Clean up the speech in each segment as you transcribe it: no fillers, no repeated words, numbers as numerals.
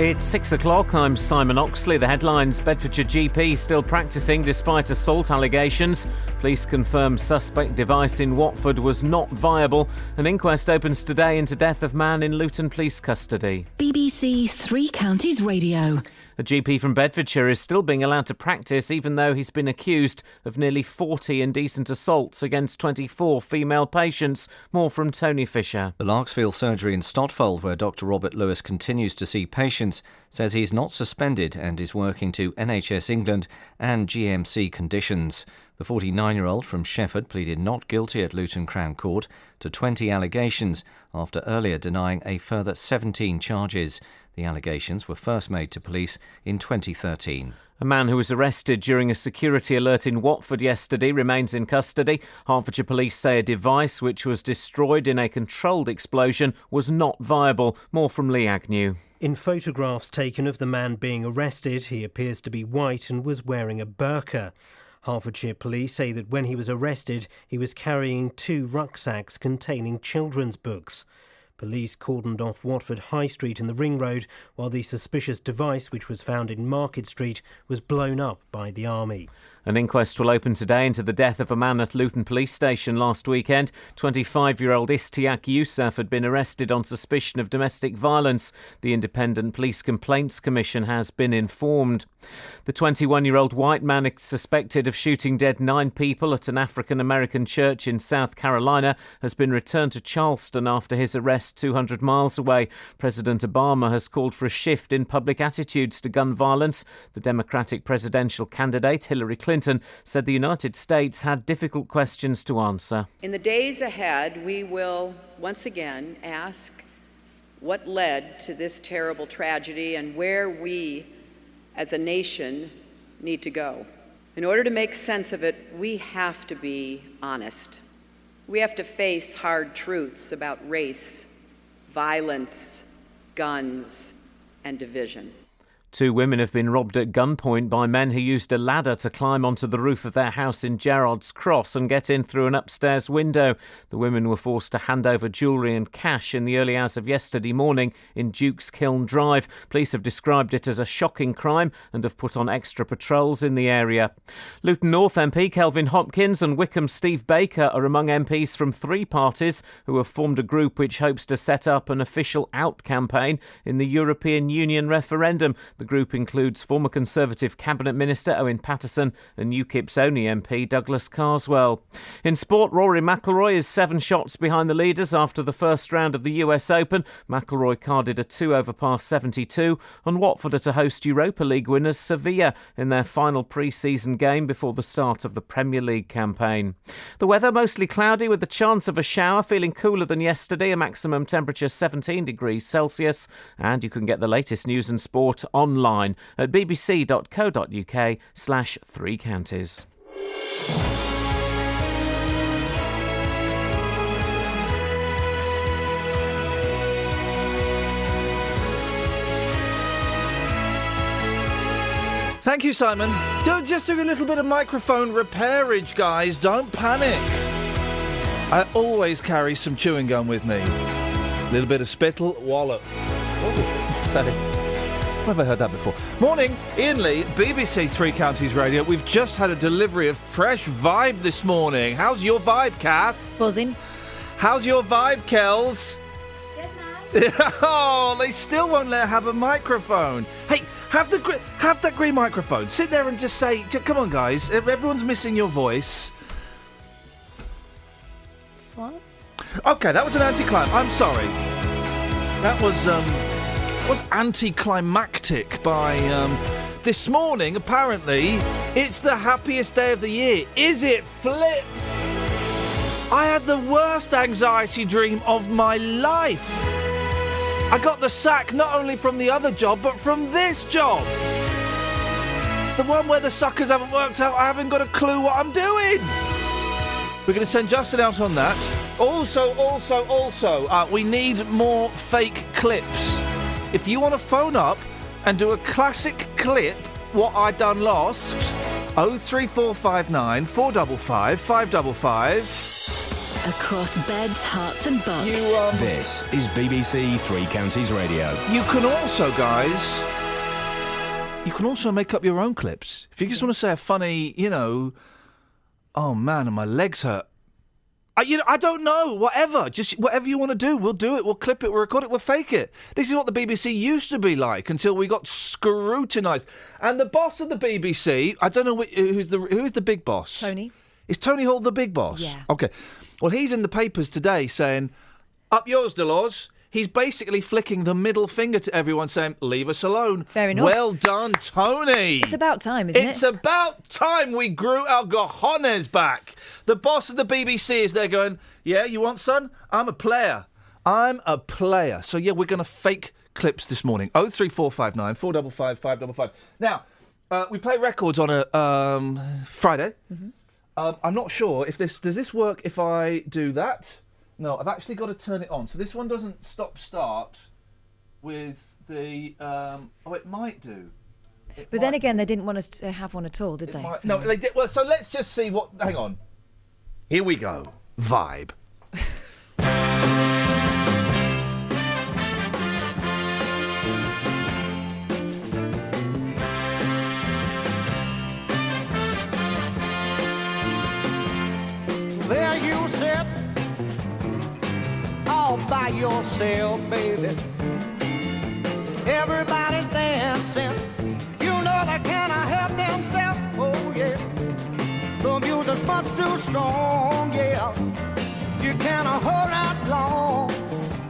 It's 6 o'clock. I'm Simon Oxley. The headlines: Bedfordshire GP still practising despite assault allegations. Police confirm suspect device in Watford was not viable. An inquest opens today into death of man in Luton police custody. BBC Three Counties Radio. A GP from Bedfordshire is still being allowed to practice even though he's been accused of nearly 40 indecent assaults against 24 female patients. More from Tony Fisher. The Larksfield surgery in Stotfold, where Dr Robert Lewis continues to see patients, says he's not suspended and is working to NHS England and GMC conditions. The 49-year-old from Shefford pleaded not guilty at Luton Crown Court to 20 allegations after earlier denying a further 17 charges. The allegations were first made to police in 2013. A man who was arrested during a security alert in Watford yesterday remains in custody. Hertfordshire police say a device which was destroyed in a controlled explosion was not viable. More from Lee Agnew. In photographs taken of the man being arrested, he appears to be white and was wearing a burqa. Hertfordshire police say that when he was arrested, he was carrying 2 rucksacks containing children's books. Police cordoned off Watford High Street and the Ring Road, while the suspicious device, which was found in Market Street, was blown up by the army. An inquest will open today into the death of a man at Luton Police Station last weekend. 25-year-old Istiak Yousaf had been arrested on suspicion of domestic violence. The Independent Police Complaints Commission has been informed. The 21-year-old white man suspected of shooting dead 9 people at an African-American church in South Carolina has been returned to Charleston after his arrest 200 miles away. President Obama has called for a shift in public attitudes to gun violence. The Democratic presidential candidate, Hillary Clinton, said the United States had difficult questions to answer. In the days ahead, we will once again ask what led to this terrible tragedy and where we, as a nation, need to go. In order to make sense of it, we have to be honest. We have to face hard truths about race, violence, guns, and division. 2 women have been robbed at gunpoint by men who used a ladder to climb onto the roof of their house in Gerrards Cross and get in through an upstairs window. The women were forced to hand over jewellery and cash in the early hours of yesterday morning in Duke's Kiln Drive. Police have described it as a shocking crime and have put on extra patrols in the area. Luton North MP Kelvin Hopkins and Wickham Steve Baker are among MPs from 3 parties who have formed a group which hopes to set up an official out campaign in the European Union referendum. The group includes former Conservative Cabinet Minister Owen Paterson and UKIP's only MP Douglas Carswell. In sport, Rory McIlroy is 7 shots behind the leaders after the first round of the US Open. McIlroy carded a 2-over par 72 on Watford to host Europa League winners Sevilla in their final pre-season game before the start of the Premier League campaign. The weather mostly cloudy with the chance of a shower, feeling cooler than yesterday, a maximum temperature 17 degrees Celsius. And you can get the latest news and sport online at bbc.co.uk/3 counties. Thank you, Simon. Just do a little bit of microphone repairage, guys. Don't panic. I always carry some chewing gum with me. A little bit of spittle, wallop. Never heard that before. Morning, Iain Lee, BBC Three Counties Radio. We've just had a delivery of fresh vibe this morning. How's your vibe, Kath? Buzzing. How's your vibe, Kels? Good, man. Oh, they still won't let her have a microphone. Hey, have that green microphone. Sit there and just say, come on, guys. Everyone's missing your voice. What? Okay, that was an anticlimactic. I'm sorry. That was anticlimactic by this morning. Apparently, it's the happiest day of the year. Is it, Flip? I had the worst anxiety dream of my life. I got the sack not only from the other job, but from this job. The one where the suckers haven't worked out, I haven't got a clue what I'm doing. We're going to send Justin out on that. Also, we need more fake clips. If you want to phone up and do a classic clip, what I done lost, 03459 455 555. across beds, hearts and bucks. This is BBC Three Counties Radio. You can also, guys, make up your own clips. If you just want to say a funny, oh man, and my legs hurt. I don't know, whatever. Just whatever you want to do, we'll do it. We'll clip it, we'll record it, we'll fake it. This is what the BBC used to be like until we got scrutinised. And the boss of the BBC, I don't know who is the big boss? Tony. Is Tony Hall the big boss? Yeah. Okay. Well, he's in the papers today saying, up yours, Delors. He's basically flicking the middle finger to everyone saying, leave us alone. Fair enough. Well done, Tony. It's about time, isn't it? It's about time we grew our cojones back. The boss of the BBC is there going, yeah, you want, son? I'm a player. So, yeah, we're going to fake clips this morning. 03459 455 555. Now, we play records on a Friday. Mm-hmm. I'm not sure if does this work if I do that? No, I've actually got to turn it on. So this one doesn't start with the... it might do. But then again, they didn't want us to have one at all, did they? No, they did. Well, so let's just see what... Hang on. Here we go. Vibe. There you sit, all by yourself, baby. Everybody's dancing. You know they cannot help themselves. Oh yeah, the music's much too strong. Yeah, you cannot hold out long.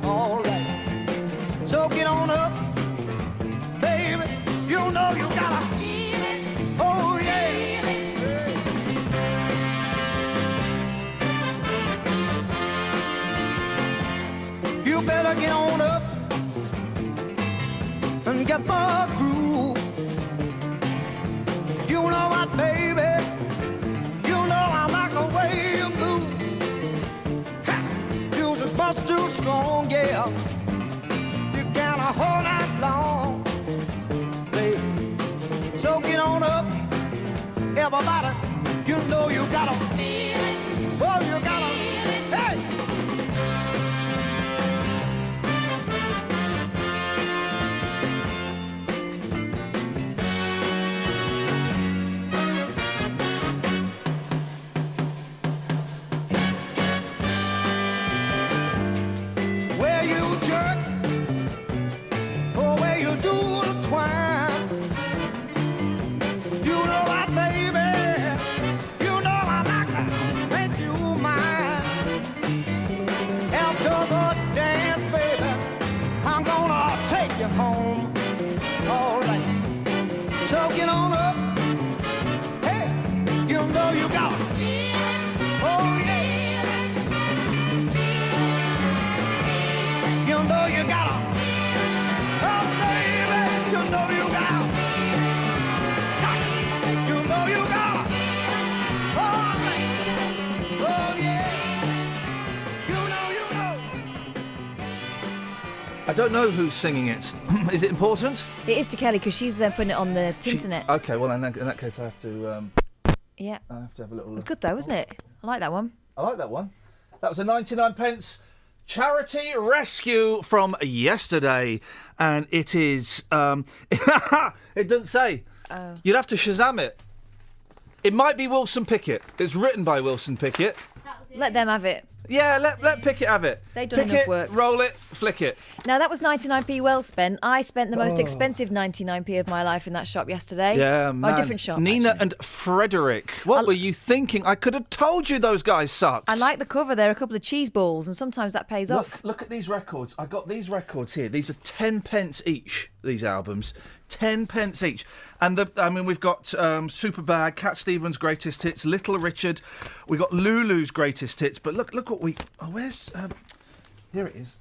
All right, so get on up, baby. You know you gotta. Oh yeah. You better get on up and get the groove. You know what, baby? You know I like the way you move. Music's much too strong, yeah. You can't hold that long, baby. So get on up, everybody. You know you gotta feel it. Oh, you gotta, hey! Home, all right. So get on up. Hey, you know you got it. Oh yeah. You know you got it. Oh baby, you know you got it. You know you got it. Oh yeah. You know. I don't know who's singing it. Is it important? It is to Kelly because she's putting it on the internet. Okay, well in that case I have to. Yeah. I have to have a little. It's good though, isn't it? I like that one. I like that one. That was a 99p charity rescue from yesterday, and it is. It doesn't say. Oh. You'd have to Shazam it. It might be Wilson Pickett. It's written by Wilson Pickett. Let them have it. Yeah, let Pickett have it. They've done Pick enough it, work. roll it, flick it. Now, that was 99p well spent. I spent the most expensive 99p of my life in that shop yesterday. Yeah, My man. different shop, Nina actually. and Frederick. What were you thinking? I could have told you those guys sucked. I like the cover. There are a couple of cheese balls, and sometimes that pays off. Look at these records. I got these records here. These are 10p each, these albums. 10p each. And we've got Superbad, Cat Stevens' greatest hits, Little Richard. We got Lulu's greatest hits. But look what we... Oh, where's... here it is.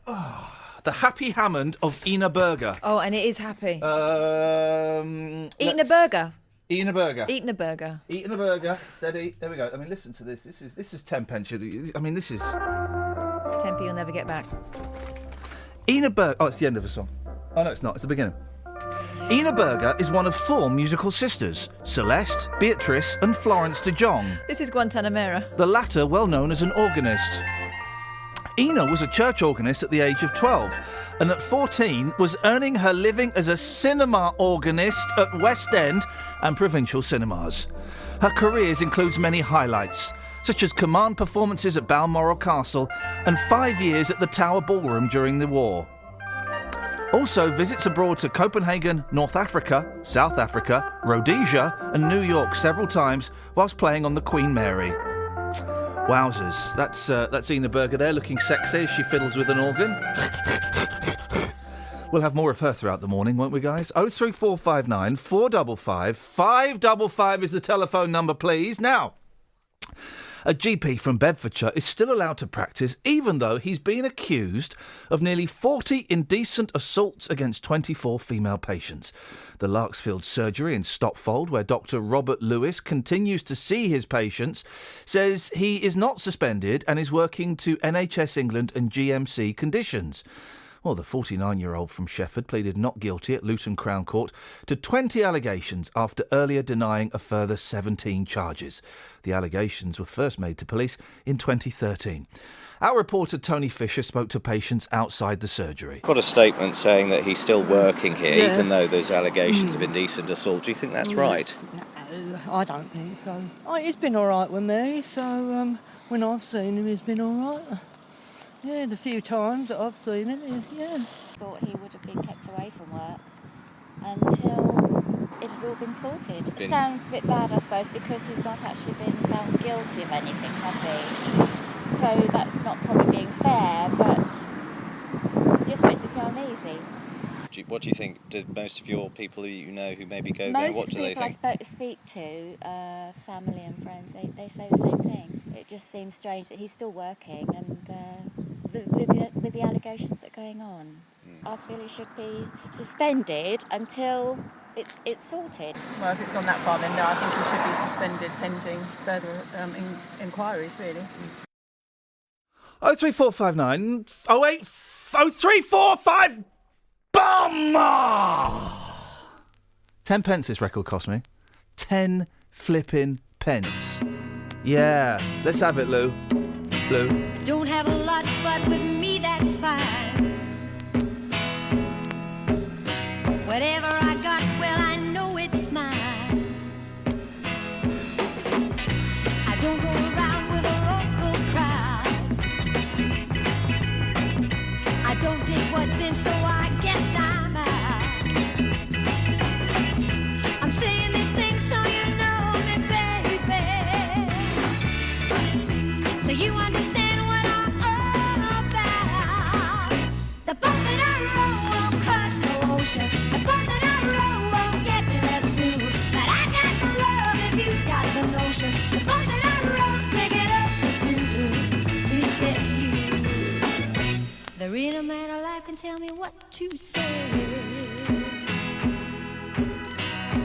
Oh, the Happy Hammond of Ina Burger. Oh, and it is happy. Eating a let's- burger. Eating a burger. Eating a burger. Eating a burger. Steady. There we go. I mean, listen to this. This is 10p. I mean, this is... It's 10p you'll never get back. Eating a burger. Oh, it's the end of the song. Oh, no, it's not. It's the beginning. Ina Berger is one of 4 musical sisters, Celeste, Beatrice and Florence de Jong, This is Guantanamera. the latter well known as an organist. Ina was a church organist at the age of 12 and at 14 was earning her living as a cinema organist at West End and provincial cinemas. Her career includes many highlights, such as command performances at Balmoral Castle and 5 years at the Tower Ballroom during the war. Also visits abroad to Copenhagen, North Africa, South Africa, Rhodesia and New York several times whilst playing on the Queen Mary. Wowzers, that's Ina Berger there, looking sexy as she fiddles with an organ. We'll have more of her throughout the morning, won't we, guys? 03459 455 555 is the telephone number, please. Now, a GP from Bedfordshire is still allowed to practice even though he's been accused of nearly 40 indecent assaults against 24 female patients. The Larksfield surgery in Stotfold, where Dr. Robert Lewis continues to see his patients, says he is not suspended and is working to NHS England and GMC conditions. Well, the 49-year-old from Shefford pleaded not guilty at Luton Crown Court to 20 allegations after earlier denying a further 17 charges. The allegations were first made to police in 2013. Our reporter Tony Fisher spoke to patients outside the surgery. Got a statement saying that he's still working here, even though there's allegations of indecent assault. Do you think that's right? No, I don't think so. He's been all right with me, so when I've seen him, he's been all right. Yeah, the few times that I've seen him, yeah. Thought he would have been kept away from work until it had all been sorted. It sounds a bit bad, I suppose, because he's not actually been found guilty of anything, has he? So that's not probably being fair, but it just makes me feel uneasy. What do you think? Do most of your people that you know who maybe go there, Most what do they think? people I speak to, family and friends, they say the same thing. It just seems strange that he's still working and with the allegations that are going on. I feel he should be suspended until it's sorted. Well, if it's gone that far, then no, I think he should be suspended pending further inquiries, really. 03459 03455 Bum! 10 pence this record cost me. 10 flipping pence. Yeah, let's have it, Lou. Lou. Don't have a lot, but with me that's fine. Whatever I got, well, I know it's mine. I don't go around with a local crowd. I don't dig what's in, so I guess I'm out. I'm saying these things so you know me, baby. So you understand what I'm all about. The boat that I row won't cross the ocean. The boat that I row won't get me there soon. But I got the love if you got the notion. The boat that I row, pick it up to look at you. There ain't a man alive can tell me what to say.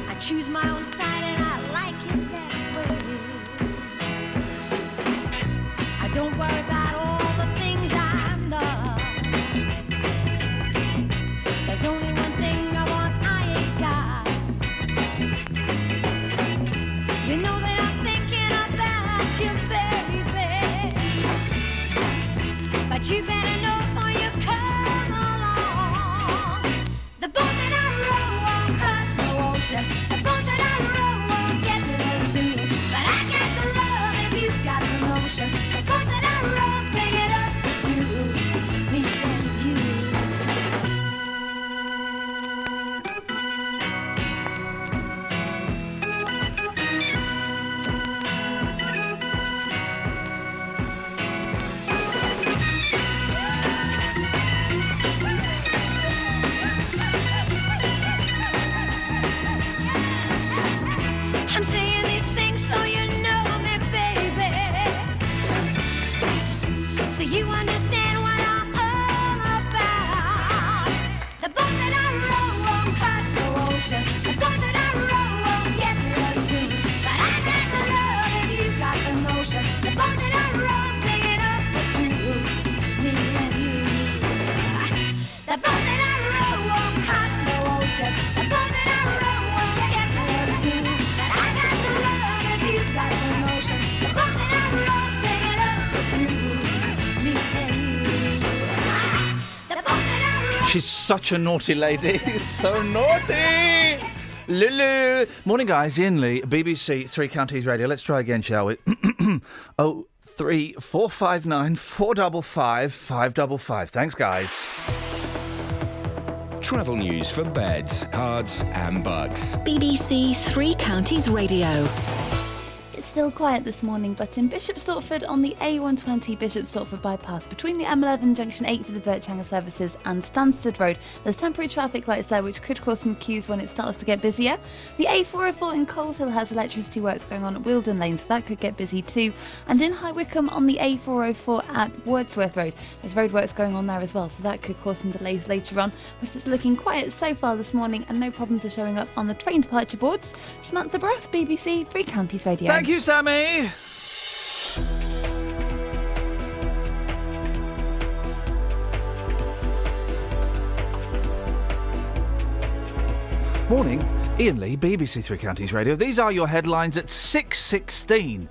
I choose my own side and I like it that way. I don't worry about all the things I'm done. There's only one thing I want I ain't got. You know that I'm thinking about you, baby. But you better know before you come along. The boat that I row won't cross the ocean. The boat that I row won't get to there soon. But I got the love if you got the motion. The boat that I row She's such a naughty lady. So naughty! Lulu! Morning, guys. Iain Lee, BBC Three Counties Radio. Let's try again, shall we? 03459 455 555. Thanks, guys. Travel news for beds, cards and bugs. BBC Three Counties Radio. It's still quiet this morning, but in Bishop Stortford on the A120 Bishop Stortford bypass between the M11 junction 8 for the Birchanger services and Stansted Road, there's temporary traffic lights there which could cause some queues when it starts to get busier. The A404 in Coleshill has electricity works going on at Wilden Lane, so that could get busy too. And in High Wycombe on the A404 at Wordsworth Road, there's roadworks going on there as well, so that could cause some delays later on. But it's looking quiet so far this morning and no problems are showing up on the train departure boards. Samantha Bruff, BBC Three Counties Radio. Thank you, Sammy. Morning, Iain Lee, BBC Three Counties Radio. These are your headlines at 6:16.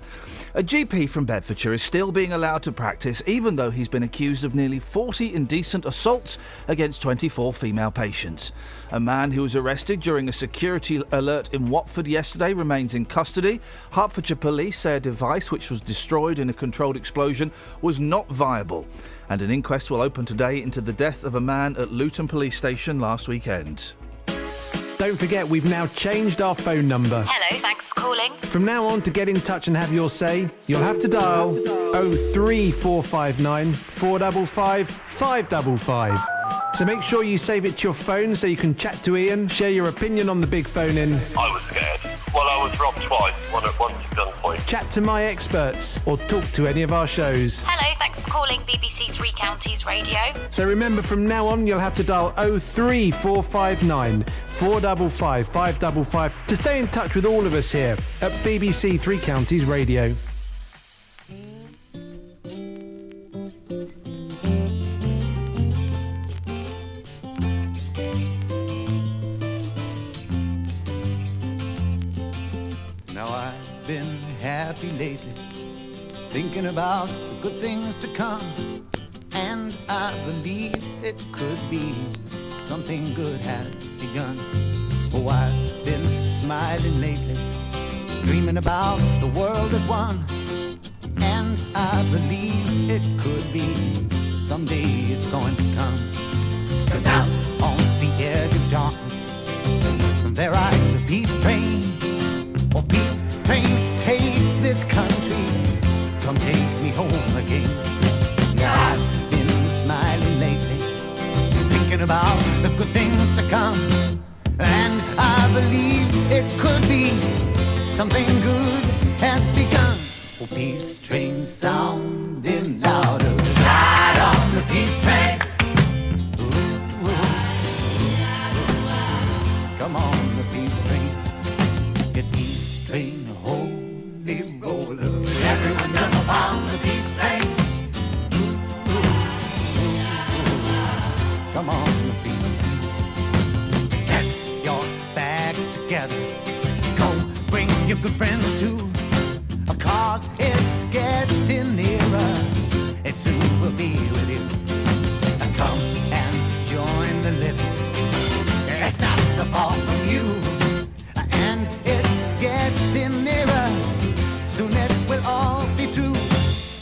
A GP from Bedfordshire is still being allowed to practice even though he's been accused of nearly 40 indecent assaults against 24 female patients. A man who was arrested during a security alert in Watford yesterday remains in custody. Hertfordshire police say a device which was destroyed in a controlled explosion was not viable. And an inquest will open today into the death of a man at Luton Police Station last weekend. Don't forget, we've now changed our phone number. Hello, thanks for calling. From now on, to get in touch and have your say, you'll have to dial 03459 455 555. So make sure you save it to your phone so you can chat to Iain, share your opinion on the big phone in. I was scared. Well, I was robbed twice, one at gunpoint. Chat to my experts or talk to any of our shows. Hello, thanks for calling BBC Three Counties Radio. So remember, from now on, you'll have to dial 03459 455 555 to stay in touch with all of us here at BBC Three Counties Radio. Now I've been happy lately, thinking about the good things to come, and I believe it could be something good has begun. Oh, I've been smiling lately, dreaming about the world as one, and I believe it could be someday it's going to come. 'Cause out on the edge of darkness, there rides the peace train. Oh, peace train, take this country, come take me home again. Now I've been smiling lately, thinking about the good things to come, and I believe it could be something good has begun. Oh, peace train sounding louder, ride on the peace train. Ooh, ooh. Come on, the peace train. Yes, peace train, holy roller. Everyone jump on the peace train. Come on, the peace train. Get your bags together. Go bring your good friends too. 'Cause it's getting nearer. It soon will be with you. Come and join the living. It's not so far from you. And it's getting nearer. Soon it will all be true.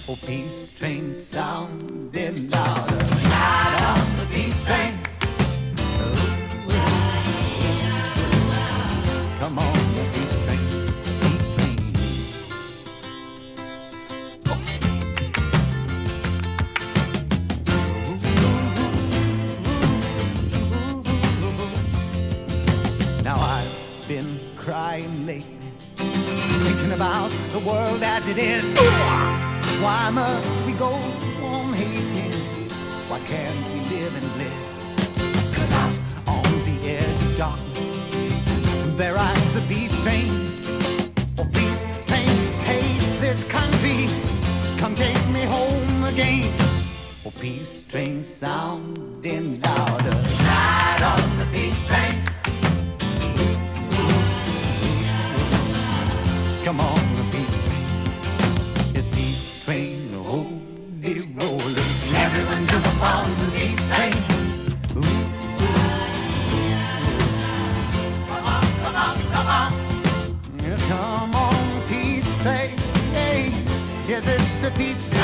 Oh, peace train sounding louder. Ride on the peace train. Come on, the peace train. Peace train. Now I've been crying lately, thinking about the world as it is. Why must we go on hating? Why can't we live in bliss? 'Cause out on the edge of darkness, there rides a peace train. Oh, peace train, take this country, come take me home again. Oh, peace train sounding louder, ride on the peace train. Come on, the peace train. Yes, peace train, holy roller. Everyone jump on the peace train. Ooh. to be strong.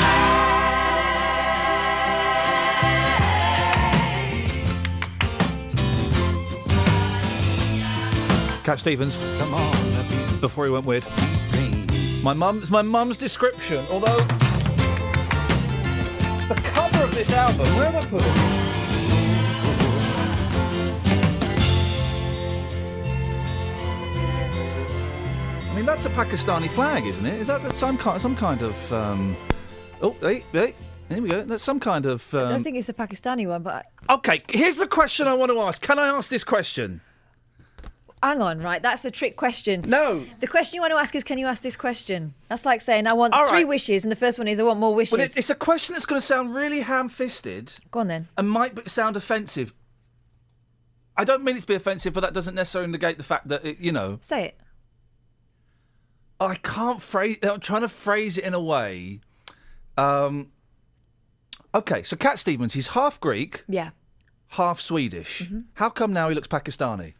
Cat Stevens. Come on, before he went weird. My mum's description, although the cover of this album, where have I put it? I mean, that's a Pakistani flag, isn't it? Is that some kind of? Oh, hey, there we go. That's some kind of. I don't think it's a Pakistani one, but. Okay, here's the question I want to ask. Can I ask this question? Hang on, right? That's the trick question. No. The question you want to ask is, can you ask this question? That's like saying, I want three wishes, and the first one is, I want more wishes. Well, it's a question that's going to sound really ham-fisted. Go on, then. And might sound offensive. I don't mean it to be offensive, but that doesn't necessarily negate the fact that, Say it. I can't phrase... I'm trying to phrase it in a way. Okay, so Cat Stevens, he's half Greek. Yeah. Half Swedish. Mm-hmm. How come now he looks Pakistani?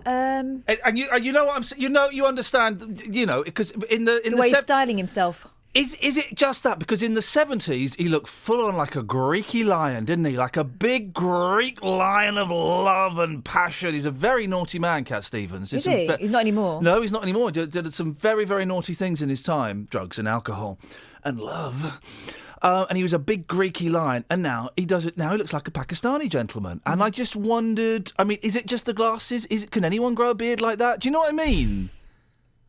And you know what I'm saying? You understand, because in the way he's styling himself. Is it just that? Because in the 70s, he looked full on like a Greeky lion, didn't he? Like a big Greek lion of love and passion. He's a very naughty man, Cat Stevens. Is he? He's not anymore. No, he's not anymore. Did some very, very naughty things in his time. Drugs and alcohol and love. And he was a big Greeky lion, and now he does it. Now he looks like a Pakistani gentleman. And I just wondered, I mean, is it just the glasses? Can anyone grow a beard like that? Do you know what I mean?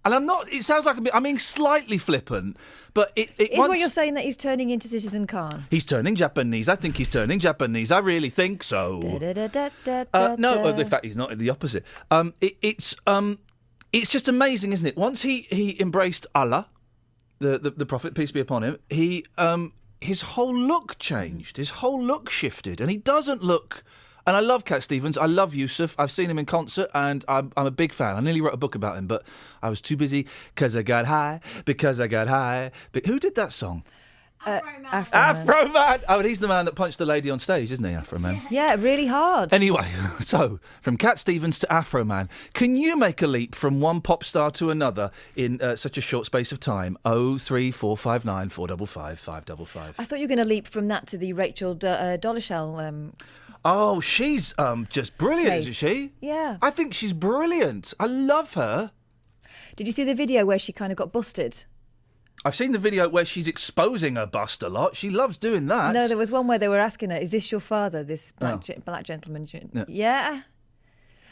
And I'm not. It sounds like I'm being slightly flippant, but Is what you're saying that he's turning into Citizen Khan? He's turning Japanese. I think he's turning Japanese. I really think so. No, in fact, he's not. The opposite. It's just amazing, isn't it? Once he embraced Allah, the Prophet, peace be upon him, his whole look changed. His whole look shifted, and he doesn't look. And I love Cat Stevens. I love Yusuf. I've seen him in concert, and I'm a big fan. I nearly wrote a book about him, but I was too busy because I got high. But who did that song? Afro Man. Oh, and he's the man that punched the lady on stage, isn't he, Afro Man? Yeah, really hard. Anyway, so from Cat Stevens to Afro Man, can you make a leap from one pop star to another in such a short space of time? 03459 455 555. I thought you were going to leap from that to the Rachel Dolezal. Oh, she's just brilliant, case. Isn't she? Yeah. I think she's brilliant. I love her. Did you see the video where she kind of got busted? I've seen the video where she's exposing her bust a lot. She loves doing that. No, there was one where they were asking her, is this your father, this black gentleman? Yeah.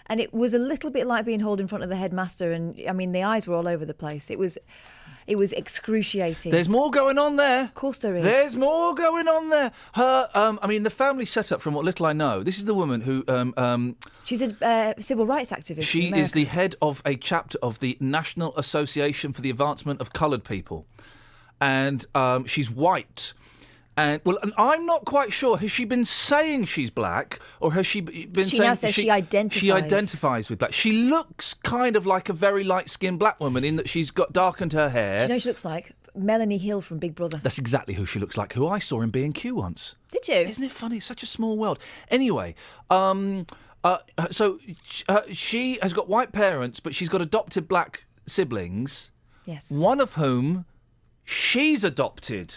And it was a little bit like being hauled in front of the headmaster, and, I mean, the eyes were all over the place. It was excruciating. There's more going on there. Of course there is. There's more going on there. Her, the family set up, from what little I know, this is the woman who... she's a civil rights activist. She is the head of a chapter of the National Association for the Advancement of Coloured People. And she's white. And I'm not quite sure. Has she been saying she's black, or has she been saying... She now says she identifies. She identifies with black. She looks kind of like a very light-skinned black woman in that she's got darkened her hair. Do you know who she looks like? Melanie Hill from Big Brother. That's exactly who she looks like, who I saw in B&Q once. Did you? Isn't it funny? It's such a small world. Anyway, so she has got white parents, but she's got adopted black siblings. Yes. One of whom she's adopted.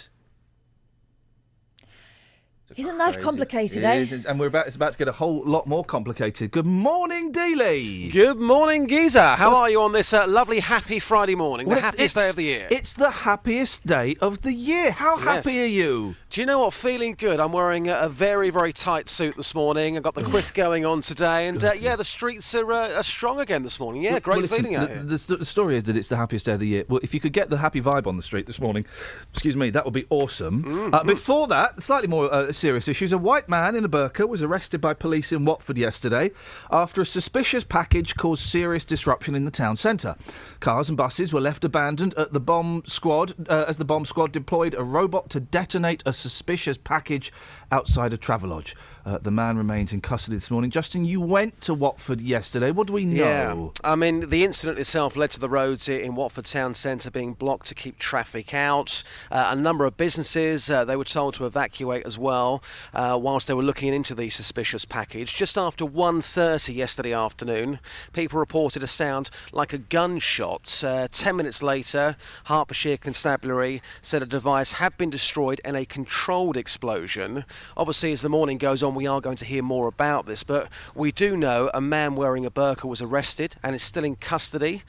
Isn't life complicated, It is, and it's about to get a whole lot more complicated. Good morning, Dealey. Good morning, Geezer. How are you on this lovely, happy Friday morning? The happiest day of the year. It's the happiest day of the year. How happy are you? Do you know what? Feeling good. I'm wearing a very, very tight suit this morning. I've got the quiff going on today. And, the streets are strong again this morning. Yeah, great feeling out here. The story is that it's the happiest day of the year. Well, if you could get the happy vibe on the street this morning, that would be awesome. Mm-hmm. Before that, slightly more serious issues. A white man in a burqa was arrested by police in Watford yesterday after a suspicious package caused serious disruption in the town centre. Cars and buses were left abandoned at the bomb squad as the bomb squad deployed a robot to detonate a suspicious package outside a Travelodge. The man remains in custody this morning. Justin, you went to Watford yesterday. What do we know? Yeah. I mean, the incident itself led to the roads in Watford town centre being blocked to keep traffic out. A number of businesses, they were told to evacuate as well. well, whilst they were looking into the suspicious package. Just after 1:30 yesterday afternoon, people reported a sound like a gunshot. 10 minutes later, Hertfordshire Constabulary said a device had been destroyed in a controlled explosion. Obviously, as the morning goes on, we are going to hear more about this, but we do know a man wearing a burqa was arrested and is still in custody,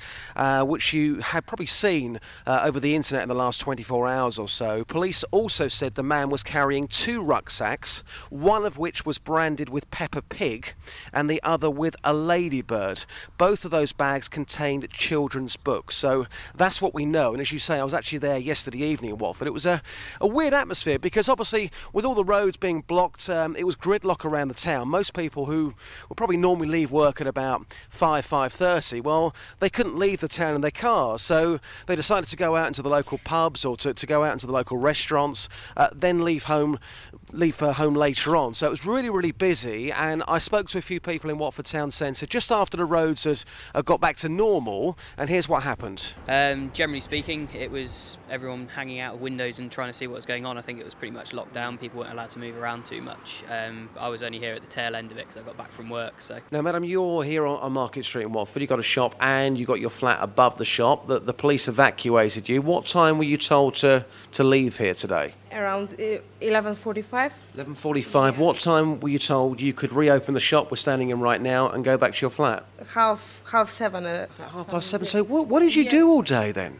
which you had probably seen over the internet in the last 24 hours or so. Police also said the man was carrying 2 rucksacks, one of which was branded with Peppa Pig and the other with a ladybird. Both of those bags contained children's books, so that's what we know. And as you say, I was actually there yesterday evening in Watford. It was a weird atmosphere because obviously with all the roads being blocked, it was gridlock around the town. Most people who would probably normally leave work at about 5:30, well, they couldn't leave the town in their cars, so they decided to go out into the local pubs or to go out into the local restaurants, then leave for home later on. So it was really, really busy, and I spoke to a few people in Watford town centre just after the roads had got back to normal, and here's what happened. Generally speaking, it was everyone hanging out of windows and trying to see what was going on. I think it was pretty much locked down. People weren't allowed to move around too much. I was only here at the tail end of it because I got back from work. So now, madam, you're here on Market Street in Watford. You've got a shop and you've got your flat above the shop. The police evacuated you. What time were you told to leave here today? Around 11:45. 11:45. Yeah. What time were you told you could reopen the shop we're standing in right now and go back to your flat? Half 7. At 7:30. So what did you do all day then?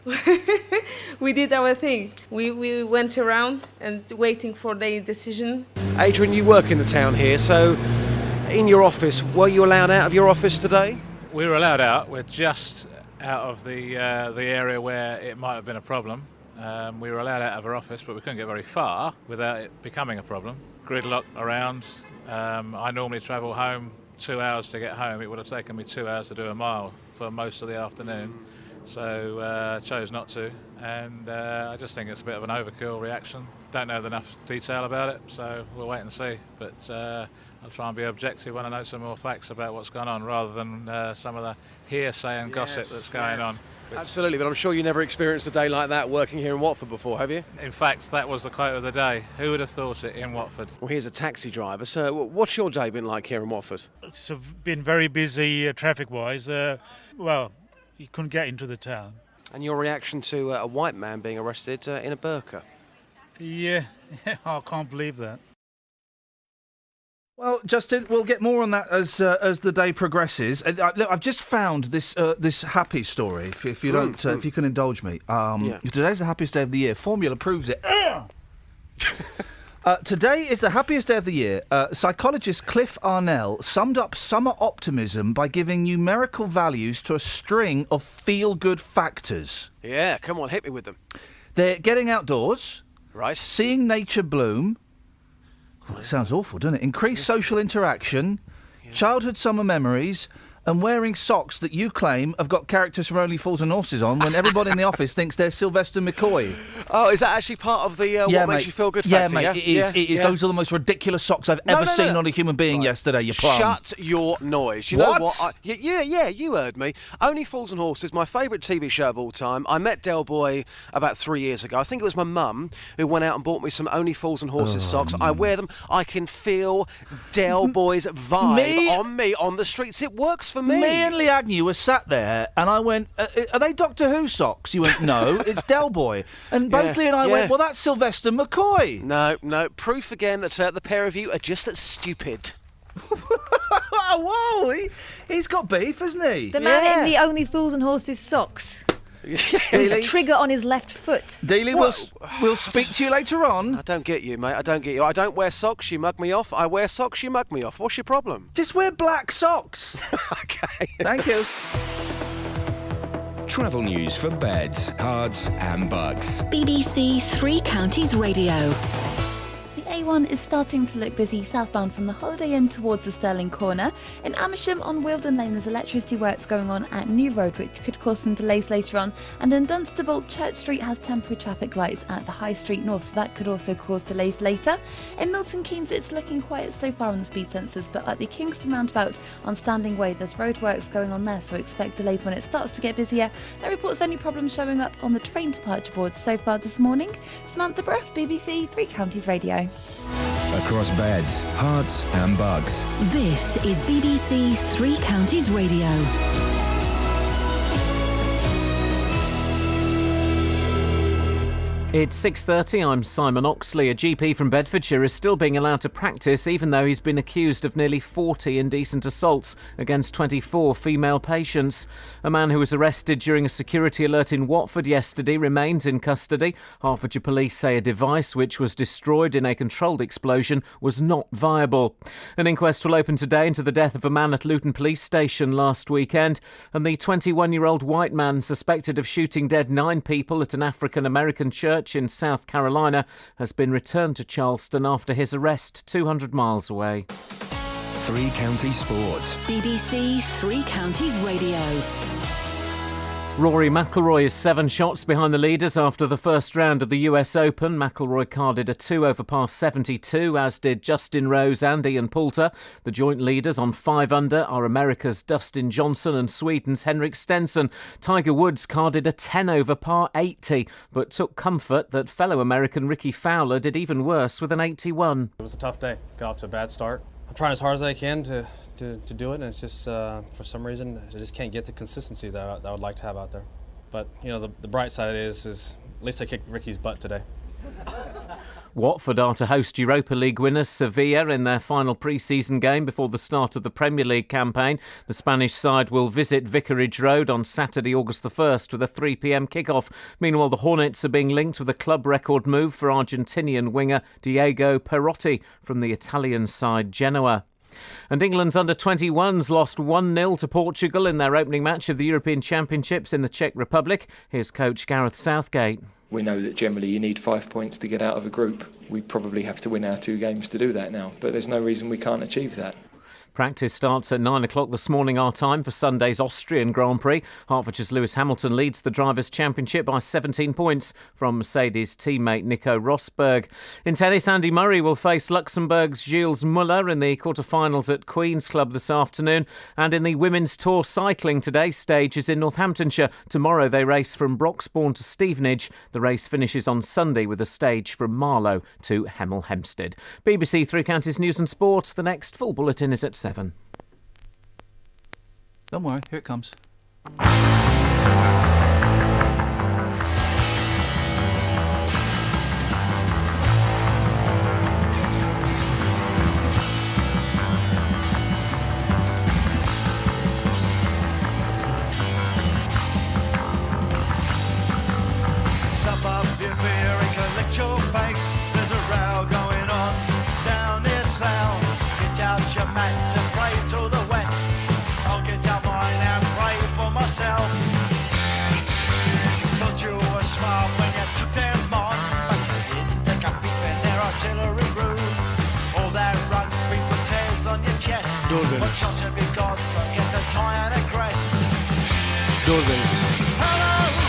We did our thing. We went around and waiting for their decision. Adrian, you work in the town here, so in your office, were you allowed out of your office today? We were allowed out. We're just out of the area where it might have been a problem. We were allowed out of our office, but we couldn't get very far without it becoming a problem. Gridlock around. I normally travel home 2 hours to get home. It would have taken me 2 hours to do a mile for most of the afternoon, so chose not to. And I just think it's a bit of an overkill reaction. Don't know enough detail about it, so we'll wait and see. But I'll try and be objective when I know some more facts about what's gone on, rather than some of the hearsay and gossip that's going on. Absolutely, but I'm sure you never experienced a day like that working here in Watford before, have you? In fact, that was the quote of the day. Who would have thought it in Watford? Well, here's a taxi driver. So what's your day been like here in Watford? It's been very busy traffic-wise. Well, you couldn't get into the town. And your reaction to a white man being arrested in a burqa? Yeah, I can't believe that. Well, Justin, we'll get more on that as the day progresses. Look, I've just found this happy story. If you don't, if you can indulge me, Today's the happiest day of the year. Formula proves it. Today is the happiest day of the year. Psychologist Cliff Arnell summed up summer optimism by giving numerical values to a string of feel-good factors. Yeah, come on, hit me with them. They're getting outdoors, right? Seeing nature bloom. Oh, it sounds awful, doesn't it? Increased social interaction, childhood summer memories, and wearing socks that you claim have got characters from Only Fools and Horses on when everybody in the office thinks they're Sylvester McCoy. Oh, is that actually part of the what makes you feel good factor? Yeah, mate, it is. It is. Those are the most ridiculous socks I've ever seen on a human being yesterday, you plum. Shut your noise. You know what? Yeah, you heard me. Only Fools and Horses, my favourite TV show of all time. I met Del Boy about 3 years ago. I think it was my mum who went out and bought me some Only Fools and Horses socks. I wear them. I can feel Del Boy's vibe on the streets. It works for me. Me and Lee Agnew were sat there, and I went, are they Doctor Who socks? You went, no, it's Del Boy. And both Lee and I went, well, that's Sylvester McCoy. No, proof again that the pair of you are just that stupid. Whoa, he's got beef, hasn't he? The man in the Only Fools and Horses socks. With a trigger on his left foot. Dealey, we'll speak to you later on. I don't get you, mate. I don't get you. I don't wear socks, you mug me off. I wear socks, you mug me off. What's your problem? Just wear black socks. Okay. Thank you. Travel news for beds, cards and bugs. BBC Three Counties Radio. The A1 is starting to look busy southbound from the Holiday Inn towards the Stirling Corner. In Amersham on Wilden Lane there's electricity works going on at New Road which could cause some delays later on, and in Dunstable Church Street has temporary traffic lights at the High Street North, so that could also cause delays later. In Milton Keynes it's looking quiet so far on the speed sensors, but at the Kingston roundabout on Standing Way there's roadworks going on there, so expect delays when it starts to get busier. No reports of any problems showing up on the train departure boards so far this morning. Samantha Bruff, BBC Three Counties Radio. across beds, hearts and bugs. This is BBC Three Counties Radio. It's 6:30, I'm Simon Oxley. A GP from Bedfordshire is still being allowed to practice even though he's been accused of nearly 40 indecent assaults against 24 female patients. A man who was arrested during a security alert in Watford yesterday remains in custody. Hertfordshire police say a device which was destroyed in a controlled explosion was not viable. An inquest will open today into the death of a man at Luton Police Station last weekend, and the 21-year-old white man suspected of shooting dead 9 people at an African-American church in South Carolina has been returned to Charleston after his arrest 200 miles away. Three Counties Sports. BBC Three Counties Radio. Rory McIlroy is 7 shots behind the leaders after the first round of the US Open. McIlroy carded a 2 over par 72, as did Justin Rose and Ian Poulter. The joint leaders on 5 under are America's Dustin Johnson and Sweden's Henrik Stenson. Tiger Woods carded a 10 over par 80, but took comfort that fellow American Ricky Fowler did even worse with an 81. It was a tough day. Got off to a bad start. I'm trying as hard as I can to do it, and it's just for some reason I just can't get the consistency that I would like to have out there. But you know, the bright side is at least I kicked Ricky's butt today. Watford are to host Europa League winners Sevilla in their final pre-season game before the start of the Premier League campaign. The Spanish side will visit Vicarage Road on Saturday, August the 1st with a 3 p.m. kick-off. Meanwhile, the Hornets are being linked with a club record move for Argentinian winger Diego Perotti from the Italian side Genoa. And England's under-21s lost 1-0 to Portugal in their opening match of the European Championships in the Czech Republic. Here's coach Gareth Southgate. We know that generally you need 5 points to get out of a group. We probably have to win our 2 games to do that now, but there's no reason we can't achieve that. Practice starts at 9 o'clock this morning our time for Sunday's Austrian Grand Prix. Hertfordshire's Lewis Hamilton leads the Drivers' Championship by 17 points from Mercedes teammate Nico Rosberg. In tennis, Andy Murray will face Luxembourg's Gilles Muller in the quarter-finals at Queen's Club this afternoon. And in the Women's Tour cycling today, stage is in Northamptonshire. Tomorrow they race from Broxbourne to Stevenage. The race finishes on Sunday with a stage from Marlow to Hemel Hempstead. BBC Three Counties News and Sport. The next full bulletin is at 7. Don't worry, here it comes. Sup up your beer and collect your fakes. There's a row going on down near Slough. Get out your mat and pray to the west. I'll get out mine and pray for myself. Thought you were smart when you took them on, but you didn't take a peep in their artillery room. All that rugby was hairs on your chest. What chance have you got against a tie and a crest? Hello,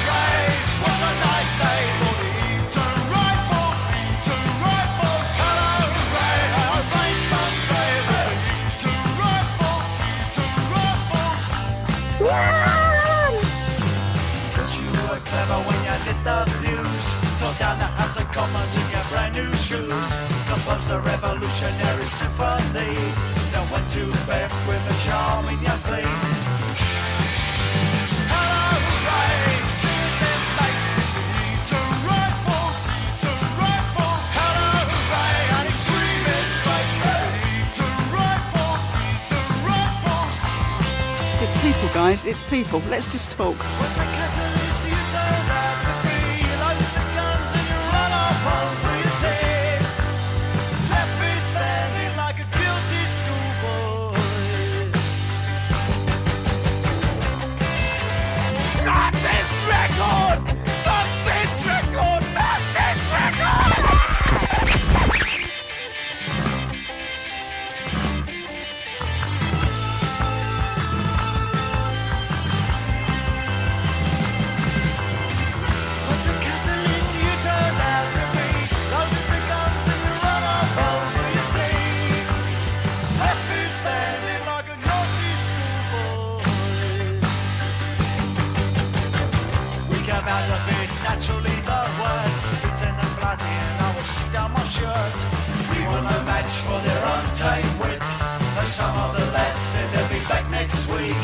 Ray, what a nice day for the Eton Rifles. Eton Rifles. Hello, Ray, our range starts baby. Eton Rifles. Eton Rifles. Guess you were clever when you lit the fuse. Tore down the House of Commons in your brand new shoes. Composed a revolutionary symphony. Then went to bed with a charm in your plea. It's people, guys, it's people. Let's just talk. Not this record! Not this record! Not this record! are no match for their untamed wit. Though some of the lads said they'll be back next week.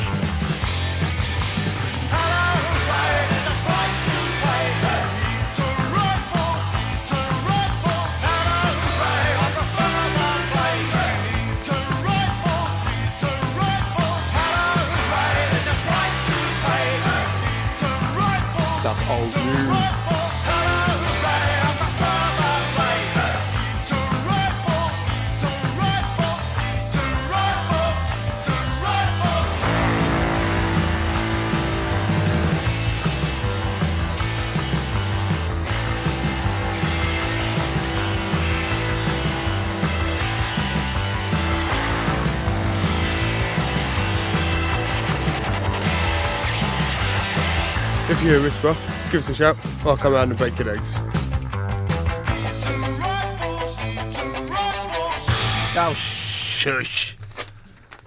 That's old news. If you hear a whisper, give us a shout. I'll come around and bake your eggs. Oh, shush.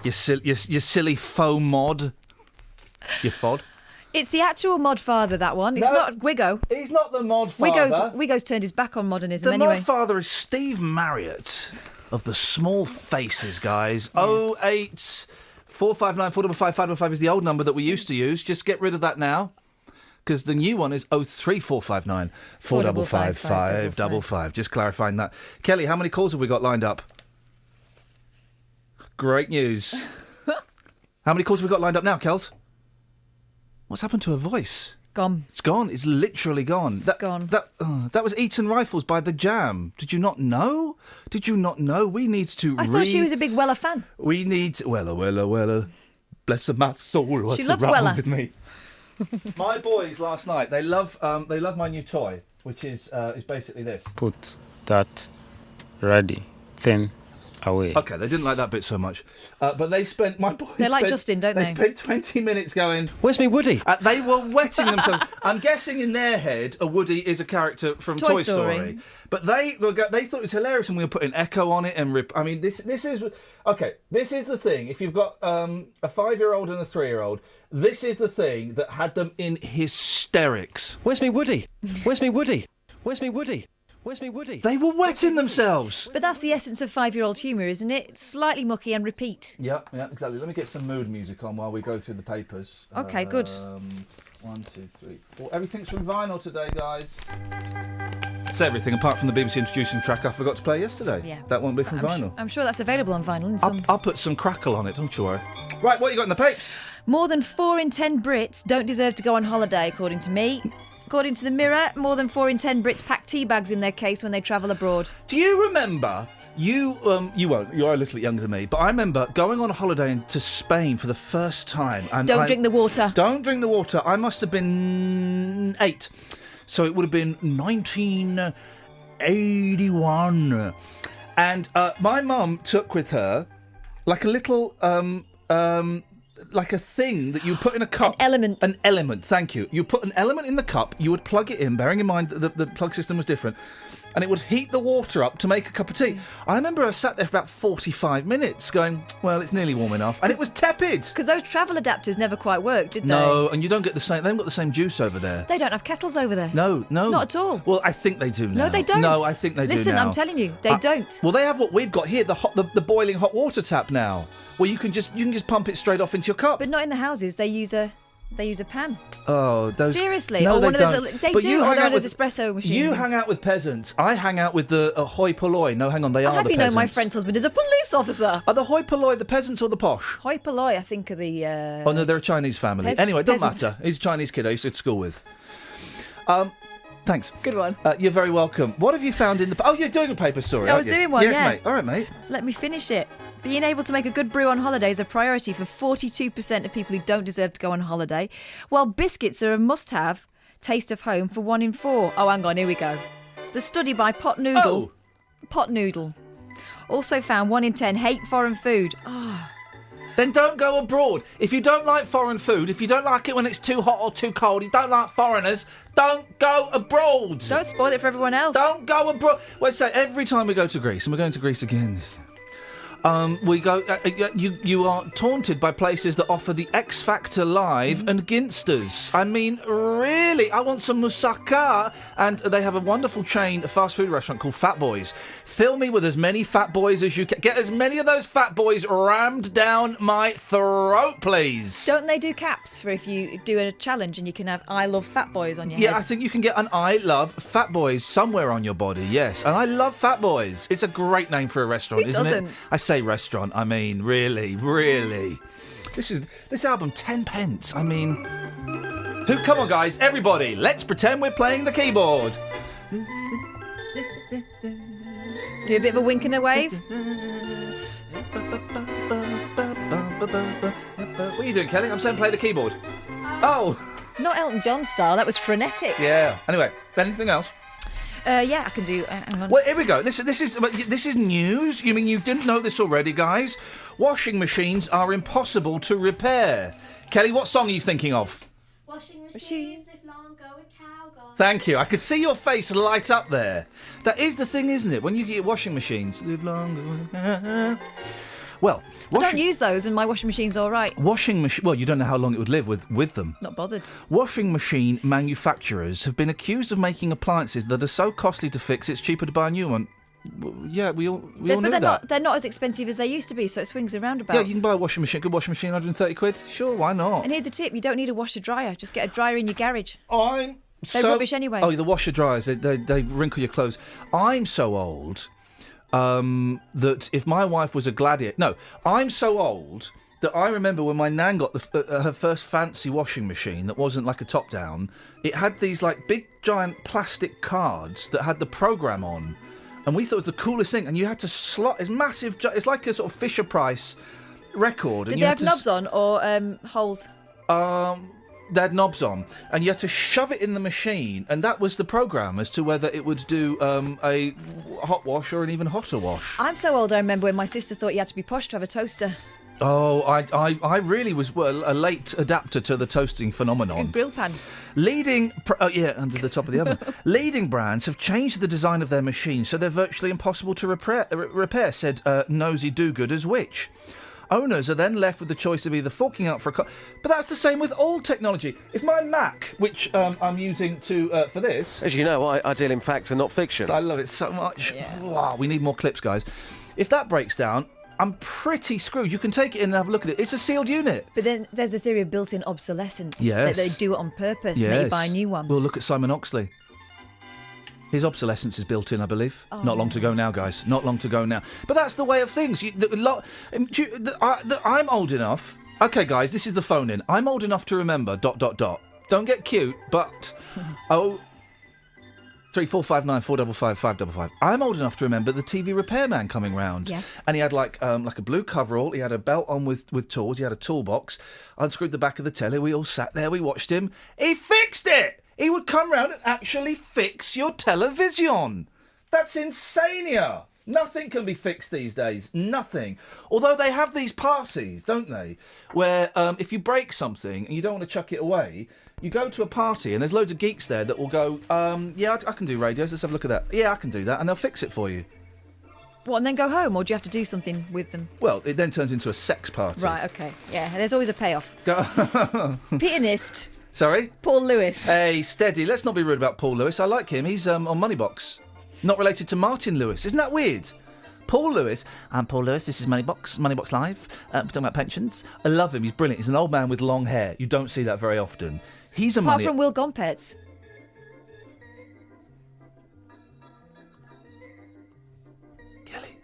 You silly faux mod. You fod. It's the actual mod father, that one. It's No, not Wiggo. He's not the mod father. Wiggo's turned his back on modernism The anyway. mod father is Steve Marriott of the Small Faces, guys. 08 459 455 555 is the old number that we used to use. Just get rid of that now. Because the new one is 03459 455 555. Just clarifying that. Kelly, how many calls have we got lined up? Great news. How many calls have we got lined up now, Kels? What's happened to her voice? Gone. It's gone. It's literally gone. It's gone. That was Eton Rifles by The Jam. Did you not know? Did you not know? We need to I thought she was a big Weller fan. We need... Wella. Bless my soul. What's She loves wrong Weller. with me? My boys last night, they love my new toy, which is basically this. Put that ready, then away. Okay, they didn't like that bit so much, but they spent my boys. They're like Justin, don't they? They spent 20 minutes going. Where's me Woody? They were wetting themselves. I'm guessing in their head, a Woody is a character from Toy Story. But they thought it was hilarious, and we were putting echo on it and rip. I mean, this is okay. This is the thing. If you've got a 5-year-old and a 3-year-old, this is the thing that had them in hysterics. Where's me Woody? Where's me Woody? Where's me Woody? Where's me Woody? They were wetting themselves. But that's the essence of 5-year-old humour, isn't it? Slightly mucky and repeat. Yeah, exactly. Let me get some mood music on while we go through the papers. Okay, good. 1, 2, 3, 4. Everything's from vinyl today, guys. It's everything apart from the BBC introducing track I forgot to play yesterday. Yeah. That won't be from vinyl. I'm sure that's available on vinyl. In some... I'll put some crackle on it, don't you worry. Right, what you got in the papers? More than 4 in 10 Brits don't deserve to go on holiday, according to me. According to the Mirror, more than 4 in 10 Brits pack tea bags in their case when they travel abroad. Do you remember? You won't. You're a little bit younger than me, but I remember going on a holiday to Spain for the first time. And Don't drink the water. Don't drink the water. I must have been 8, so it would have been 1981, and my mum took with her like a little like a thing that you put in a cup. An element, thank you. You put an element in the cup, you would plug it in, bearing in mind that the plug system was different, and it would heat the water up to make a cup of tea. I remember I sat there for about 45 minutes going, well, it's nearly warm enough, and it was tepid. Because those travel adapters never quite worked, did they? No, and you don't get the same, they haven't got the same juice over there. They don't have kettles over there. No. Not at all. Well, I think they do now. No, they don't. No, I think they do now. Listen, I'm telling you, they don't. Well, they have what we've got here, the boiling hot water tap now, where you can just pump it straight off into your cup. But not in the houses. They use a pan. Oh, those... Seriously? No, or they one don't. Of those, they But do, you or hang they're out those with- espresso machines. You hang out with peasants. I hang out with the hoi polloi. No, hang on, they I'll are have the you know peasants. my friend's husband is a police officer. Are the hoi polloi the peasants or the posh? Hoi polloi, I think, are the... Oh, no, they're a Chinese family. Anyway, it doesn't matter. He's a Chinese kid I used to go to school with. Thanks. Good one. You're very welcome. What have you found in the... Oh, you're doing a paper story, I aren't was you? doing one, yes, yeah. mate. All right, mate. Let me finish it. Being able to make a good brew on holiday is a priority for 42% of people who don't deserve to go on holiday, while biscuits are a must-have taste of home for 1 in 4. Oh, hang on, here we go. The study by Pot Noodle also found 1 in 10 hate foreign food. Then don't go abroad. If you don't like foreign food, if you don't like it when it's too hot or too cold, you don't like foreigners, don't go abroad. Don't spoil it for everyone else. Don't go abroad. Well, say every time we go to Greece, and we're going to Greece again this year, We go. You are taunted by places that offer the X Factor Live and Ginsters. I mean, really, I want some moussaka. And they have a wonderful chain, a fast food restaurant called Fat Boys. Fill me with as many Fat Boys as you can. Get as many of those Fat Boys rammed down my throat, please. Don't they do caps for if you do a challenge and you can have "I love Fat Boys" on your head? Yeah, I think you can get an "I love Fat Boys" somewhere on your body. Yes, and I love Fat Boys. It's a great name for a restaurant, Who isn't doesn't? it? I say restaurant. I mean, really. This album, 10 pence. I mean, come on, guys, everybody, let's pretend we're playing the keyboard. Do a bit of a wink and a wave. What are you doing, Kelly? I'm saying play the keyboard. Oh. Not Elton John style. That was frenetic. Yeah. Anyway, anything else? Yeah, I can do. Hang on. Well, here we go. This is news. You mean you didn't know this already, guys? Washing machines are impossible to repair. Kelly, what song are you thinking of? Washing machines live long, go with cow, go. Thank you. I could see your face light up there. That is the thing, isn't it? When you get washing machines, live long. Well, I don't use those, and my washing machine's all right. Washing machine. Well, you don't know how long it would live with them. Not bothered. Washing machine manufacturers have been accused of making appliances that are so costly to fix it's cheaper to buy a new one. Yeah, we all know that. They're not as expensive as they used to be, so it swings and roundabouts. Yeah, you can buy a washing machine, good washing machine, 130 quid. Sure, why not? And here's a tip: you don't need a washer dryer. Just get a dryer in your garage. They're rubbish anyway. Oh, the washer dryers, they wrinkle your clothes. I'm so old that if my wife was a gladiator... No, I'm so old that I remember when my nan got her first fancy washing machine that wasn't like a top-down, it had these like big giant plastic cards that had the programme on, and we thought it was the coolest thing, and you had to slot... It's massive... It's like a sort of Fisher-Price record. Did they have knobs on or holes? They had knobs on, and you had to shove it in the machine, and that was the programme as to whether it would do a hot wash or an even hotter wash. I'm so old, I remember when my sister thought you had to be posh to have a toaster. Oh, I really was a late adapter to the toasting phenomenon. A grill pan. Under the top of the oven. Leading brands have changed the design of their machines so they're virtually impossible to repair, said Nosy Do-Gooders Witch. Owners are then left with the choice of either forking out for a... But that's the same with all technology. If my Mac, which I'm using for this... As you know, I deal in facts and not fiction. I love it so much. Yeah. Wow, we need more clips, guys. If that breaks down, I'm pretty screwed. You can take it in and have a look at it. It's a sealed unit. But then there's the theory of built-in obsolescence. Yes. That they do it on purpose. Yes. Maybe buy a new one. Well, look at Simon Oxley. His obsolescence is built in, I believe. Oh. Not long to go now, guys. Not long to go now. But that's the way of things. I'm old enough... OK, guys, this is the phone in. I'm old enough to remember... Don't get cute, but... 3459 455 555. I'm old enough to remember the TV repairman coming round. Yes. And he had like a blue coverall. He had a belt on with tools. He had a toolbox. Unscrewed the back of the telly. We all sat there. We watched him. He fixed it! He would come round and actually fix your television. That's insania. Nothing can be fixed these days. Nothing. Although they have these parties, don't they? Where if you break something and you don't want to chuck it away, you go to a party and there's loads of geeks there that will go, yeah, I can do radios. Let's have a look at that. Yeah, I can do that. And they'll fix it for you. What, and then go home, or do you have to do something with them? Well, it then turns into a sex party. Right, OK. Yeah, there's always a payoff. Pianist... Sorry? Paul Lewis. Hey, steady. Let's not be rude about Paul Lewis. I like him. He's on Moneybox. Not related to Martin Lewis. Isn't that weird? Paul Lewis. I'm Paul Lewis. This is Moneybox Live. We're talking about pensions. I love him. He's brilliant. He's an old man with long hair. You don't see that very often. He's a Apart from Will Gompets. Kelly.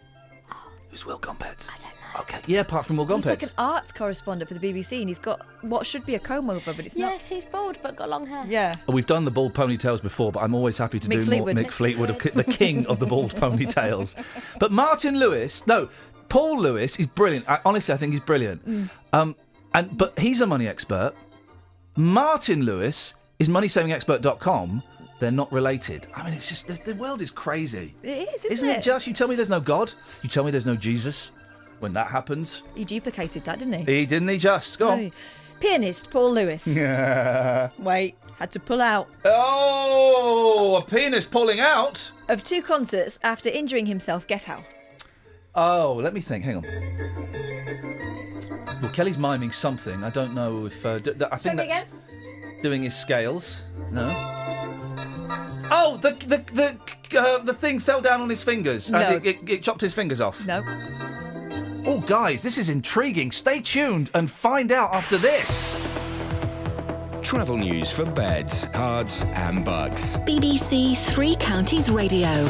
Who's Will Gompets? I don't know. Okay. Yeah, apart from Will Gompets. He's like an arts correspondent for the BBC, and he's got what should be a comb over, but it's not. Yes, he's bald but got long hair. Yeah. We've done the bald ponytails before, but I'm always happy to do more. Mick Fleetwood, the king of the bald ponytails. But Paul Lewis is brilliant. Honestly, I think he's brilliant. But he's a money expert. Martin Lewis is moneysavingexpert.com. They're not related. I mean, it's just the world is crazy. It is, isn't it? Just you tell me there's no God. You tell me there's no Jesus. When that happens, he duplicated that, didn't he? Didn't he? Just go on. Pianist Paul Lewis. Yeah. Wait, had to pull out. Oh, a pianist pulling out of 2 concerts after injuring himself. Guess how? Oh, let me think. Hang on. Well, Kelly's miming something. I don't know if... I think that's doing his scales. No. Oh, the thing fell down on his fingers. No. It chopped his fingers off. No. Oh, guys, this is intriguing. Stay tuned and find out after this. Travel news for beds, cards and bugs. BBC Three Counties Radio.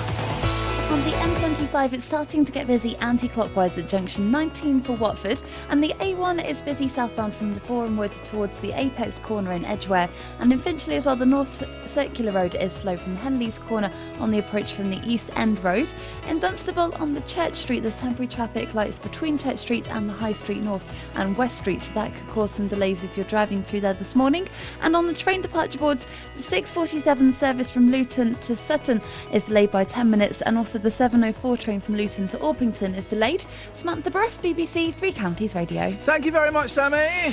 On the M25, it's starting to get busy anti-clockwise at junction 19 for Watford, and the A1 is busy southbound from the Boreham Wood towards the Apex corner in Edgware, and in Finchley as well, the North Circular Road is slow from Henley's corner on the approach from the East End Road. In Dunstable, on the Church Street, there's temporary traffic lights between Church Street and the High Street North and West Street, so that could cause some delays if you're driving through there this morning. And on the train departure boards, the 6:47 service from Luton to Sutton is delayed by 10 minutes, and also the 7:04 train from Luton to Orpington is delayed. Samantha Bruff, BBC Three Counties Radio. Thank you very much, Sammy.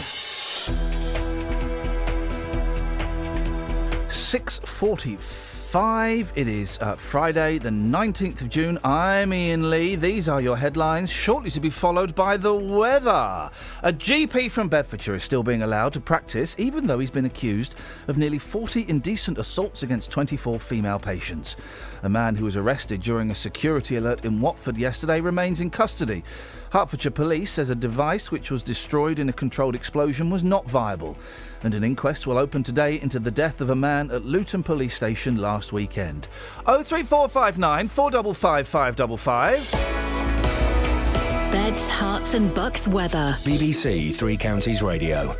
6:45. It is Friday, the 19th of June. I'm Iain Lee. These are your headlines, shortly to be followed by the weather. A GP from Bedfordshire is still being allowed to practice, even though he's been accused of nearly 40 indecent assaults against 24 female patients. A man who was arrested during a security alert in Watford yesterday remains in custody. Hertfordshire Police says a device which was destroyed in a controlled explosion was not viable. And an inquest will open today into the death of a man at Luton Police Station last weekend. 03459 455 555. Beds, Herts and Bucks weather. BBC Three Counties Radio.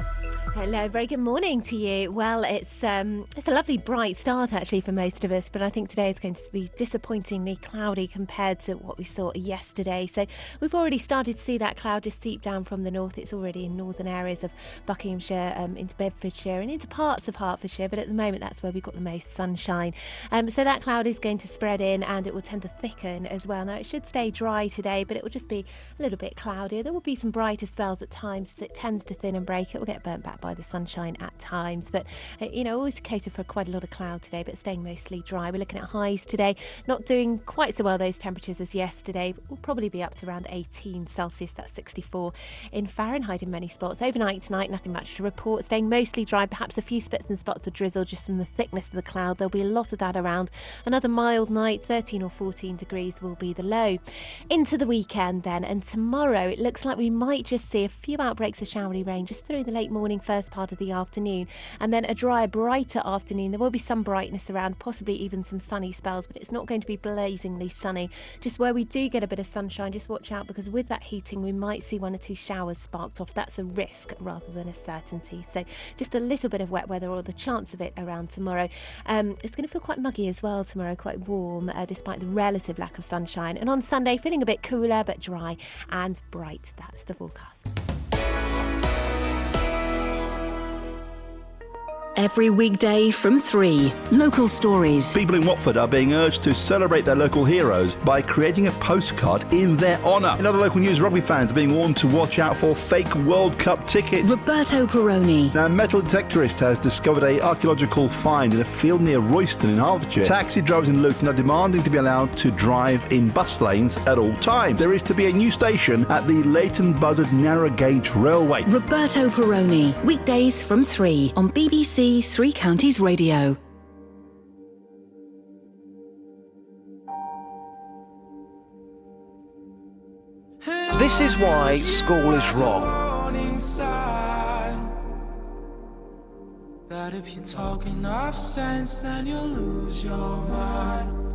Hello, very good morning to you. Well, it's a lovely bright start actually for most of us, but I think today is going to be disappointingly cloudy compared to what we saw yesterday. So we've already started to see that cloud just seep down from the north. It's already in northern areas of Buckinghamshire, into Bedfordshire and into parts of Hertfordshire, but at the moment that's where we've got the most sunshine. So that cloud is going to spread in and it will tend to thicken as well. Now it should stay dry today, but it will just be a little bit cloudier. There will be some brighter spells at times as it tends to thin and break. It will get burnt back by the sunshine at times, but always cater for quite a lot of cloud today, but staying mostly dry. We're looking at highs today, not doing quite so well those temperatures as yesterday. We'll probably be up to around 18 Celsius, that's 64 in Fahrenheit in many spots. Overnight tonight, nothing much to report, staying mostly dry, perhaps a few spits and spots of drizzle just from the thickness of the cloud. There'll be a lot of that around. Another mild night, 13 or 14 degrees will be the low. Into the weekend then, and tomorrow it looks like we might just see a few outbreaks of showery rain just through the late morning, first part of the afternoon, and then a drier, brighter afternoon. There will be some brightness around, possibly even some sunny spells, but it's not going to be blazingly sunny. Just where we do get a bit of sunshine, just watch out, because with that heating we might see 1 or 2 showers sparked off. That's a risk rather than a certainty. So just a little bit of wet weather, or the chance of it, around tomorrow. It's going to feel quite muggy as well tomorrow, quite warm despite the relative lack of sunshine. And on Sunday, feeling a bit cooler but dry and bright. That's the forecast. Every weekday from 3. Local stories. People in Watford are being urged to celebrate their local heroes by creating a postcard in their honour. In other local news, rugby fans are being warned to watch out for fake World Cup tickets. Roberto Peroni. Now, a metal detectorist has discovered an archaeological find in a field near Royston in Hertfordshire. Taxi drivers in Luton are demanding to be allowed to drive in bus lanes at all times. There is to be a new station at the Leighton Buzzard Narrow Gauge Railway. Roberto Peroni. Weekdays from 3 on BBC Three Counties Radio. This is why school is wrong. That if you talk enough sense, then you'll lose your mind.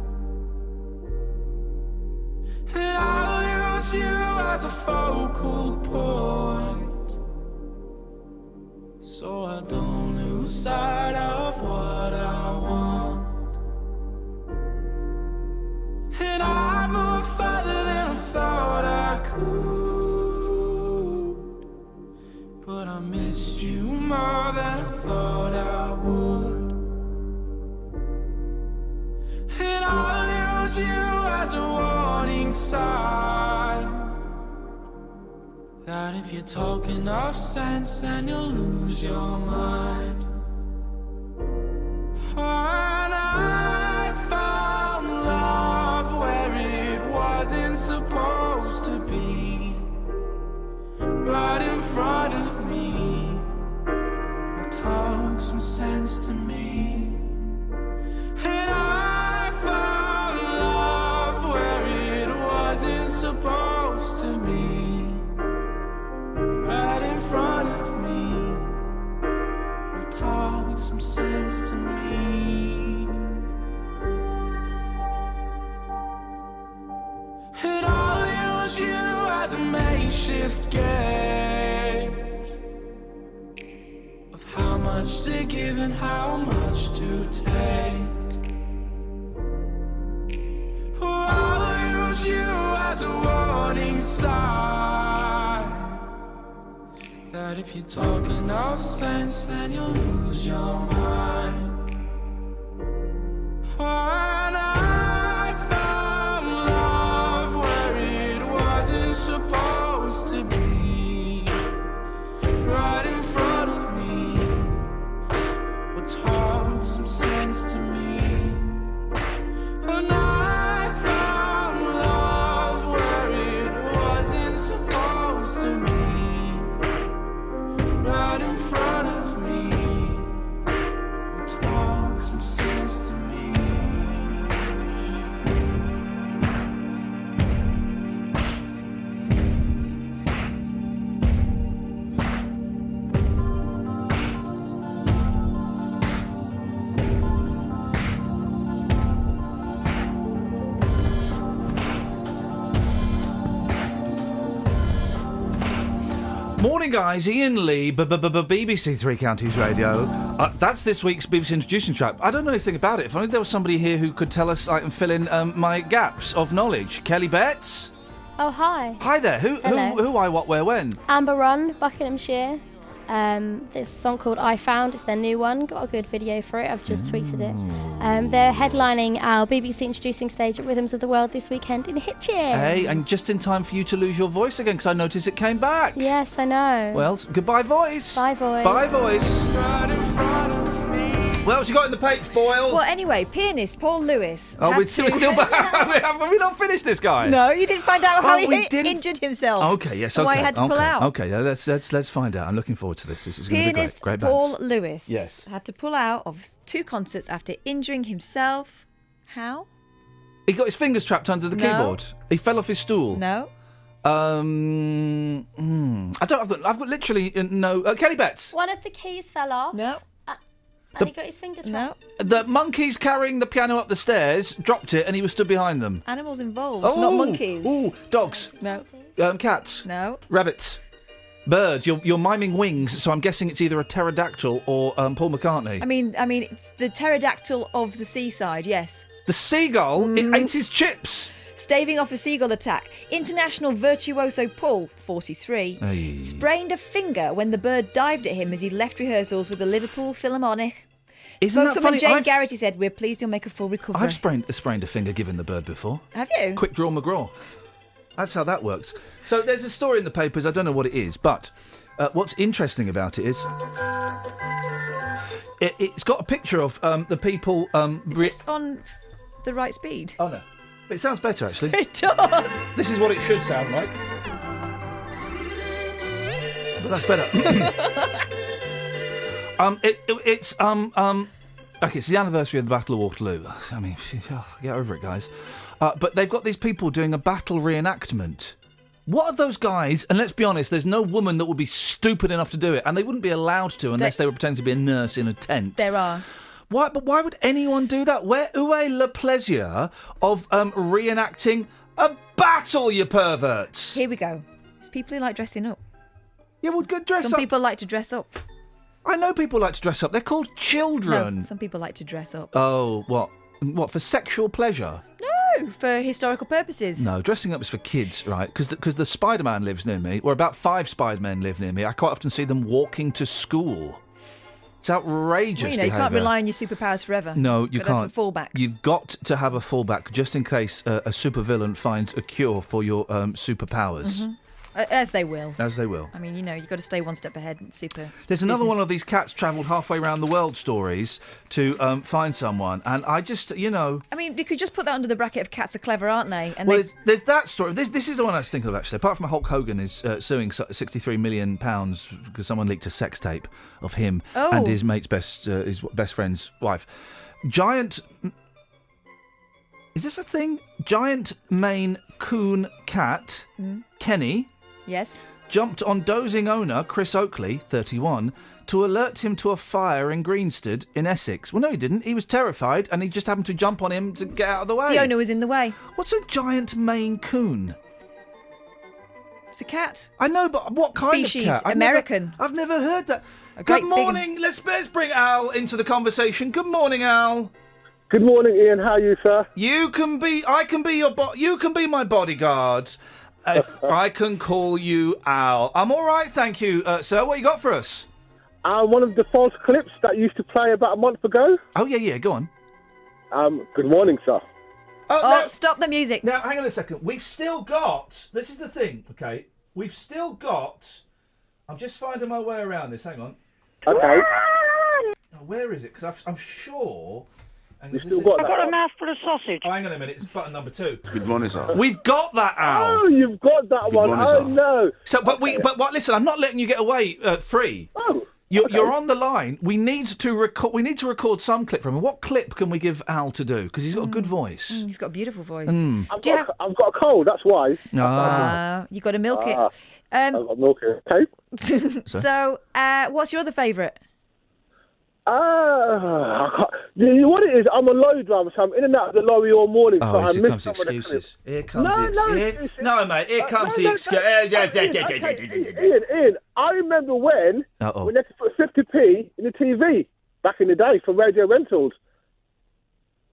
And I'll use you as a focal point, so I don't lose sight of what I want. And I moved further than I thought I could, but I missed you more than I thought I would. And I'll use you as a warning sign, that if you talk enough sense, then you'll lose your mind. And I found love where it wasn't supposed to be right in front of me. Talk some sense to me. And I found love where it wasn't supposed to be. Right in front of me. Talk some sense to me. And I'll use you as a makeshift gauge of how much to give and how much to take. Or I'll use you as a warning sign that if you talk enough sense, then you'll lose your mind. And I found love where it wasn't supposed to be. Right in front of me, will talk some sense to me. And I found love where it wasn't supposed to be. Right in front of me, will talk some sense to me. Morning, guys. Iain Lee, BBC Three Counties Radio. That's this week's BBC Introducing Track. I don't know anything about it. If only there was somebody here who could tell us, and fill in my gaps of knowledge. Kelly Betts. Oh, hi. Hi there. Who, why, what, where, when? Amber Run, Buckinghamshire. This song called I Found. It's their new one. Got a good video for it. I've just tweeted it. They're headlining our BBC Introducing stage at Rhythms of the World this weekend in Hitchin. Hey, and just in time for you to lose your voice again, because I noticed it came back. Yes, I know. Well, goodbye, voice. Bye, voice. Bye, voice. What else you got in the papes, Boyle? Well, anyway, pianist Paul Lewis. Oh, we're still back. Have we not finished this guy? No, you didn't find out how he didn't. injured himself. Okay, yes, and okay. why he had to pull out. Okay, let's find out. I'm looking forward to this. This is going to be Pianist great. Paul Bands. Lewis. Yes. Had to pull out of 2 concerts after injuring himself. How? He got his fingers trapped under the keyboard. He fell off his stool. No. I've got literally no. Kelly Betts. One of the keys fell off. No. And he got his finger trapped. The monkeys carrying the piano up the stairs dropped it, and he was stood behind them. Animals involved, not monkeys. Oh, dogs. No. Cats. No. Rabbits. Birds. You're miming wings, so I'm guessing it's either a pterodactyl or Paul McCartney. I mean, it's the pterodactyl of the seaside. Yes. The seagull. It ate his chips. Staving off a seagull attack. International virtuoso Paul, 43, Hey. sprained a finger when the bird dived at him as he left rehearsals with the Liverpool Philharmonic. Isn't that Spokeswoman funny? Jane Garrity said, "We're pleased he'll make a full recovery." I've sprained a finger giving the bird before. Have you? Quick draw McGraw. That's how that works. So there's a story in the papers. I don't know what it is, but what's interesting about it is it's got a picture of the people. Is this on the right speed? Oh no, it sounds better actually. It does. This is what it should sound like. But that's better. Okay, it's the anniversary of the Battle of Waterloo. I mean, get over it, guys. But they've got these people doing a battle reenactment. What are those guys? And let's be honest, there's no woman that would be stupid enough to do it, and they wouldn't be allowed to unless they were pretending to be a nurse in a tent. There are. Why? But why would anyone do that? Où est le plaisir of reenacting a battle, you perverts? Here we go. It's people who like dressing up. Yeah, well, good dress up. Some people like to dress up. I know people like to dress up. They're called children. No, some people like to dress up. Oh, what? What, for sexual pleasure? No, for historical purposes. No, dressing up is for kids, right? Because the Spider-Man lives near me, or about 5 Spider-Men live near me. I quite often see them walking to school. It's outrageous Well, you behaviour. can't rely on your superpowers forever. No, you But can't. For fallback. You've got to have a fallback just in case a supervillain finds a cure for your superpowers. Mm-hmm. As they will. As they will. I mean, you've got to stay one step ahead. Super. There's another business. one of these cats travelled halfway around the world stories to find someone, and I just, I mean, you could just put that under the bracket of cats are clever, aren't they? And well, there's that story. This is the one I was thinking of, actually. Apart from Hulk Hogan is suing £63 million because someone leaked a sex tape of him and his mate's his best friend's wife. Giant... Is this a thing? Giant Maine Coon cat, Kenny... Yes. Jumped on dozing owner Chris Oakley, 31, to alert him to a fire in Greenstead in Essex. Well, no, he didn't. He was terrified, and he just happened to jump on him to get out of the way. The owner was in the way. What's a giant Maine Coon? It's a cat. I know, but what kind Species, of cat? American. I've never heard that. A Good great morning. Let's bring Al into the conversation. Good morning, Al. Good morning, Ian. How are you, sir? I can be you can be my bodyguard. If I can call you Al. I'm all right, thank you, sir. What you got for us? One of the false clips that used to play about a month ago. Oh, yeah, go on. Good morning, sir. Oh, stop the music. Now, hang on a second. We've still got... This is the thing, okay? We've still got... I'm just finding my way around this. Hang on. Okay. Now, where is it? Because I'm sure... You've still got that. I've got a mouthful of sausage. Oh, hang on a minute. It's button number 2. Good morning, sir. We've got that, Al. Oh, you've got that one. morning, Oh, sir. no. So, but what? Listen, I'm not letting you get away free. Oh. You're on the line. We need to record some clip from him. What clip can we give Al to do? Because he's got a good voice. He's got a beautiful voice. I've got a cold, that's why. You got to milk it. I've got to milk it. Okay. So, what's your other favourite? You know what it is? I'm a lorry driver, so I'm in and out of the lorry all morning. Oh, so I here miss comes some of the excuses. clips. Here comes No, excuses. No, mate, here comes the excuse. Ian, I remember when they had to put 50p in the TV back in the day for radio rentals.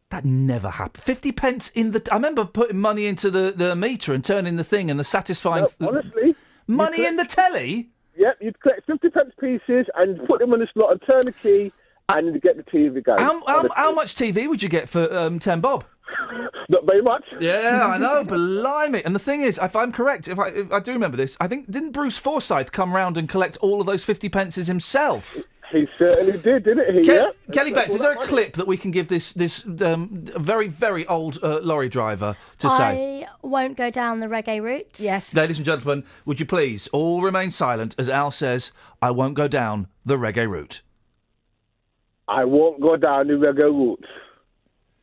That never happened. 50 pence in the... I remember putting money into the meter and turning the thing and the satisfying... Honestly. Money in the telly? Yep, you'd collect 50 pence pieces and put them in the slot and turn the key and get the TV going. How much TV would you get for 10 bob? Not very much. Yeah, I know, blimey. And the thing is, if I'm correct, if I do remember this, I think, didn't Bruce Forsyth come round and collect all of those 50 pences himself? He certainly did, didn't he? Kelly Betts, is there a clip that we can give this very, very old lorry driver to say? I won't go down the reggae route. Yes. Ladies and gentlemen, would you please all remain silent as Al says, I won't go down the reggae route. I won't go down the reggae route.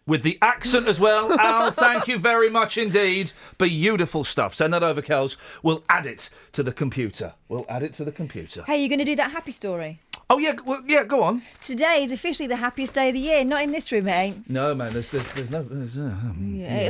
With the accent as well. Al, thank you very much indeed. Beautiful stuff. Send that over, Kels. We'll add it to the computer. Hey, you're going to do that happy story? Oh, yeah, go on. Today is officially the happiest day of the year. Not in this room, it ain't. No, man, there's no...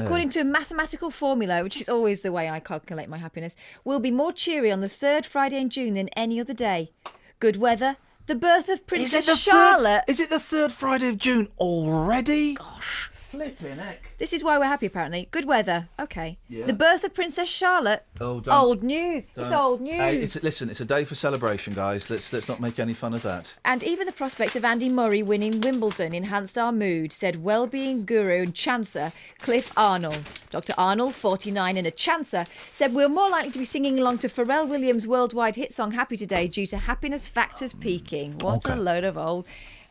According to a mathematical formula, which is always the way I calculate my happiness, we'll be more cheery on the third Friday in June than any other day. Good weather, the birth of Princess Charlotte... Is it the third Friday of June already? Gosh. Flipping heck. This is why we're happy, apparently. Good weather. Okay. Yeah. The birth of Princess Charlotte. Old news. It's old news. Hey, it's a day for celebration, guys. Let's not make any fun of that. And even the prospect of Andy Murray winning Wimbledon enhanced our mood, said well-being guru and chancer Cliff Arnold. Dr. Arnold, 49 and a chancer, said we're more likely to be singing along to Pharrell Williams' worldwide hit song Happy Today due to happiness factors peaking. What a load of old...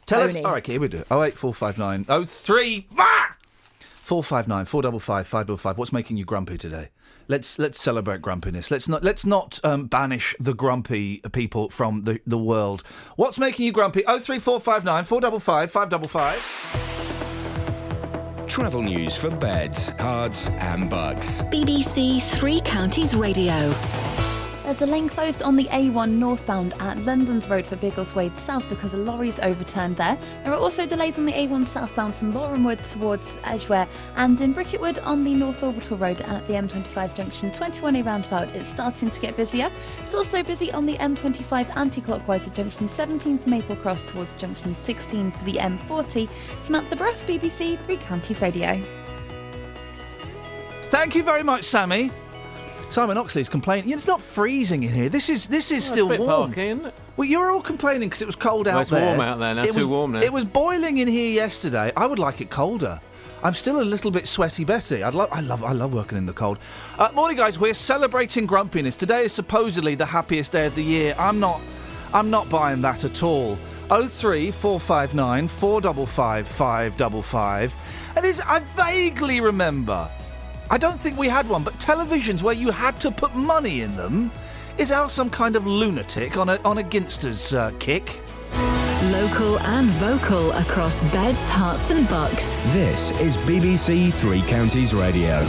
Tell us. Tony. All right, here we do. 08459 03 459 455 555. What's making you grumpy today? Let's celebrate grumpiness. Let's not banish the grumpy people from the world. What's making you grumpy? 03459 455 555. Travel news for beds, cards and bugs. BBC Three Counties Radio. There's a lane closed on the A1 northbound at London's Road for Biggleswade South because a lorry's overturned there. There are also delays on the A1 southbound from Borehamwood towards Edgware, and in Bricketwood on the North Orbital Road at the M25 junction 21A roundabout. It's starting to get busier. It's also busy on the M25 anti-clockwise at junction 17 from Maple Cross towards junction 16 for the M40. Samantha Bruff, BBC Three Counties Radio. Thank you very much, Sammy. Simon Oxley's complaining. Yeah, it's not freezing in here. This is still it's a bit warm. parky, isn't it? Well, you're all complaining because it was cold out it's there. Warm out there now. It Too was, warm now. It was boiling in here yesterday. I would like it colder. I'm still a little bit sweaty, Betty. I love working in the cold. Morning, guys. We're celebrating grumpiness. Today is supposedly the happiest day of the year. I'm not buying that at all. 03459 455 555. And I vaguely remember. I don't think we had one, but televisions where you had to put money in them. Is Al some kind of lunatic on a Ginster's kick? Local and vocal across beds, hearts and bucks. This is BBC Three Counties Radio.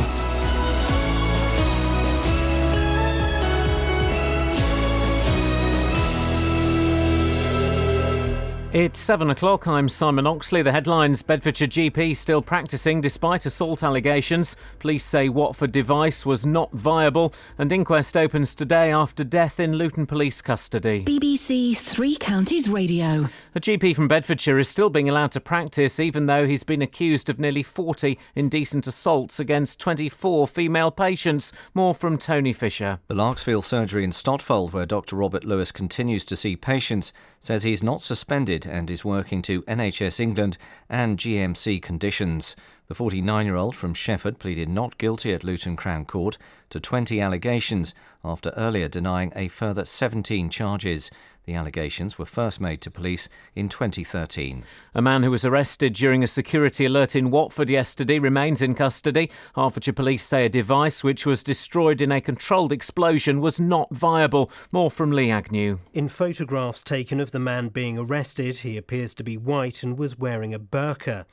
It's 7 o'clock. I'm Simon Oxley. The headlines: Bedfordshire GP still practising despite assault allegations. Police say Watford device was not viable. And inquest opens today after death in Luton police custody. BBC Three Counties Radio. A GP from Bedfordshire is still being allowed to practice even though he's been accused of nearly 40 indecent assaults against 24 female patients. More from Tony Fisher. The Larksfield surgery in Stotfold, where Dr Robert Lewis continues to see patients, says he's not suspended and is working to NHS England and GMC conditions. The 49-year-old from Shefford pleaded not guilty at Luton Crown Court to 20 allegations after earlier denying a further 17 charges. The allegations were first made to police in 2013. A man who was arrested during a security alert in Watford yesterday remains in custody. Hertfordshire police say a device which was destroyed in a controlled explosion was not viable. More from Lee Agnew. In photographs taken of the man being arrested, he appears to be white and was wearing a burqa.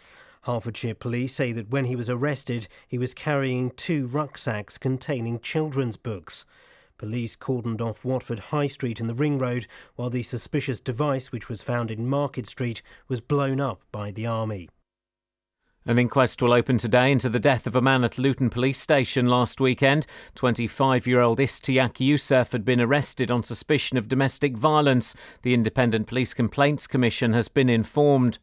Hertfordshire police say that when he was arrested, he was carrying 2 rucksacks containing children's books. Police cordoned off Watford High Street and the Ring Road, while the suspicious device, which was found in Market Street, was blown up by the army. An inquest will open today into the death of a man at Luton Police Station last weekend. 25-year-old Istiak Youssef had been arrested on suspicion of domestic violence. The Independent Police Complaints Commission has been informed.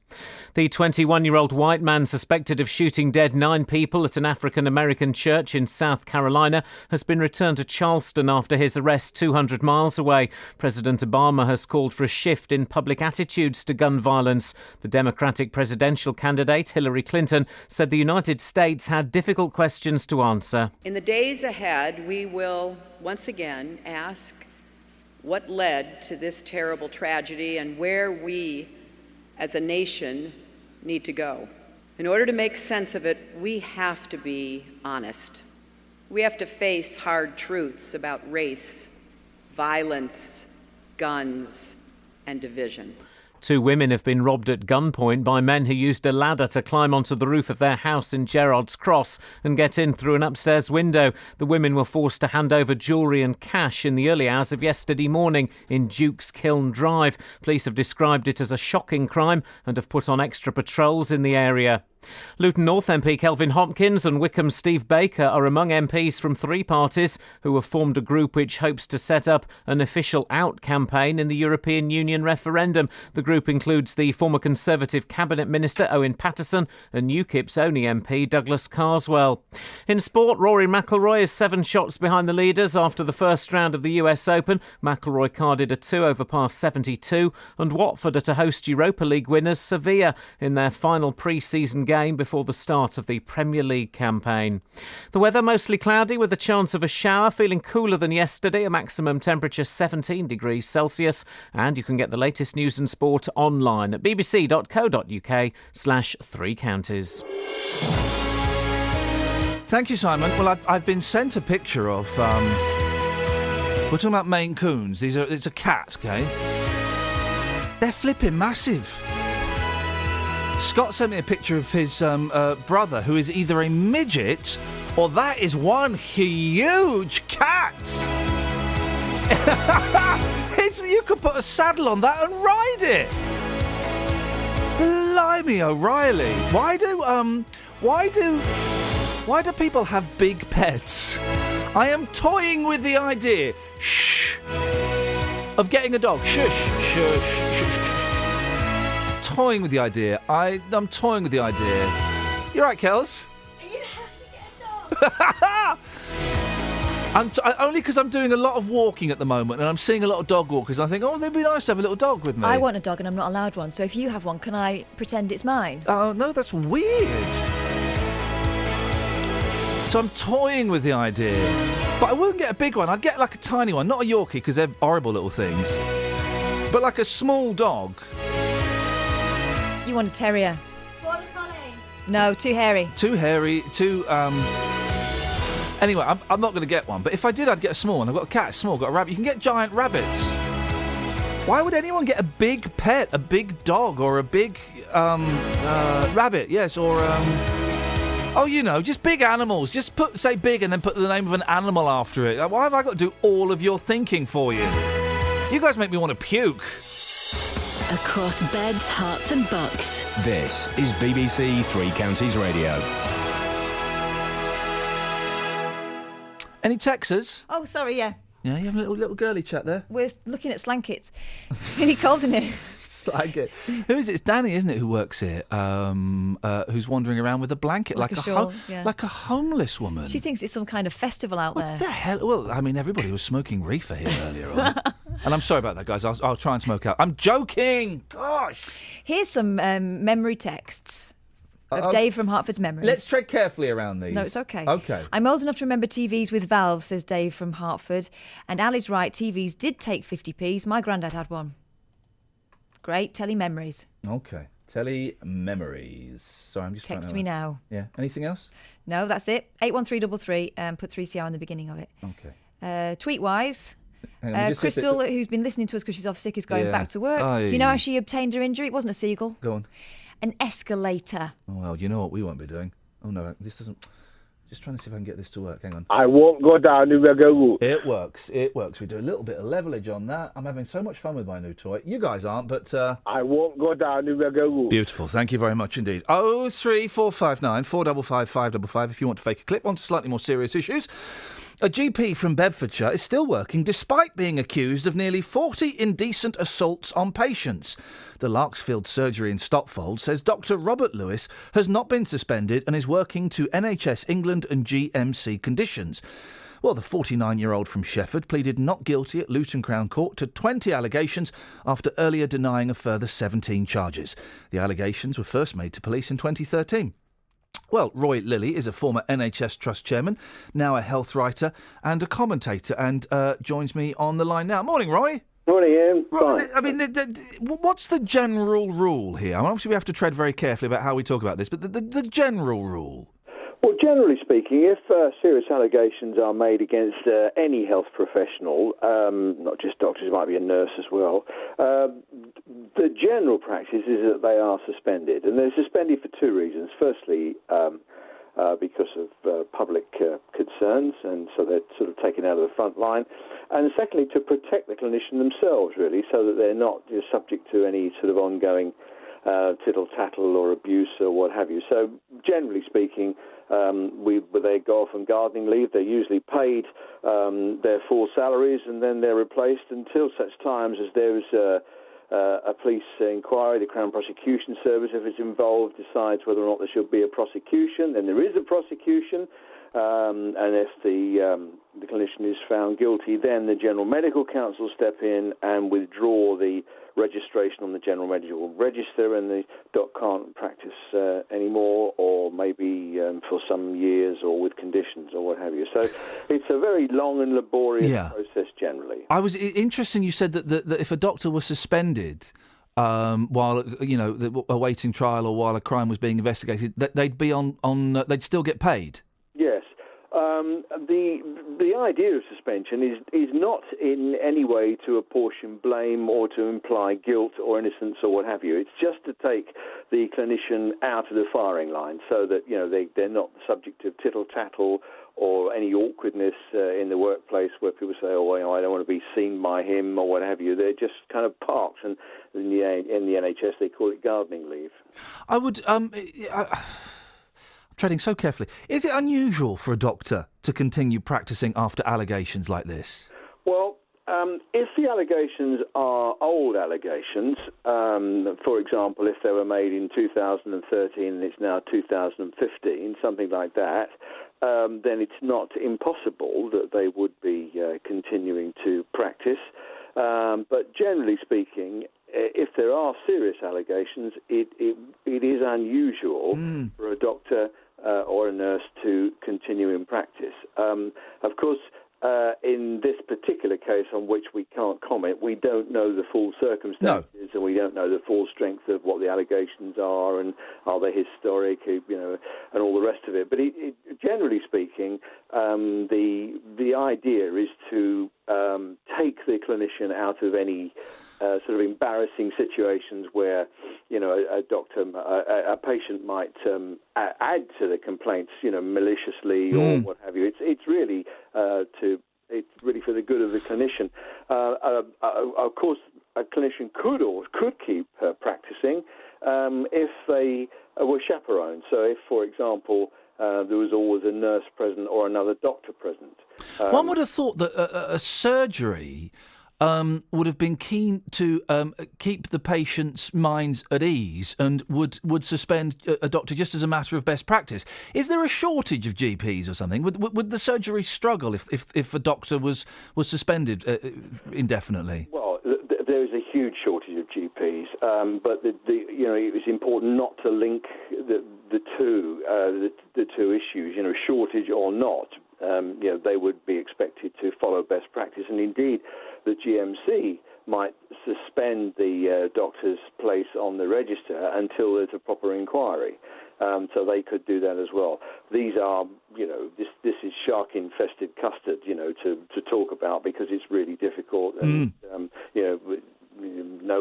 The 21-year-old white man suspected of shooting dead 9 people at an African-American church in South Carolina has been returned to Charleston after his arrest 200 miles away. President Obama has called for a shift in public attitudes to gun violence. The Democratic presidential candidate, Hillary Clinton, said the United States had difficult questions to answer. In the days ahead, we will once again ask what led to this terrible tragedy and where we, as a nation, need to go. In order to make sense of it, we have to be honest. We have to face hard truths about race, violence, guns, and division. 2 women have been robbed at gunpoint by men who used a ladder to climb onto the roof of their house in Gerrard's Cross and get in through an upstairs window. The women were forced to hand over jewellery and cash in the early hours of yesterday morning in Duke's Kiln Drive. Police have described it as a shocking crime and have put on extra patrols in the area. Luton North MP Kelvin Hopkins and Wickham Steve Baker are among MPs from 3 parties who have formed a group which hopes to set up an official out campaign in the European Union referendum. The group includes the former Conservative Cabinet Minister Owen Paterson and UKIP's only MP Douglas Carswell. In sport, Rory McIlroy is 7 shots behind the leaders after the first round of the US Open. McIlroy carded a 2 over par 72 and Watford are to host Europa League winners Sevilla in their final pre-season game before the start of the Premier League campaign. The weather mostly cloudy with a chance of a shower, feeling cooler than yesterday, a maximum temperature 17 degrees Celsius. And you can get the latest news and sport online at bbc.co.uk/3 counties. Thank you, Simon. Well, I've been sent a picture of... we're talking about Maine Coons. It's a cat, okay? They're flipping massive. Scott sent me a picture of his brother, who is either a midget or that is one huge cat. You could put a saddle on that and ride it. Blimey, O'Reilly. Why do people have big pets? I am toying with the idea. Shh. Of getting a dog. Shush. Shush. Shush. Shush. Toying with the idea. I'm toying with the idea. You right, Kels? You have to get a dog. Only because I'm doing a lot of walking at the moment and I'm seeing a lot of dog walkers. I think, oh, it'd be nice to have a little dog with me. I want a dog and I'm not allowed one, so if you have one, can I pretend it's mine? Oh, no, that's weird. So I'm toying with the idea. But I wouldn't get a big one. I'd get like a tiny one, not a Yorkie, because they're horrible little things. But like a small dog. You want a terrier? Border collie. No, too hairy. Too hairy, Anyway, I'm not going to get one. But if I did, I'd get a small one. I've got a cat, small, got a rabbit. You can get giant rabbits. Why would anyone get a big pet, a big dog, or a big rabbit? Yes, or just big animals. Just say big and then put the name of an animal after it. Why have I got to do all of your thinking for you? You guys make me want to puke. Across beds, hearts and bucks. This is BBC Three Counties Radio. Any Texas? Oh, sorry, yeah. Yeah, you have a little girly chat there. We're looking at slankets. It's really cold in here. Slanket. Who is it? It's Danny, isn't it, who works here? Who's wandering around with a blanket like a shawl, yeah. like a homeless woman. She thinks it's some kind of festival out there. What the hell? Well, I mean, everybody was smoking reefer here earlier on. And I'm sorry about that, guys. I'll try and smoke out. I'm joking. Gosh. Here's some memory texts of Dave from Hartford's Memories. Let's tread carefully around these. No, it's okay. Okay. I'm old enough to remember TVs with valves, says Dave from Hartford. And Ali's right, TVs did take 50p's. My granddad had one. Great. Telly memories. Okay. Telly memories. Sorry, I'm just Text trying to... me now. Yeah. Anything else? No, that's it. 81333. Put 3CR in the beginning of it. Okay. Tweet-wise... Hang on, Crystal, who's been listening to us because she's off sick, is going back to work. Aye. Do you know how she obtained her injury? It wasn't a seagull. Go on. An escalator. Oh, well, you know what we won't be doing. Oh, no, this doesn't... Just trying to see if I can get this to work. Hang on. I won't go down the go. It works. We do a little bit of levelage on that. I'm having so much fun with my new toy. You guys aren't, but... I won't go down the go. Beautiful. Thank you very much indeed. 03459 455 555 if you want to fake a clip on to slightly more serious issues. A GP from Bedfordshire is still working despite being accused of nearly 40 indecent assaults on patients. The Larksfield surgery in Stotfold says Dr Robert Lewis has not been suspended and is working to NHS England and GMC conditions. Well, the 49-year-old from Shefford pleaded not guilty at Luton Crown Court to 20 allegations after earlier denying a further 17 charges. The allegations were first made to police in 2013. Well, Roy Lilly is a former NHS Trust chairman, now a health writer and a commentator, and joins me on the line now. Morning, Roy. Morning, Ian. Right, I mean, what's the general rule here? I mean, obviously we have to tread very carefully about how we talk about this, but the general rule. Well, generally speaking, if serious allegations are made against any health professional, not just doctors, it might be a nurse as well, the general practice is that they are suspended. And they're suspended for two reasons. Firstly, because of public concerns, and so they're sort of taken out of the front line. And secondly, to protect the clinician themselves, really, so that they're not just subject to any sort of ongoing tittle-tattle or abuse or what have you. So, generally speaking, when they go off on gardening leave, they're usually paid their full salaries, and then they're replaced until such times as there's a police inquiry. The Crown Prosecution Service, if it's involved, decides whether or not there should be a prosecution. Then there is a prosecution, and if the clinician is found guilty, then the General Medical Council step in and withdraw the registration on the General Medical Register, and the doc can't practice anymore, or maybe for some years, or with conditions, or what have you. So it's a very long and laborious process generally. I was interesting. You said that if a doctor was suspended while awaiting trial, or while a crime was being investigated, that they'd be they'd still get paid. Yes. The idea of suspension is not in any way to apportion blame or to imply guilt or innocence or what have you. It's just to take the clinician out of the firing line, so that they're not subject to tittle-tattle or any awkwardness in the workplace where people say, I don't want to be seen by him or what have you. They're just kind of parked, and in the NHS they call it gardening leave. I would... treading so carefully. Is it unusual for a doctor to continue practising after allegations like this? Well, if the allegations are old allegations, for example, if they were made in 2013 and it's now 2015, something like that, then it's not impossible that they would be continuing to practice. But generally speaking, if there are serious allegations, it is unusual for a doctor or a nurse to continue in practice. Of course, in this particular case on which we can't comment, we don't know the full circumstances and we don't know the full strength of what the allegations are and are they historic, and all the rest of it. But generally speaking, the idea is to take the clinician out of any sort of embarrassing situations where, a doctor, a patient might add to the complaints, maliciously or what have you. It's really for the good of the clinician. Of course, a clinician could keep practicing if they were chaperoned. So if, for example, there was always a nurse present or another doctor present. One would have thought that a surgery would have been keen to keep the patient's minds at ease and would suspend a doctor just as a matter of best practice. Is there a shortage of GPs or something? Would the surgery struggle if a doctor was suspended indefinitely? Well, there is a huge shortage of GPs, but it was important not to link the two issues. Shortage or not, they would be expected to follow best practice, and indeed, the GMC might suspend the doctor's place on the register until there's a proper inquiry. So they could do that as well. These are, this is shark-infested custard, to talk about because it's really difficult. And,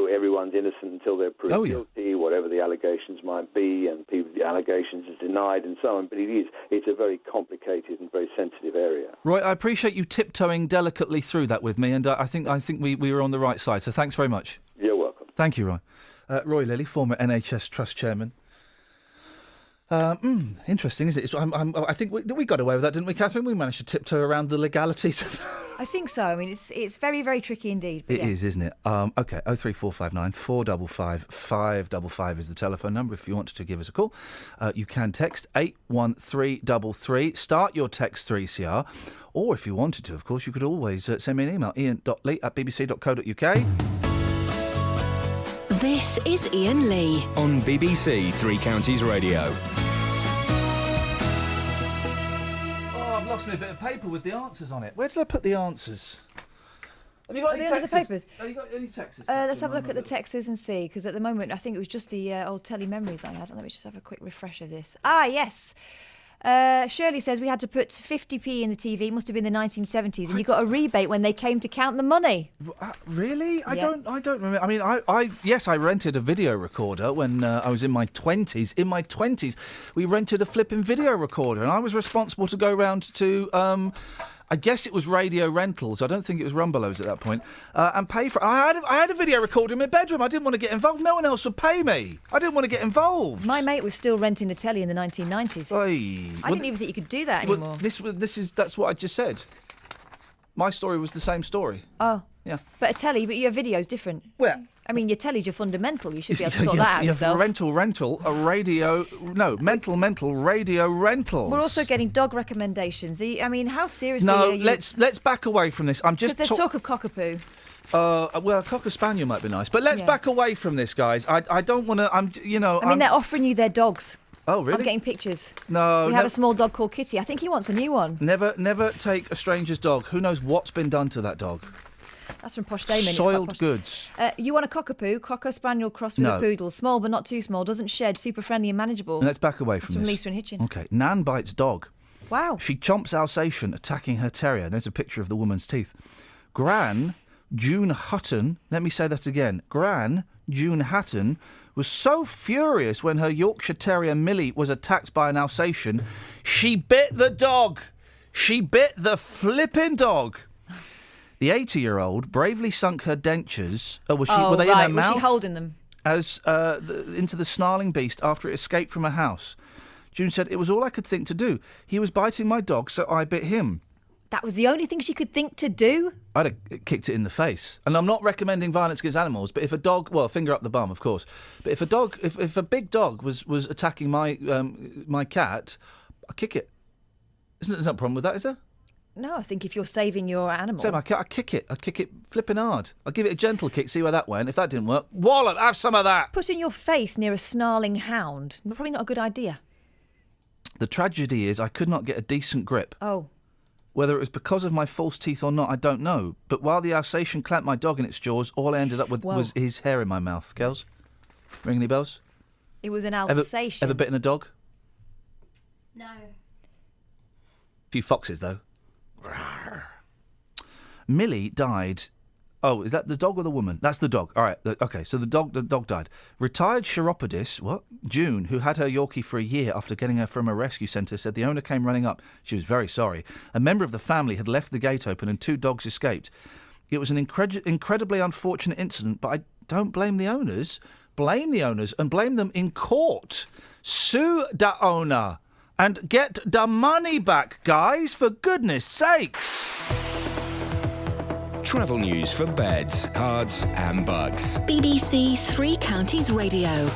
everyone's innocent until they're proved guilty, whatever the allegations might be, and the allegations are denied and so on. But it's a very complicated and very sensitive area. Roy, I appreciate you tiptoeing delicately through that with me, and I think we were on the right side. So thanks very much. You're welcome. Thank you, Roy. Roy Lilly, former NHS Trust Chairman. Interesting, is it? I think we got away with that, didn't we, Catherine? We managed to tiptoe around the legalities. I think so. I mean, it's very, very tricky indeed. It is, isn't it? OK, 03459 455 555 is the telephone number if you want to give us a call. You can text 81333. Start your text 3CR. Or if you wanted to, of course, you could always send me an email, ian.lee@bbc.co.uk. This is Iain Lee on BBC Three Counties Radio. I've lost me a bit of paper with the answers on it. Where did I put the answers? Have you got any texts? texts? The papers? Have you got any texts? Let's have a look at the texts and see, because at the moment I think it was just the old telly memories I had. Let me just have a quick refresh of this. Yes. Shirley says we had to put 50p in the TV. It must have been the 1970s, and you got a rebate when they came to count the money. Really? Yeah. I don't remember. I mean, I rented a video recorder when I was in my 20s. In my 20s, we rented a flipping video recorder, and I was responsible to go round to. I guess it was Radio Rentals. I don't think it was Rumbelows at that point. And pay for it. I had a video recorder in my bedroom. I didn't want to get involved. No one else would pay me. I didn't want to get involved. My mate was still renting a telly in the 1990s. I didn't even think you could do that anymore. That's what I just said. My story was the same story. Oh. Yeah. But a telly, but your video's different. Well, I mean, your telly's your fundamental. You should be able to sort that out yourself. Rental, a radio... No, mental, radio rentals. We're also getting dog recommendations. I mean, how seriously are you... let's back away from this. I'm just... Because there's talk of cockapoo. Well, a cocker spaniel might be nice. But let's back away from this, guys. I don't want to... I mean, they're offering you their dogs. Oh, really? I'm getting pictures. No. We have a small dog called Kitty. I think he wants a new one. Never take a stranger's dog. Who knows what's been done to that dog? That's from Posh Damon. Soiled goods. You want a cockapoo, cocker spaniel crossed with a poodle, small but not too small, doesn't shed, super friendly and manageable. Let's back away from this. From Lisa and Hitchin. Okay, Nan bites dog. Wow. She chomps Alsatian, attacking her terrier. There's a picture of the woman's teeth. Gran June Hutton, let me say that again. Gran June Hutton was so furious when her Yorkshire Terrier Millie was attacked by an Alsatian, she bit the dog. She bit the flipping dog. The 80-year-old bravely sunk her dentures. Were they in her mouth? Was she holding them? Into the snarling beast after it escaped from her house. June said, "It was all I could think to do. He was biting my dog, so I bit him." That was the only thing she could think to do? I'd have kicked it in the face. And I'm not recommending violence against animals, but if a dog... Well, finger up the bum, of course. But if a big dog was attacking my cat, I'd kick it. There's no problem with that, is there? No, I think if you're saving your animal... So I kick it. I kick it flipping hard. I'll give it a gentle kick, see where that went. If that didn't work, wallop, have some of that. Putting your face near a snarling hound, probably not a good idea. The tragedy is I could not get a decent grip. Oh. Whether it was because of my false teeth or not, I don't know. But while the Alsatian clamped my dog in its jaws, all I ended up with was his hair in my mouth. Girls? Ring any bells? It was an Alsatian. Ever bitten a dog? No. A few foxes, though. Millie died. Oh, is that the dog or the woman? That's the dog. All right. Okay. So the dog died. Retired chiropodist, June, who had her Yorkie for a year after getting her from a rescue centre, said the owner came running up. She was very sorry. A member of the family had left the gate open and 2 dogs escaped. It was an incredibly unfortunate incident, but I don't blame the owners. Blame the owners and blame them in court. Sue the owner and get the money back, guys, for goodness sakes. Travel news for beds, cards and bugs. BBC Three Counties Radio.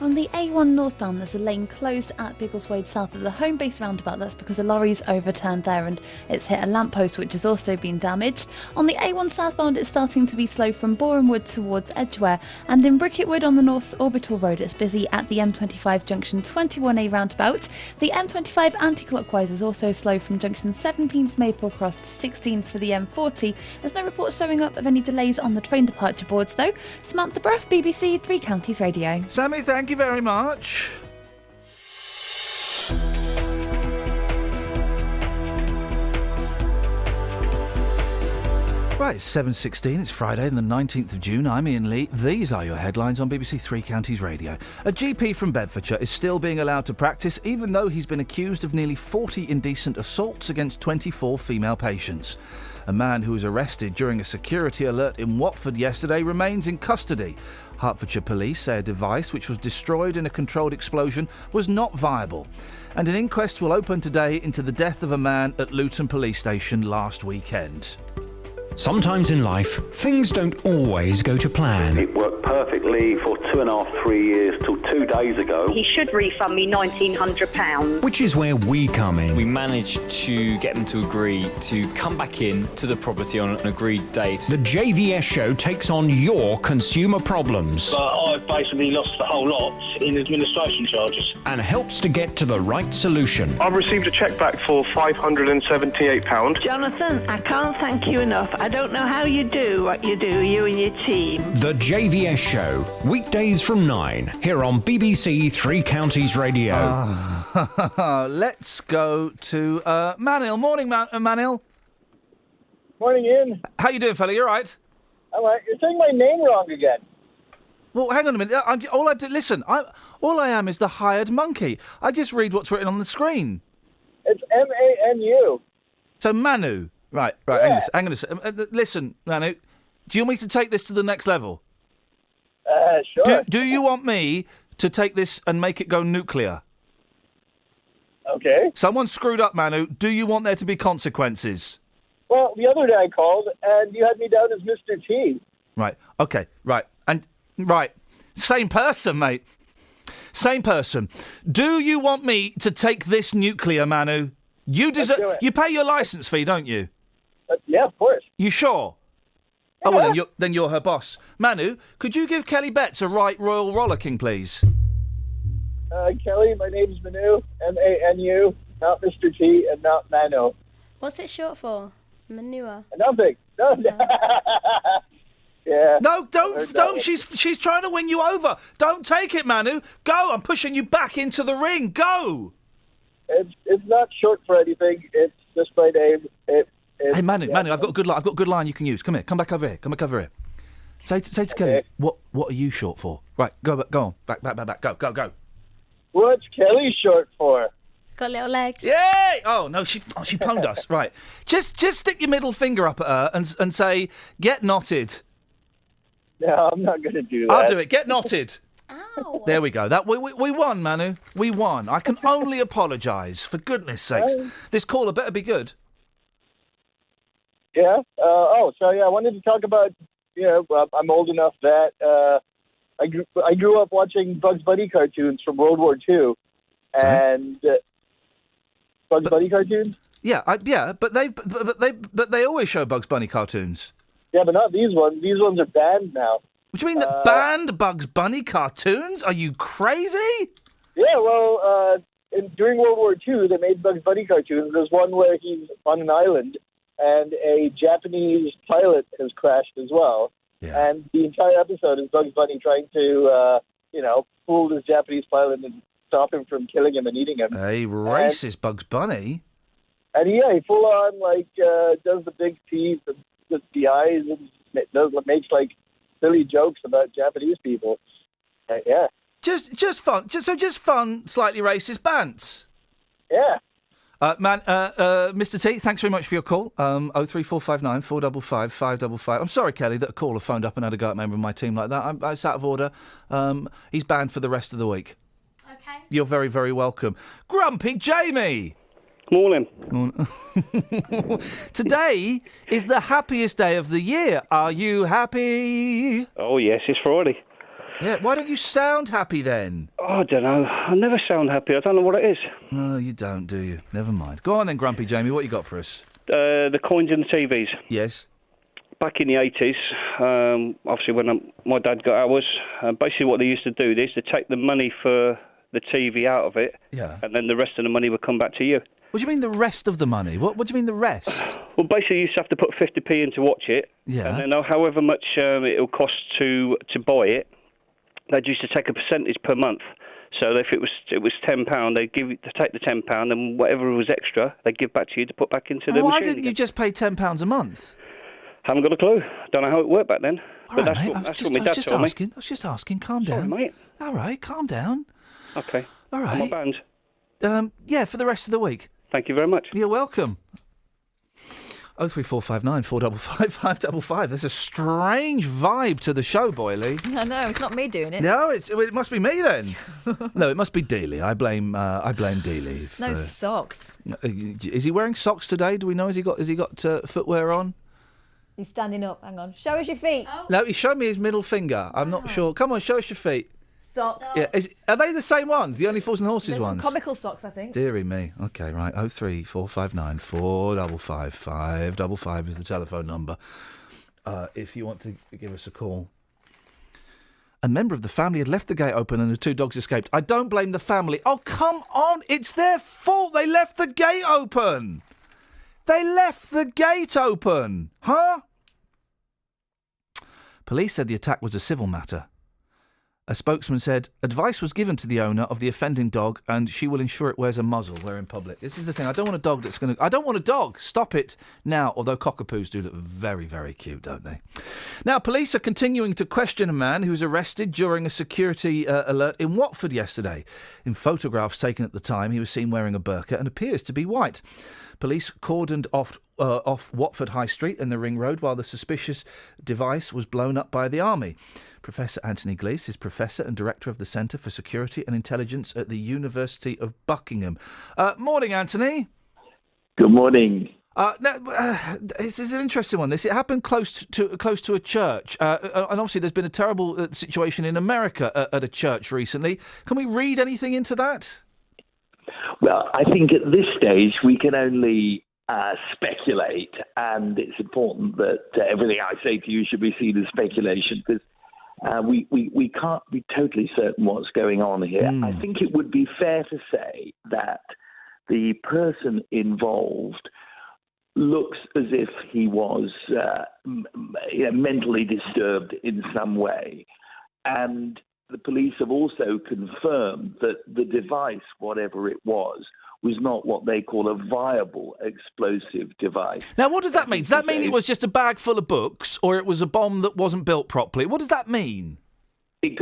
On the A1 northbound, there's a lane closed at Biggleswade south of the home base roundabout. That's because a lorry's overturned there and it's hit a lamppost, which has also been damaged. On the A1 southbound, it's starting to be slow from Borehamwood towards Edgware. And in Bricketwood on the North Orbital Road, it's busy at the M25 junction 21A roundabout. The M25 anti-clockwise is also slow from junction 17 for Maple Cross to 16 for the M40. There's no reports showing up of any delays on the train departure boards, though. Samantha Bruff, BBC Three Counties Radio. Sammy, thank you very much. Right, it's 7:16, it's Friday, the 19th of June. I'm Iain Lee. These are your headlines on BBC Three Counties Radio. A GP from Bedfordshire is still being allowed to practice, even though he's been accused of nearly 40 indecent assaults against 24 female patients. A man who was arrested during a security alert in Watford yesterday remains in custody. Hertfordshire police say a device which was destroyed in a controlled explosion was not viable. And an inquest will open today into the death of a man at Luton Police Station last weekend. Sometimes in life, things don't always go to plan. It worked perfectly for 2.5, 3 years till 2 days ago. He should refund me £1,900. Which is where we come in. We managed to get them to agree to come back in to the property on an agreed date. The JVS show takes on your consumer problems. I've basically lost the whole lot in administration charges. And helps to get to the right solution. I've received a cheque back for £578. Jonathan, I can't thank you enough. I don't know how you do what you do, you and your team. The JVS show, weekdays from 9, here on BBC Three Counties Radio. Let's go to Manil. Morning, Manil. Morning, Ian. How you doing, fella? You all right? All right. You're saying my name wrong again. Well, hang on a minute. All I am is the hired monkey. I just read what's written on the screen. It's Manu. So Manu. Right. Yeah. Hang on a second. Listen, Manu, do you want me to take this to the next level? Sure. Do you want me to take this and make it go nuclear? Okay. Someone screwed up, Manu. Do you want there to be consequences? Well, the other day I called, and you had me down as Mr. T. Right. Okay. Right. Right. Same person, mate. Same person. Do you want me to take this nuclear, Manu? You deserve. You pay your licence fee, don't you? Yeah, of course. You sure? Yeah. Oh, well, then you're her boss. Manu, could you give Kelly Betts a right royal rollicking, please? Kelly, my name's Manu, Manu, not Mr. T, and not Manu. What's it short for? Manure. Nothing. No. Yeah. No, don't. She's trying to win you over. Don't take it, Manu. Go. I'm pushing you back into the ring. Go. It's not short for anything. It's just my name. Hey, Manu, I've got a good line. I've got a good line you can use. Come here. Come back over here. Say to Kelly, what are you short for? Right, go on. Back. Go. What's Kelly short for? Got little legs. Yay! Oh no, she pwned us. Right, just stick your middle finger up at her and say, "Get knotted." No, I'm not going to do that. I'll do it. Get knotted. Ow. There we go. That we won, Manu. We won. I can only apologise. For goodness sakes, this caller better be good. Yeah. I wanted to talk about. I'm old enough that I grew up watching Bugs Bunny cartoons from World War II, and Bugs Bunny cartoons? Yeah, but they always show Bugs Bunny cartoons. Yeah, but not these ones. These ones are banned now. What do you mean that banned Bugs Bunny cartoons? Are you crazy? Yeah, well, during World War II, they made Bugs Bunny cartoons. There's one where he's on an island, and a Japanese pilot has crashed as well. Yeah. And the entire episode is Bugs Bunny trying to, fool this Japanese pilot and stop him from killing him and eating him. Hey, racist Bugs Bunny. And he full on does the big teeth and the eyes and makes like silly jokes about Japanese people. Yeah. Just fun. Just fun, slightly racist bants. Yeah. Mr. T, thanks very much for your call. 03459 455 555. I'm sorry, Kelly, that a caller phoned up and had a go at a member of my team like that. It's out of order. He's banned for the rest of the week. Okay. You're very, very welcome. Grumpy Jamie. Morning. Today is the happiest day of the year. Are you happy? Oh, yes, it's Friday. Yeah, why don't you sound happy then? Oh, I don't know. I never sound happy. I don't know what it is. No, you don't, do you? Never mind. Go on then, Grumpy Jamie. What you got for us? The coins and the TVs. Yes. Back in the 80s, obviously when my dad got ours, basically what they used to do is to take the money for the TV out of it, and then the rest of the money would come back to you. What do you mean the rest of the money? What do you mean the rest? Well, basically you used to have to put 50p in to watch it, yeah, and then however much it'll cost to buy it, they'd used to take a percentage per month. So if it was £10, they'd take the £10, and whatever was extra, they'd give back to you to put back into the machine. Why didn't you just pay £10 a month? Haven't got a clue. Don't know how it worked back then. All but right, that's mate. what my dad told me. I was just asking. Calm down. Sorry, mate. All right, calm down. Okay. All right. I'm banned. Yeah, for the rest of the week. Thank you very much. You're welcome. 03459 455 555. There's a strange vibe to the show, Boyley. No, it's not me doing it. No, it must be me then. No, it must be Dealey. I blame Dealey. No socks. Is he wearing socks today? Do we know? Has he got footwear on? He's standing up. Hang on. Show us your feet. Oh. No, he showed me his middle finger. I'm not sure. Come on, show us your feet. Socks. Yeah, are they the same ones? The Only Fools and Horses There's ones? some comical socks, I think. Dearie me. Okay, right. 03459 455 555 is the telephone number. If you want to give us a call. A member of the family had left the gate open and the two dogs escaped. I don't blame the family. Oh, come on. It's their fault. They left the gate open. They left the gate open. Huh? Police said the attack was a civil matter. A spokesman said, advice was given to the owner of the offending dog and she will ensure it wears a muzzle where in public. This is the thing. I don't want a dog that's going to... I don't want a dog. Stop it now. Although cockapoos do look very, very cute, don't they? Now, police are continuing to question a man who was arrested during a security alert in Watford yesterday. In photographs taken at the time, he was seen wearing a burqa and appears to be white. Police cordoned off Watford High Street and the Ring Road while the suspicious device was blown up by the army. Professor Anthony Glees is Professor and Director of the Centre for Security and Intelligence at the University of Buckingham. Morning, Anthony. Good morning. This is an interesting one. It happened close to a church, and obviously there's been a terrible situation in America at a church recently. Can we read anything into that? Well, I think at this stage we can only speculate, and it's important that everything I say to you should be seen as speculation, because we can't be totally certain what's going on here. I think it would be fair to say that the person involved looks as if he was mentally disturbed in some way. And the police have also confirmed that the device, whatever it was not what they call a viable explosive device. Now, what does that mean? Does that mean it was just a bag full of books, or it was a bomb that wasn't built properly? What does that mean? It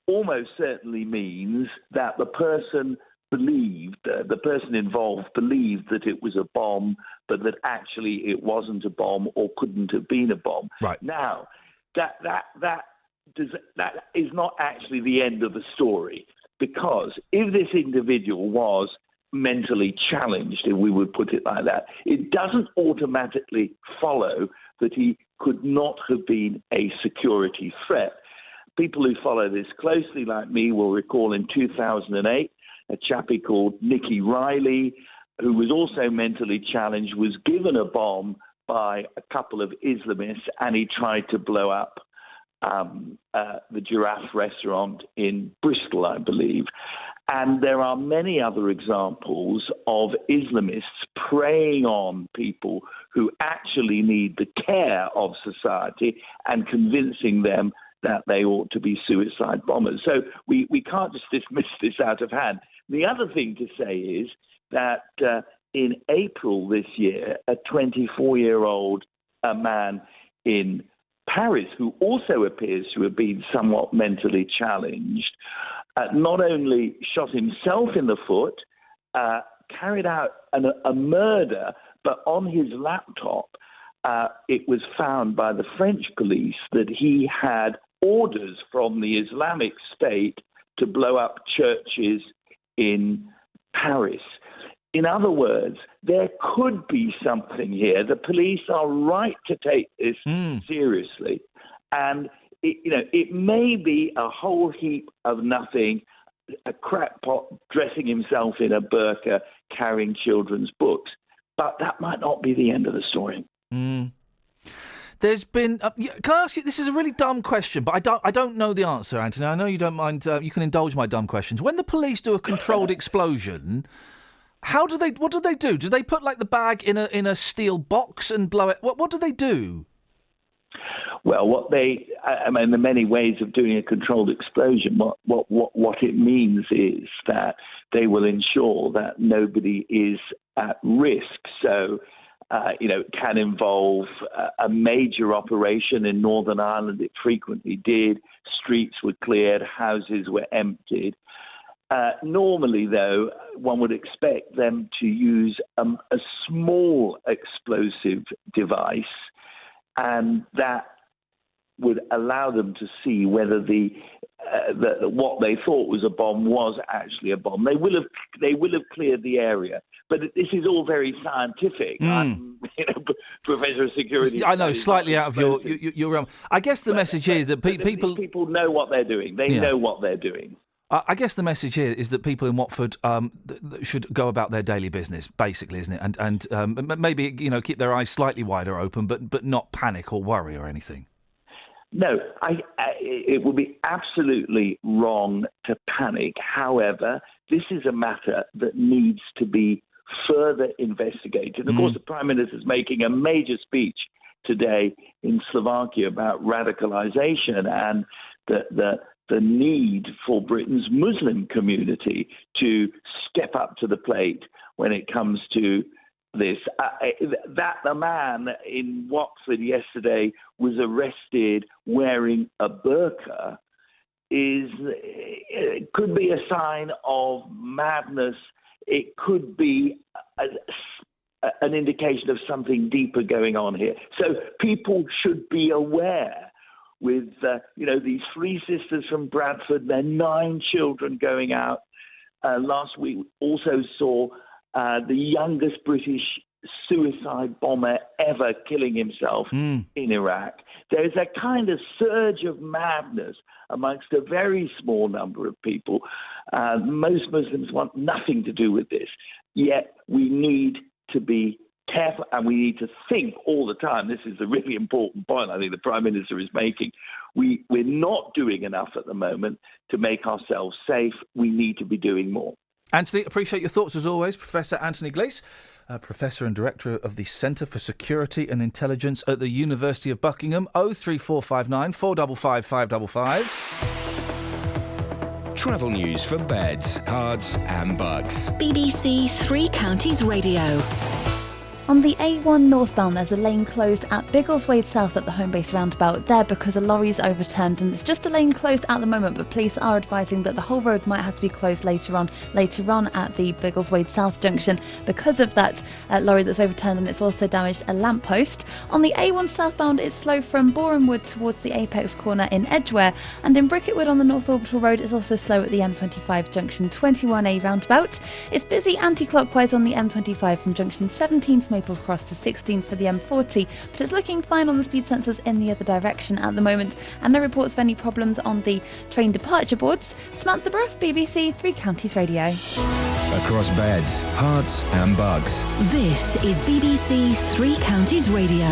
almost certainly means that the person involved believed that it was a bomb, but that actually it wasn't a bomb or couldn't have been a bomb. Right. Now, that is not actually the end of the story, because if this individual was mentally challenged, if we would put it like that, it doesn't automatically follow that he could not have been a security threat. People who follow this closely, like me, will recall in 2008, a chappie called Nicky Riley, who was also mentally challenged, was given a bomb by a couple of Islamists, and he tried to blow up the Giraffe restaurant in Bristol, I believe. And there are many other examples of Islamists preying on people who actually need the care of society and convincing them that they ought to be suicide bombers. So we can't just dismiss this out of hand. The other thing to say is that in April this year, a 24-year-old man in Paris, who also appears to have been somewhat mentally challenged, not only shot himself in the foot, carried out a murder, but on his laptop, it was found by the French police that he had orders from the Islamic State to blow up churches in Paris. In other words, there could be something here. The police are right to take this seriously. And, it may be a whole heap of nothing, a crackpot dressing himself in a burqa, carrying children's books. But that might not be the end of the story. There's been. Can I ask you? This is a really dumb question, but I don't know the answer, Anthony. I know you don't mind. You can indulge my dumb questions. When the police do a controlled explosion, what do they do? Do they put the bag in a steel box and blow it? What do they do? Well, there are many ways of doing a controlled explosion. What it means is that they will ensure that nobody is at risk. So, it can involve a major operation in Northern Ireland. It frequently did. Streets were cleared, houses were emptied. Normally, though, one would expect them to use a small explosive device, and that would allow them to see whether what they thought was a bomb was actually a bomb. They will have cleared the area, but this is all very scientific. I'm Professor of Security. I know, slightly out of your realm. I guess the message here is that people know what they're doing. They know what they're doing. I guess the message here is that people in Watford should go about their daily business, basically, isn't it? And maybe keep their eyes slightly wider open, but not panic or worry or anything. No, it would be absolutely wrong to panic. However, this is a matter that needs to be further investigated. Of course, the Prime Minister is making a major speech today in Slovakia about radicalisation and the need for Britain's Muslim community to step up to the plate when it comes to this. That the man in Watford yesterday was arrested wearing a burqa it could be a sign of madness. It could be an indication of something deeper going on here. So people should be aware. With these three sisters from Bradford, their 9 children going out. Last week also saw the youngest British suicide bomber ever killing himself in Iraq. There's a kind of surge of madness amongst a very small number of people. Most Muslims want nothing to do with this. Yet we need to be careful, and we need to think all the time. This is a really important point I think the Prime Minister is making. We're not doing enough at the moment to make ourselves safe. We need to be doing more. Anthony, appreciate your thoughts as always. Professor Anthony Glees, Professor and Director of the Centre for Security and Intelligence at the University of Buckingham. 03459 455 555. Travel news for beds, cards and bugs. BBC Three Counties Radio. On the A1 northbound, there's a lane closed at Biggleswade South at the home base roundabout there because a lorry's overturned, and it's just a lane closed at the moment, but police are advising that the whole road might have to be closed later on at the Biggleswade South junction because of that lorry that's overturned, and it's also damaged a lamppost. On the A1 southbound, it's slow from Borehamwood towards the Apex corner in Edgware, and in Bricketwood on the North Orbital Road, it's also slow at the M25 junction 21A roundabout. It's busy anti-clockwise on the M25 from junction 17 from Maple Cross to 16 for the M40, but it's looking fine on the speed sensors in the other direction at the moment, and no reports of any problems on the train departure boards. Samantha Bruff, BBC Three Counties Radio. Across beds, hearts and bugs. This is BBC Three Counties Radio.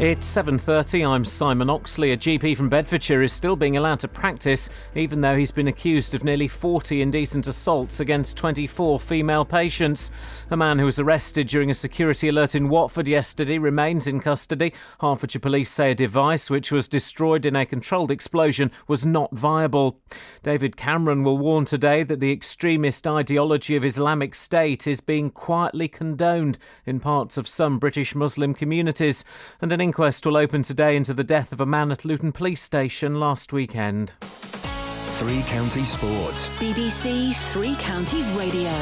It's 7:30. I'm Simon Oxley. A GP from Bedfordshire is still being allowed to practice, even though he's been accused of nearly 40 indecent assaults against 24 female patients. A man who was arrested during a security alert in Watford yesterday remains in custody. Hertfordshire police say a device which was destroyed in a controlled explosion was not viable. David Cameron will warn today that the extremist ideology of Islamic State is being quietly condoned in parts of some British Muslim communities, and an inquest will open today into the death of a man at Luton Police Station last weekend. Three Counties Sports. BBC Three Counties Radio.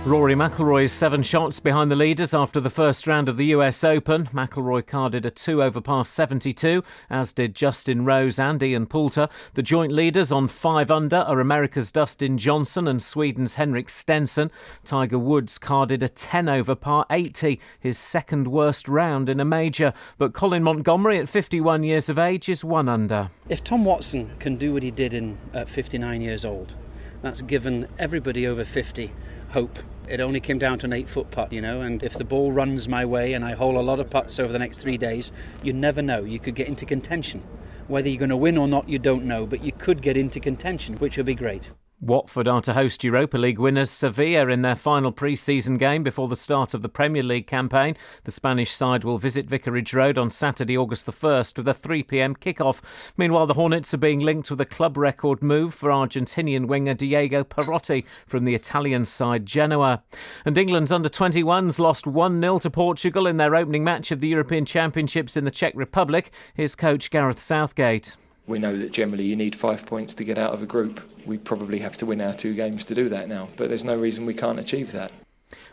Rory McIlroy is 7 shots behind the leaders after the first round of the US Open. McIlroy carded a 2 over par 72, as did Justin Rose and Ian Poulter. The joint leaders on 5 under are America's Dustin Johnson and Sweden's Henrik Stenson. Tiger Woods carded a 10 over par 80, his second worst round in a major. But Colin Montgomery, at 51 years of age, is 1 under. If Tom Watson can do what he did at 59 years old, that's given everybody over 50 hope. It only came down to an 8-foot putt, and if the ball runs my way and I hole a lot of putts over the next 3 days, you never know. You could get into contention. Whether you're going to win or not, you don't know, but you could get into contention, which would be great. Watford are to host Europa League winners Sevilla in their final pre-season game before the start of the Premier League campaign. The Spanish side will visit Vicarage Road on Saturday, August the 1st, with a 3 p.m. kick-off. Meanwhile, the Hornets are being linked with a club record move for Argentinian winger Diego Perotti from the Italian side Genoa. And England's under-21s lost 1-0 to Portugal in their opening match of the European Championships in the Czech Republic. Here's coach Gareth Southgate. We know that generally you need 5 points to get out of a group. We probably have to win our 2 games to do that now, but there's no reason we can't achieve that.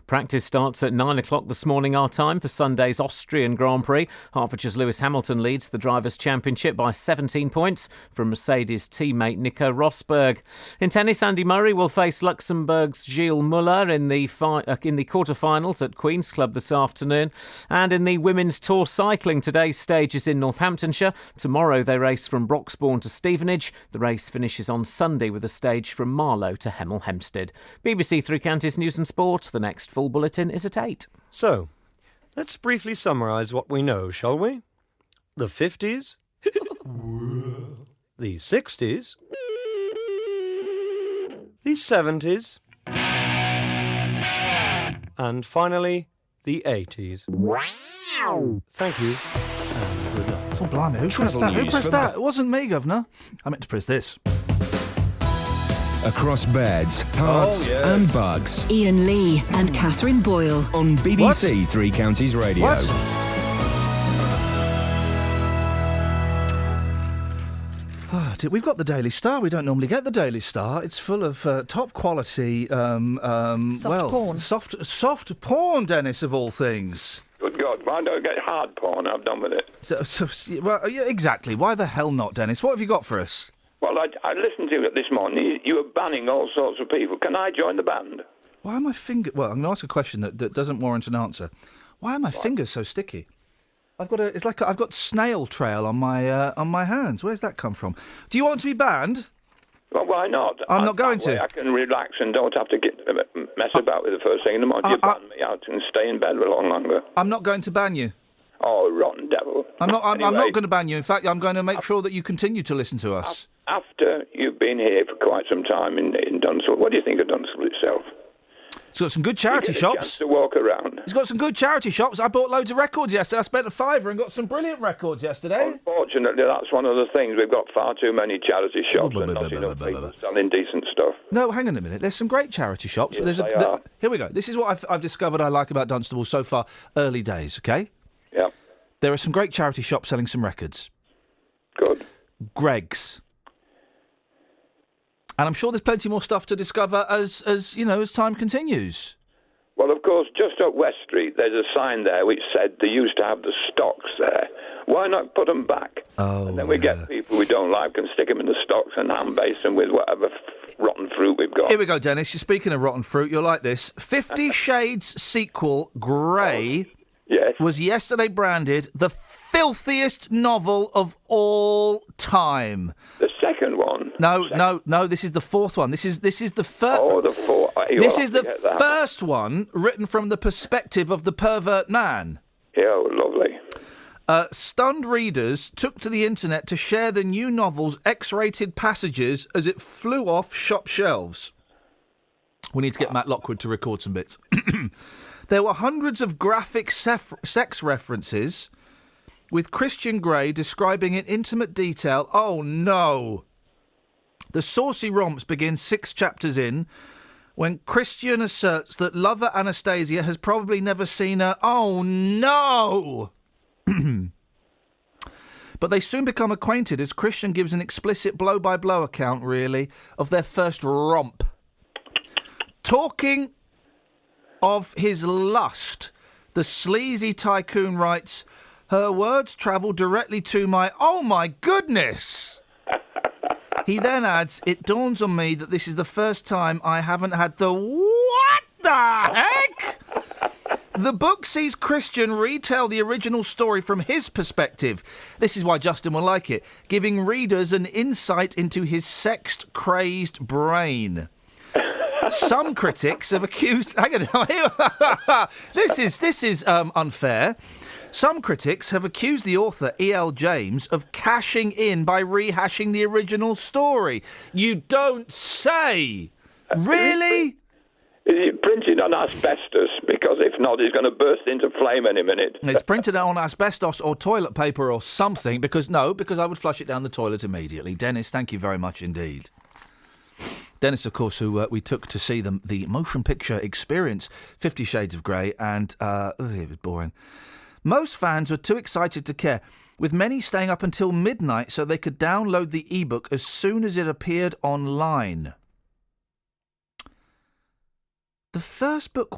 Practice starts at 9 o'clock this morning our time for Sunday's Austrian Grand Prix. Hertfordshire's Lewis Hamilton leads the Drivers' Championship by 17 points from Mercedes teammate Nico Rosberg. In tennis, Andy Murray will face Luxembourg's Gilles Muller in the quarter-finals at Queen's Club this afternoon. And in the Women's Tour cycling, today's stage is in Northamptonshire. Tomorrow they race from Broxbourne to Stevenage. The race finishes on Sunday with a stage from Marlow to Hemel Hempstead. BBC Three Counties News and Sport. The next full bulletin is at 8. So, let's briefly summarise what we know, shall we? The 50s, the 60s, the 70s, and finally, the 80s. Thank you, and good luck. Oh, blimey, who pressed that? Who pressed that? It wasn't me, Governor. I meant to press this. Across beds, hearts and bugs. Iain Lee and Catherine Boyle. On BBC Three Counties Radio. What? We've got the Daily Star. We don't normally get the Daily Star. It's full of top quality, porn. Soft porn, Dennis, of all things. Good God, why don't I get hard porn? I'm done with it. Well, yeah, exactly. Why the hell not, Dennis? What have you got for us? Well, I listened to it this morning. You were banning all sorts of people. Can I join the band? Why are my fingers... Well, I'm going to ask a question that doesn't warrant an answer. Why are my fingers so sticky? It's like I've got snail trail on my hands. Where's that come from? Do you want to be banned? Well, why not? I'm not going to. I can relax and don't have to mess about with the first thing in the morning. You ban me out and stay in bed a lot longer. I'm not going to ban you. Oh, rotten devil. I'm not going to ban you. In fact, I'm going to make sure that you continue to listen to us. After you've been here for quite some time in Dunstable, what do you think of Dunstable itself? It's got some good charity shops. Chance to walk around. It's got some good charity shops. I bought loads of records yesterday. I spent £5 and got some brilliant records yesterday. Unfortunately, that's one of the things. We've got far too many charity shops and not enough people selling decent stuff. No, hang on a minute. There's some great charity shops. Yes, Here we go. This is what I've discovered I like about Dunstable so far. Early days, okay? Yeah. There are some great charity shops selling some records. Good. Greg's. And I'm sure there's plenty more stuff to discover as time continues. Well, of course, just up West Street, there's a sign there which said they used to have the stocks there. Why not put them back? Oh, and then we get people we don't like and stick them in the stocks and hand base them with whatever rotten fruit we've got. Here we go, Dennis. You're speaking of rotten fruit. You'll like this. 50 Shades sequel, Grey, was yesterday branded the filthiest novel of all time. The second one? No. This is the fourth one. This is the first. Oh, the fourth. This is the first one written from the perspective of the pervert man. Yeah, oh, lovely. Stunned readers took to the internet to share the new novel's X-rated passages as it flew off shop shelves. We need to get Matt Lockwood to record some bits. There were hundreds of graphic sex references, with Christian Grey describing in intimate detail. Oh no! The saucy romps begin 6 chapters in, when Christian asserts that lover Anastasia has probably never seen her. Oh no! But they soon become acquainted as Christian gives an explicit blow-by-blow account, really, of their first romp. Talking of his lust, the sleazy tycoon writes, her words travel directly to my... Oh, my goodness! He then adds, it dawns on me that this is the first time I haven't had the... What the heck? The book sees Christian retell the original story from his perspective. This is why Justin will like it, giving readers an insight into his sex-crazed brain. Some critics have accused... Hang on. This is unfair. Some critics have accused the author, E.L. James, of cashing in by rehashing the original story. You don't say! Really? Is it printed on asbestos? Because if not, it's going to burst into flame any minute. It's printed on asbestos or toilet paper or something, because I would flush it down the toilet immediately. Dennis, thank you very much indeed. Dennis, of course, who we took to see the motion picture experience, 50 Shades of Grey, and it was boring. Most fans were too excited to care, with many staying up until midnight so they could download the ebook as soon as it appeared online. The first book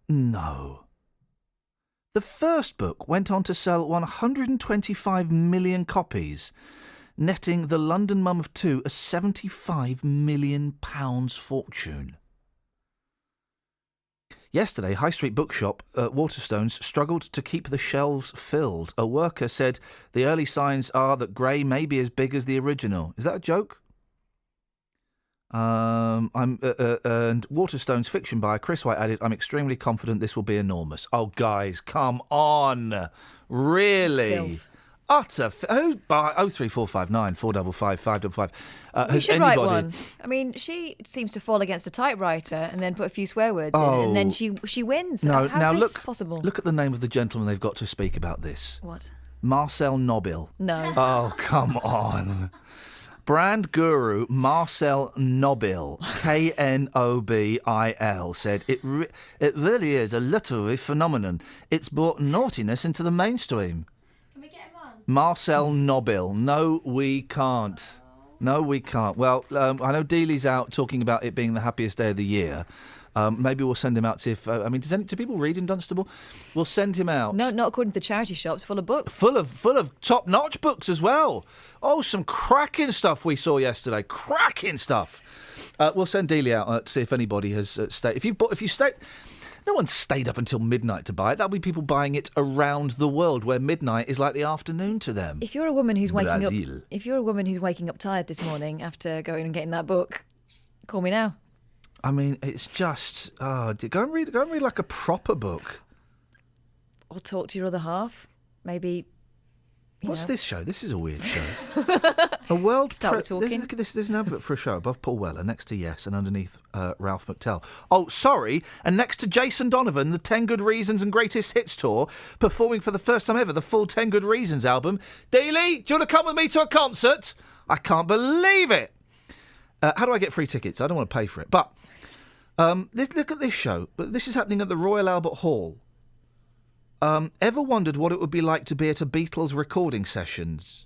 The first book went on to sell 125 million copies, netting the London mum of two a £75 million fortune. Yesterday, High Street bookshop Waterstones struggled to keep the shelves filled. A worker said the early signs are that Grey may be as big as the original. Is that a joke? And Waterstones fiction buyer Chris White added, I'm extremely confident this will be enormous. Oh, guys, come on. Really? Filth. Utter... 03459 455 555. You should write one. I mean, she seems to fall against a typewriter and then put a few swear words in it, and then she wins. No, How's this possible? Look at the name of the gentleman they've got to speak about this. What? Marcel Nobile. No. Oh, come on. Brand guru Marcel Nobile, Knobil, said, it really is a literary phenomenon. It's brought naughtiness into the mainstream. Can we get him on? Marcel Nobile. No, we can't. No, we can't. Well, I know Dealey's out talking about it being the happiest day of the year. Maybe we'll send him out to see if... do people read in Dunstable? We'll send him out. No, not according to the charity shops, full of books. Full of top-notch books as well. Oh, some cracking stuff we saw yesterday. Cracking stuff. We'll send Dealey out to see if anybody has stayed. If you stayed... No one stayed up until midnight to buy it. That'll be people buying it around the world, where midnight is like the afternoon to them. If you're a woman who's waking up tired this morning after going and getting that book, call me now. I mean, it's just... go and read like a proper book. Or talk to your other half. Maybe... What's this show? This is a weird show. A world... There's an advert for a show above Paul Weller, next to Yes, and underneath Ralph McTell. Oh, sorry, and next to Jason Donovan, the 10 Good Reasons and Greatest Hits Tour, performing for the first time ever the full 10 Good Reasons album. Dealey, do you want to come with me to a concert? I can't believe it. How do I get free tickets? I don't want to pay for it. But look at this show. This is happening at the Royal Albert Hall. Ever wondered what it would be like to be at a Beatles recording sessions?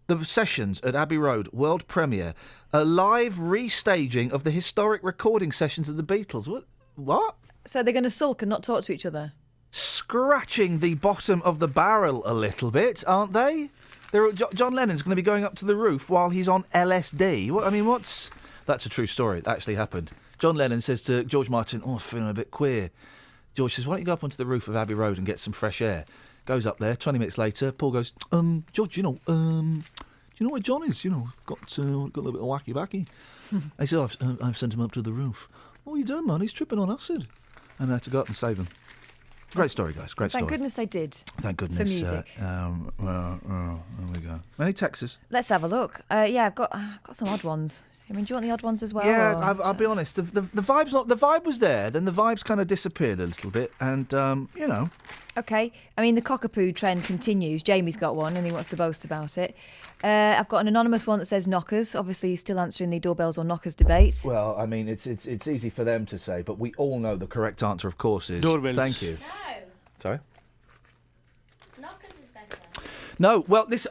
The sessions at Abbey Road, world premiere, a live restaging of the historic recording sessions of the Beatles. What? So they're going to sulk and not talk to each other? scratching the bottom of the barrel a little bit, aren't they? John Lennon's going to be going up to the roof while he's on LSD. That's a true story. It actually happened. John Lennon says to George Martin, I'm feeling a bit queer. George says, why don't you go up onto the roof of Abbey Road and get some fresh air? Goes up there, 20 minutes later, Paul goes, George, do you know where John is? Got a little bit of wacky-backy. He said, I've sent him up to the roof. What are you doing, man? He's tripping on acid. And I had to go up and save him. Great story, guys. Great story. Thank goodness they did. Thank goodness. For music. There we go. Any texts? Let's have a look. Yeah, I've got some odd ones. I mean, do you want the odd ones as well? Yeah, I'll be honest. The vibe was there. Then the vibes kind of disappeared a little bit, and Okay. I mean, the cockapoo trend continues. Jamie's got one, and he wants to boast about it. I've got an anonymous one that says knockers. Obviously, he's still answering the doorbells or knockers debate. Well, I mean, it's easy for them to say, but we all know the correct answer, of course, is doorbells. Thank you. No. Sorry. Knockers is better. No. Well, it's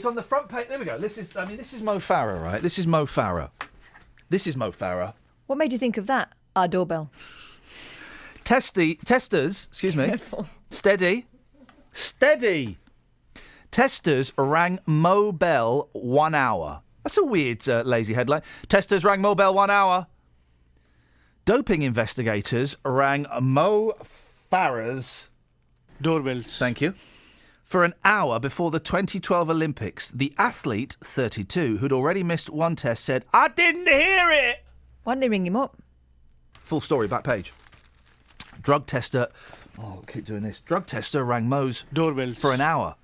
on the front page. There we go. This is Mo Farah, right? This is Mo Farah. What made you think of that? Our doorbell. Testers, excuse me. Steady. Testers rang Mo Bell 1 hour. That's a weird, lazy headline. Testers rang Mo Bell 1 hour. Doping investigators rang Mo Farah's doorbells. Thank you. For an hour before the 2012 Olympics, the athlete, 32, who'd already missed one test, said, I didn't hear it! Why didn't they ring him up? Full story, back page. Drug tester... Oh, keep doing this. Drug tester rang Mo's doorbells for an hour.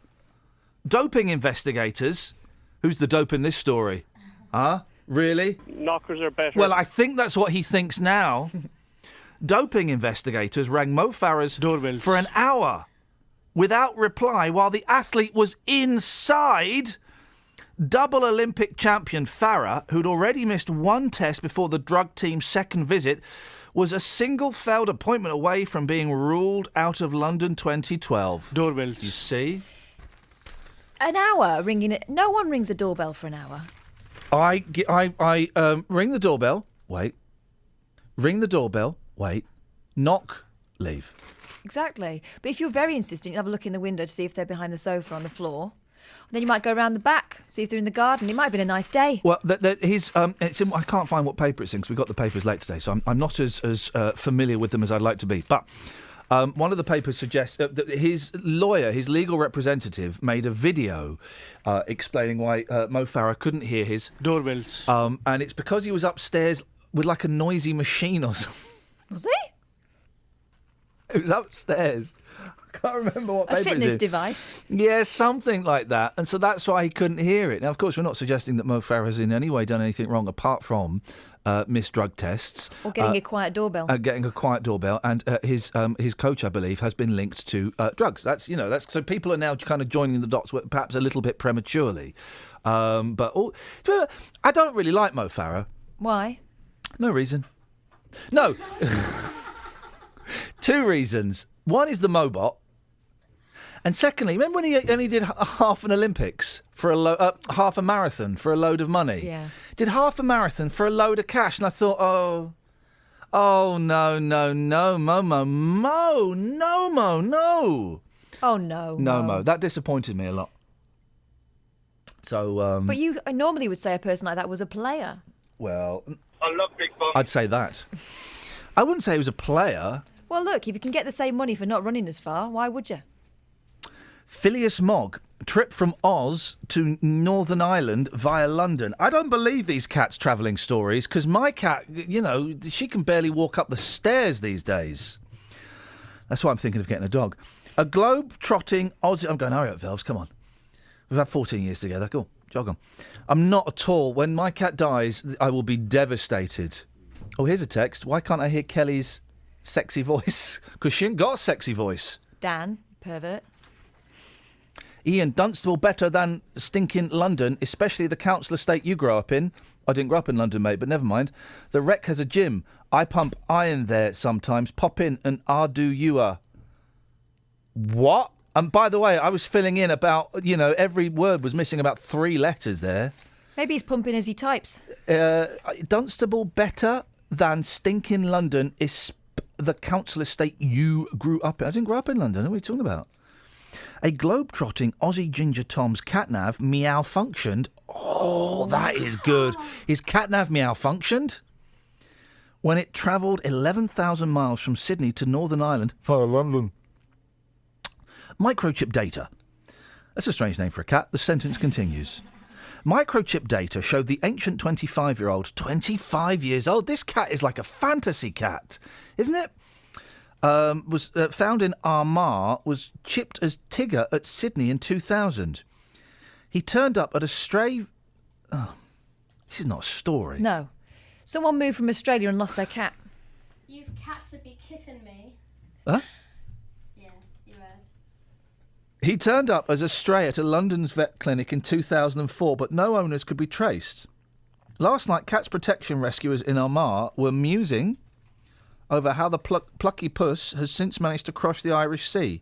Doping investigators... Who's the dope in this story? Huh? Really? Knockers are better. Well, I think that's what he thinks now. Doping investigators rang Mo Farah's doorbells for an hour without reply while the athlete was inside. Double Olympic champion Farah, who'd already missed one test before the drug team's second visit, was a single failed appointment away from being ruled out of London 2012. Doorbells. You see? An hour ringing it. No one rings a doorbell for an hour. I ring the doorbell. Wait. Ring the doorbell. Wait. Knock. Leave. Exactly. But if you're very insistent, you have a look in the window to see if they're behind the sofa on the floor. Then you might go around the back, see if they're in the garden. It might have been a nice day. Well, it's in, I can't find what paper it's in because we got the papers late today, so I'm not as familiar with them as I'd like to be. But one of the papers suggests that his lawyer, his legal representative, made a video explaining why Mo Farah couldn't hear his doorbells. And it's because he was upstairs with like a noisy machine or something. Was he? It was upstairs. I can't remember what paper A fitness it is. device? Yeah, something like that. And so that's why he couldn't hear it. Now, of course, we're not suggesting that Mo Farah has in any way done anything wrong apart from missed drug tests. Or getting a quiet doorbell. Getting a quiet doorbell. And his coach, I believe, has been linked to drugs. That's so people are now kind of joining the dots perhaps a little bit prematurely. But I don't really like Mo Farah. Why? No reason. No. 2 reasons. One is the Mobot. And secondly, remember when he only did half an Olympics for half a marathon for a load of money? Yeah. Did half a marathon for a load of cash, and I thought, oh no, Mo, no. Oh no, Mo. That disappointed me a lot. So. But you normally would say a person like that was a player. Well, I love Big Bum. I'd say that. I wouldn't say he was a player. Well, look, if you can get the same money for not running as far, why would you? Phileas Mogg, trip from Oz to Northern Ireland via London. I don't believe these cats' travelling stories, because my cat, she can barely walk up the stairs these days. That's why I'm thinking of getting a dog. A globe-trotting Aussie... I'm going, hurry up, Velves, come on. We've had 14 years together. Go on, jog on. I'm not at all. When my cat dies, I will be devastated. Oh, here's a text. Why can't I hear Kelly's sexy voice? Because she ain't got a sexy voice. Dan, pervert. Iain, Dunstable better than stinking London, especially the council estate you grew up in. I didn't grow up in London, mate, but never mind. The Rec has a gym. I pump iron there sometimes. Pop in and do you a... What? And by the way, I was filling in about, every word was missing about 3 letters there. Maybe he's pumping as he types. Dunstable better than stinking London, the council estate you grew up in. I didn't grow up in London. What are you talking about? A globe-trotting Aussie Ginger Tom's catnav meow-functioned. Oh, that is good. His catnav meow-functioned when it travelled 11,000 miles from Sydney to Northern Ireland via London. Microchip data. That's a strange name for a cat. The sentence continues. Microchip data showed the ancient 25-year-old, 25 years old, this cat is like a fantasy cat, isn't it? Was found in Armagh, was chipped as Tigger at Sydney in 2000. He turned up at a stray... Oh, this is not a story. No. Someone moved from Australia and lost their cat. You've cat to be kissing me. Huh? Yeah, you heard. He turned up as a stray at a London's vet clinic in 2004, but no owners could be traced. Last night, cats protection rescuers in Armagh were musing over how the plucky puss has since managed to cross the Irish Sea.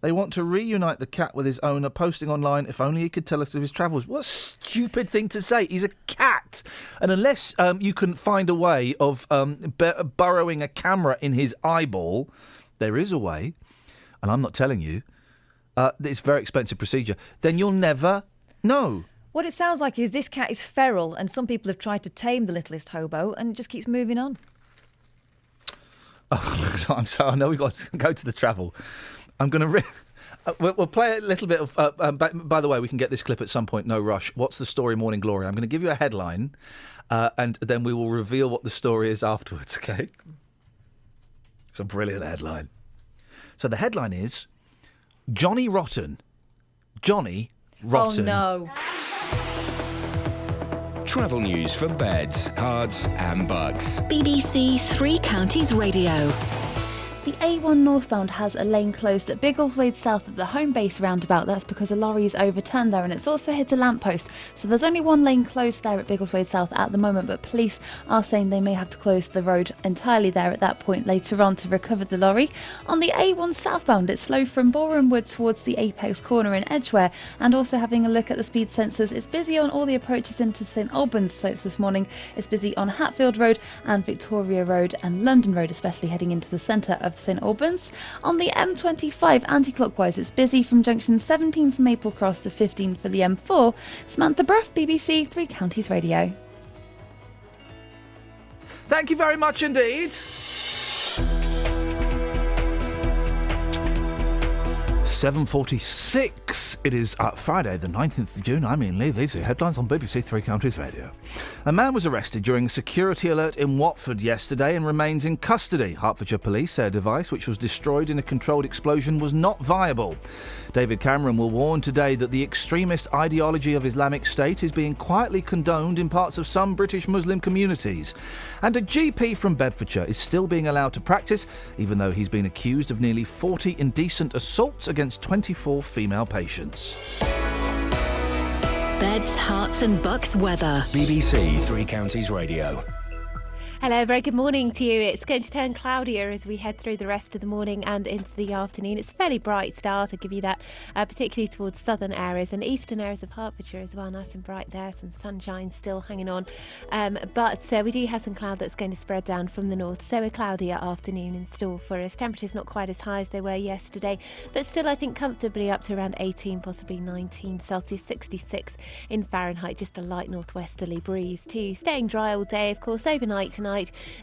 They want to reunite the cat with his owner, posting online, if only he could tell us of his travels. What a stupid thing to say. He's a cat. And unless you can find a way of burrowing a camera in his eyeball, there is a way, and I'm not telling you, it's a very expensive procedure, then you'll never know. What it sounds like is this cat is feral and some people have tried to tame the littlest hobo and it just keeps moving on. Oh, I'm sorry, I know we've got to go to the travel. I'm going to... We'll play a little bit of... by the way, we can get this clip at some point, no rush. What's the story, Morning Glory? I'm going to give you a headline and then we will reveal what the story is afterwards, OK? It's a brilliant headline. So the headline is... Johnny Rotten. Johnny Rotten. Oh, no. Travel news for beds, cards and bugs. BBC Three Counties Radio. The A1 northbound has a lane closed at Biggleswade South at the home base roundabout. That's because a lorry is overturned there and it's also hit a lamppost. So there's only one lane closed there at Biggleswade South at the moment, but police are saying they may have to close the road entirely there at that point later on to recover the lorry. On the A1 southbound, it's slow from Boreham Wood towards the Apex corner in Edgware, and also having a look at the speed sensors, it's busy on all the approaches into St Albans sites this morning. It's busy on Hatfield Road and Victoria Road and London Road, especially heading into the centre of St Albans. On the M25 anti-clockwise, it's busy from junction 17 for Maple Cross to 15 for the M4. Samantha Bruff, BBC Three Counties Radio. Thank you very much indeed. 7:46. It is Friday, the 19th of June. I'm Iain Lee. These are headlines on BBC Three Counties Radio. A man was arrested during a security alert in Watford yesterday and remains in custody. Hertfordshire police say a device which was destroyed in a controlled explosion was not viable. David Cameron will warn today that the extremist ideology of Islamic State is being quietly condoned in parts of some British Muslim communities. And a GP from Bedfordshire is still being allowed to practice, even though he's been accused of nearly 40 indecent assaults against 24 female patients. Beds, hearts and bucks weather. BBC Three Counties Radio. Hello, very good morning to you. It's going to turn cloudier as we head through the rest of the morning and into the afternoon. It's a fairly bright start, I'll give you that, particularly towards southern areas and eastern areas of Hertfordshire as well. Nice and bright there, some sunshine still hanging on. But we do have some cloud that's going to spread down from the north, so a cloudier afternoon in store for us. Temperatures not quite as high as they were yesterday, but still I think comfortably up to around 18, possibly 19 Celsius, 66 in Fahrenheit, just a light northwesterly breeze too. Staying dry all day, of course, overnight tonight.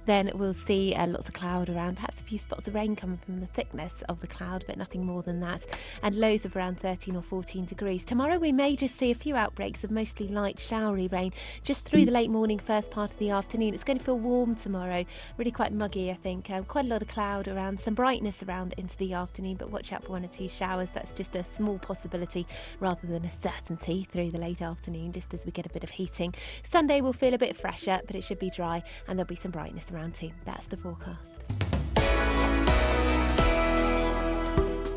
Then we'll see lots of cloud around, perhaps a few spots of rain coming from the thickness of the cloud, but nothing more than that, and lows of around 13 or 14 degrees. Tomorrow we may just see a few outbreaks of mostly light showery rain just through the late morning, first part of the afternoon. It's going to feel warm tomorrow, really quite muggy I think, quite a lot of cloud around, some brightness around into the afternoon, but watch out for one or two showers. That's just a small possibility rather than a certainty through the late afternoon, just as we get a bit of heating. Sunday will feel a bit fresher, but it should be dry and there'll be some brightness around too. That's the forecast.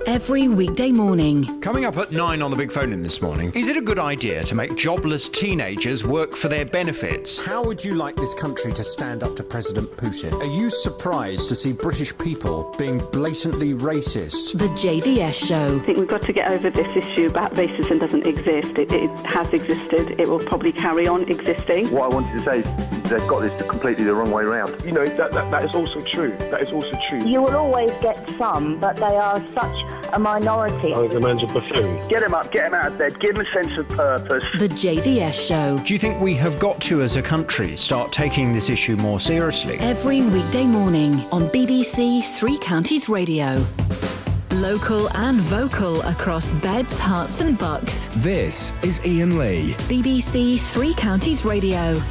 Every weekday morning. Coming up at 9 on the Big Phone In this morning, is it a good idea to make jobless teenagers work for their benefits? How would you like this country to stand up to President Putin? Are you surprised to see British people being blatantly racist? The JVS Show. I think we've got to get over this issue about racism doesn't exist. It has existed. It will probably carry on existing. What I wanted to say is they've got this completely the wrong way round. You know, that is also true. That is also true. You will always get some, but they are such a minority. Oh, the man's a buffoon. Get him up, get him out of bed, give him a sense of purpose. The JVS Show. Do you think we have got to, as a country, start taking this issue more seriously? Every weekday morning on BBC Three Counties Radio. Local and vocal across beds, hearts and bucks. This is Iain Lee. BBC Three Counties Radio.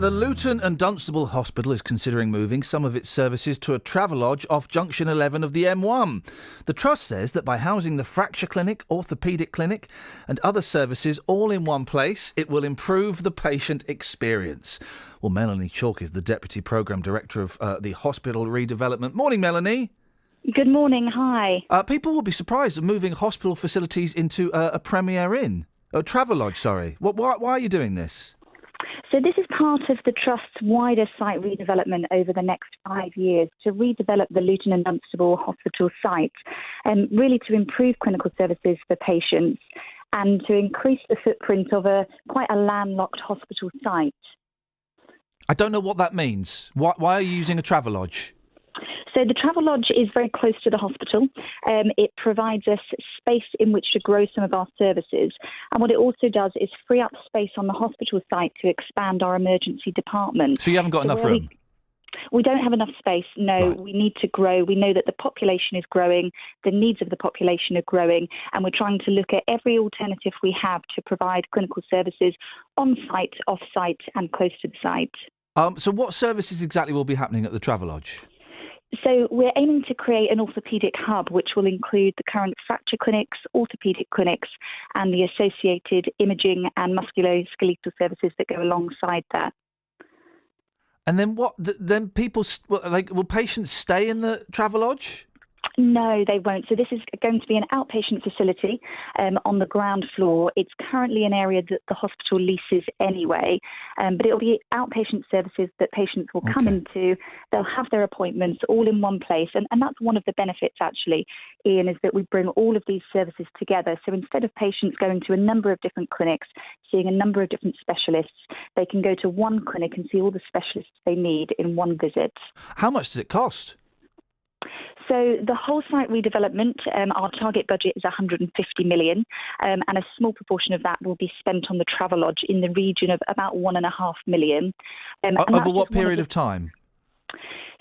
The Luton and Dunstable Hospital is considering moving some of its services to a Travelodge off Junction 11 of the M1. The Trust says that by housing the fracture clinic, orthopaedic clinic and other services all in one place, it will improve the patient experience. Well, Melanie Chalk is the Deputy Programme Director of the hospital redevelopment. Morning, Melanie. Good morning, hi. People will be surprised at moving hospital facilities into a Premier Inn. Travelodge, sorry. Why are you doing this? So this is part of the Trust's wider site redevelopment over the next 5 years to redevelop the Luton and Dunstable Hospital site, really to improve clinical services for patients and to increase the footprint of quite a landlocked hospital site. I don't know what that means. Why are you using a Travelodge? So the Travelodge is very close to the hospital. It provides us space in which to grow some of our services. And what it also does is free up space on the hospital site to expand our emergency department. So you haven't got enough room? We don't have enough space, no. Right. We need to grow. We know that the population is growing, the needs of the population are growing, and we're trying to look at every alternative we have to provide clinical services on-site, off-site and close to the site. So what services exactly will be happening at the Travelodge? So we're aiming to create an orthopaedic hub which will include the current fracture clinics, orthopaedic clinics and the associated imaging and musculoskeletal services that go alongside that. And then what? Then people, will patients stay in the Travelodge? No, they won't. So this is going to be an outpatient facility on the ground floor. It's currently an area that the hospital leases anyway, but it'll be outpatient services that patients will come into. They'll have their appointments all in one place. And that's one of the benefits, actually, Iain, is that we bring all of these services together. So instead of patients going to a number of different clinics, seeing a number of different specialists, they can go to one clinic and see all the specialists they need in one visit. How much does it cost? So the whole site redevelopment, our target budget is 150 million, and a small proportion of that will be spent on the Travelodge in the region of about 1.5 million. Over what period of time?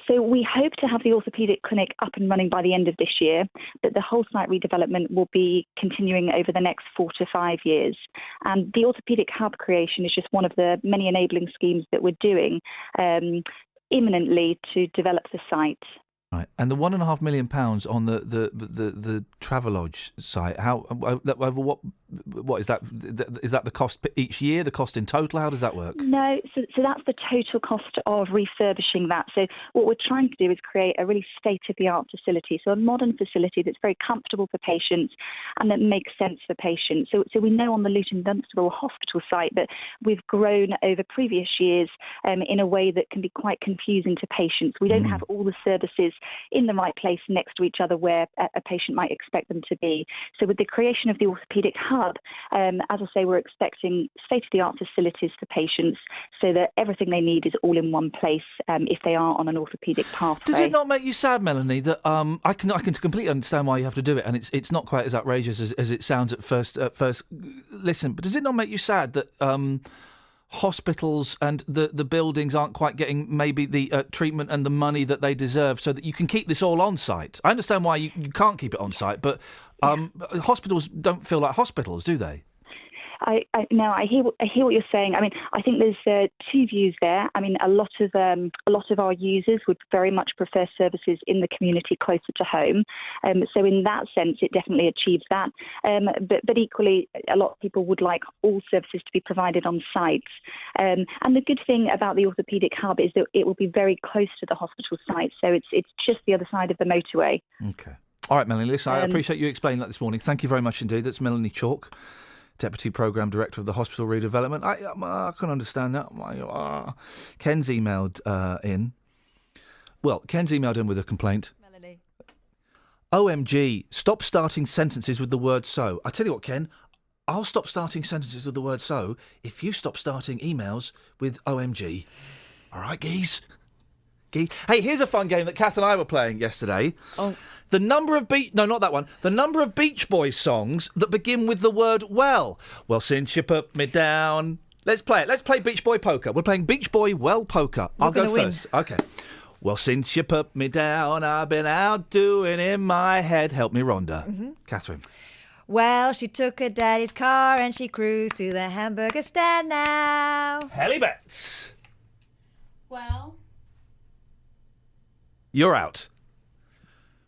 So we hope to have the orthopaedic clinic up and running by the end of this year, but the whole site redevelopment will be continuing over the next 4 to 5 years. And the orthopaedic hub creation is just one of the many enabling schemes that we're doing imminently to develop the site. Right. And the £1.5 million on the Travelodge site, what is that? Is that the cost each year? The cost in total? How does that work? No, so that's the total cost of refurbishing that. So what we're trying to do is create a really state-of-the-art facility, so a modern facility that's very comfortable for patients and that makes sense for patients. So we know on the Luton Dunstable Hospital site that we've grown over previous years in a way that can be quite confusing to patients. We don't have all the services in the right place next to each other where a patient might expect them to be. So with the creation of the orthopaedic hub, as I say, we're expecting state-of-the-art facilities for patients so that everything they need is all in one place if they are on an orthopaedic pathway. Does it not make you sad, Melanie, that I can completely understand why you have to do it, and it's not quite as outrageous as it sounds at first listen, but does it not make you sad that hospitals and the buildings aren't quite getting maybe the treatment and the money that they deserve so that you can keep this all on site? I understand why you can't keep it on site, but hospitals don't feel like hospitals, do they? I hear what you're saying. I mean, I think there's two views there. I mean, a lot of our users would very much prefer services in the community closer to home. So in that sense, it definitely achieves that. But equally, a lot of people would like all services to be provided on sites. And the good thing about the orthopaedic hub is that it will be very close to the hospital site. So it's just the other side of the motorway. Okay. All right, Melanie, listen, I appreciate you explaining that this morning. Thank you very much indeed. That's Melanie Chalk, Deputy Programme Director of the Hospital Redevelopment. I can understand that. Ken's emailed in. Well, Ken's emailed in with a complaint. Melanie. OMG, stop starting sentences with the word so. I tell you what, Ken, I'll stop starting sentences with the word so if you stop starting emails with OMG. All right, geez? Hey, here's a fun game that Kath and I were playing yesterday. Oh. The number of The number of Beach Boys songs that begin with the word well. Well, since you put me down. Let's play it. Let's play Beach Boy Poker. We're playing Beach Boy Well Poker. I'll go first. Okay. Well, since you put me down, I've been out doing in my head. Help me, Rhonda. Mm-hmm. Catherine. Well, she took her daddy's car and she cruised to the hamburger stand now. Helly Betts. Well. You're out.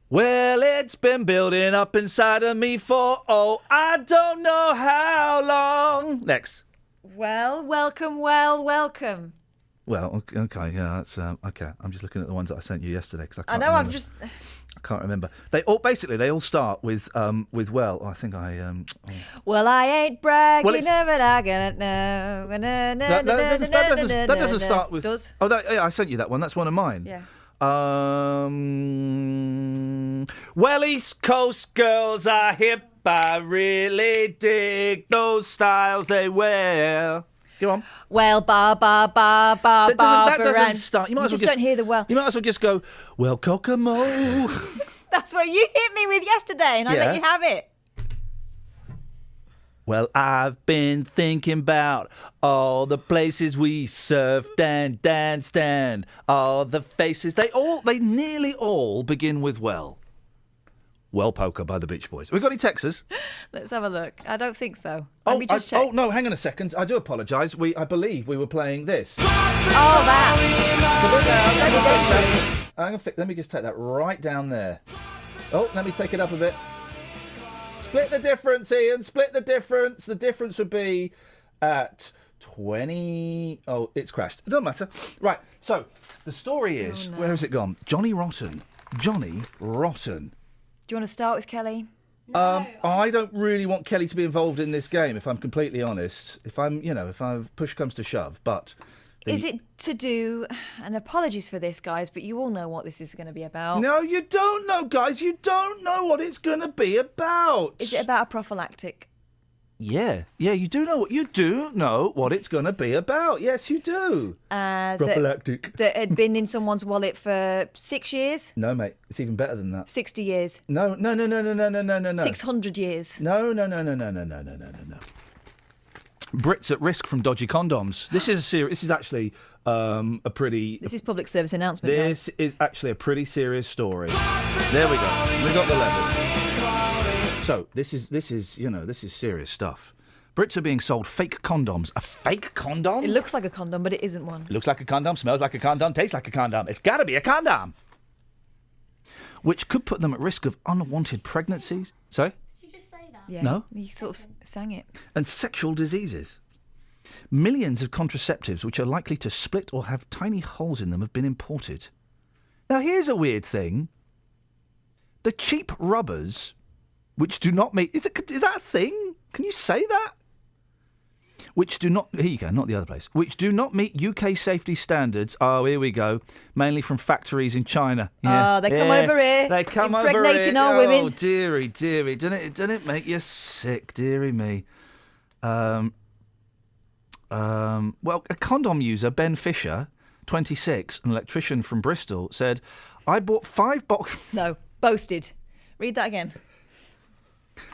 Well, it's been building up inside of me for, I don't know how long. Next. Well, welcome, welcome. Well, okay, yeah, that's, okay. I'm just looking at the ones that I sent you yesterday because I can't remember. They all start with well. I think I. Well, I ain't bragging, Well, but I gotta know. That doesn't start with. Does? Oh, yeah, I sent you that one. That's one of mine. Yeah. Well, East Coast girls are hip. I really dig those styles they wear. Go on. Well, that doesn't start. You might as well don't hear the well. You might as well just go, well, Kokomo. That's what you hit me with yesterday, and I let you have it. Well, I've been thinking about all the places we surfed and danced and all the faces. They nearly all begin with well. Well Poker by the Beach Boys. Have we got any texts? Let's have a look. I don't think so. Let me just check. Oh, no, hang on a second. I do apologise. I believe we were playing this. Oh, that. Let me just take that right down there. Oh, let me take it up a bit. Split the difference, Ian. Split the difference. The difference would be at 20... Oh, it's crashed. It doesn't matter. Right, so the story is... Where has it gone? Johnny Rotten. Do you want to start with Kelly? I don't really want Kelly to be involved in this game, if I'm completely honest. If push comes to shove, but... Is it to do... And apologies for this, guys, but you all know what this is going to be about. No, you don't know, guys. You don't know what it's going to be about. Is it about a prophylactic? Yeah, you do know what it's going to be about. Yes, you do. Prophylactic. That had been in someone's wallet for 6 years? No, mate. It's even better than that. 60 years? No. 600 years? No. Brits at risk from dodgy condoms. This is actually a pretty... This is public service announcement. This is actually a pretty serious story. There we go. We got the level. So this is serious stuff. Brits are being sold fake condoms. A fake condom? It looks like a condom, but it isn't one. It looks like a condom, smells like a condom, tastes like a condom. It's got to be a condom. Which could put them at risk of unwanted pregnancies. Sorry? Did you just say that? Yeah. No. He sort of sang it. And sexual diseases. Millions of contraceptives which are likely to split or have tiny holes in them have been imported. Now here's a weird thing. The cheap rubbers... which do not meet... Is that a thing? Can you say that? Which do not... Here you go, not the other place. Which do not meet UK safety standards. Oh, here we go. Mainly from factories in China. Yeah, they come over here. They come over here. Impregnating our women. Oh, dearie. Doesn't it make you sick, dearie me? Well, a condom user, Ben Fisher, 26, an electrician from Bristol, said, I bought 5 boxes... No, boasted. Read that again.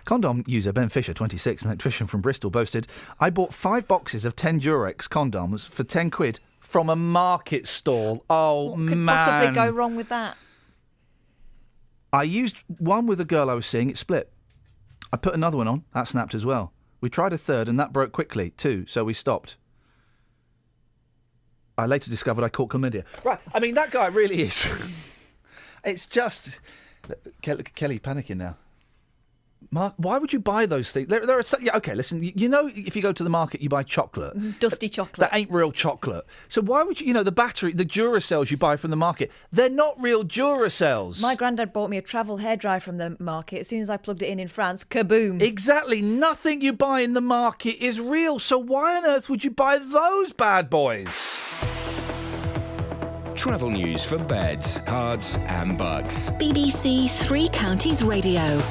Condom user Ben Fisher, 26, an electrician from Bristol, boasted, I bought 5 boxes of 10 Durex condoms for 10 quid from a market stall. Oh, what could man. possibly go wrong with that? I used one with a girl I was seeing, it split. I put another one on, that snapped as well. We tried a third and that broke quickly too, so we stopped. I later discovered I caught chlamydia. Right, I mean, that guy really is. It's just... Kelly panicking now. Mark, why would you buy those things? There are okay, listen, you know, if you go to the market, you buy chocolate. Dusty chocolate. That ain't real chocolate. So why would you, the battery, the Duracells you buy from the market, they're not real Duracells. My granddad bought me a travel hairdryer from the market. As soon as I plugged it in France, kaboom. Exactly. Nothing you buy in the market is real. So why on earth would you buy those bad boys? Travel news for beds, cards and bugs. BBC Three Counties Radio.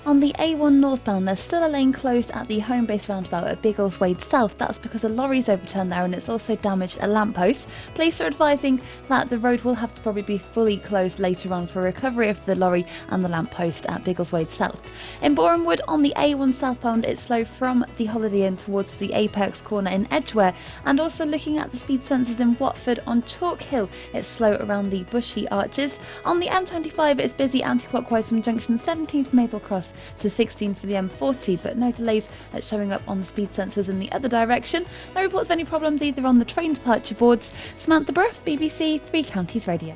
On the A1 northbound, there's still a lane closed at the home base roundabout at Biggleswade South. That's because a lorry's overturned there and it's also damaged a lamppost. Police are advising that the road will have to probably be fully closed later on for recovery of the lorry and the lamppost at Biggleswade South. In Borehamwood, on the A1 southbound, it's slow from the Holiday Inn towards the Apex corner in Edgware, and also looking at the speed sensors in Watford on Chalk Hill, it's slow around the Bushy Arches. On the M25, it's busy anti-clockwise from junction 17th Maple Cross to 16 for the M40, but no delays showing up on the speed sensors in the other direction. No reports of any problems either on the train departure boards. Samantha Bruff, BBC Three Counties Radio.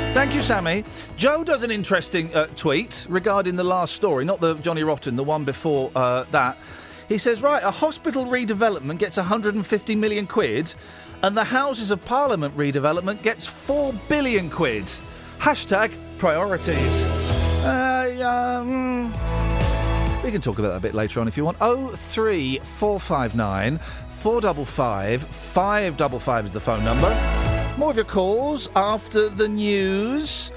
Thank you, Sammy. Joe does an interesting tweet regarding the last story, not the Johnny Rotten, the one before that. He says, right, a hospital redevelopment gets 150 million quid and the Houses of Parliament redevelopment gets 4 billion quid. Hashtag priorities. We can talk about that a bit later on if you want. 03459 455 555 is the phone number. More of your calls after the news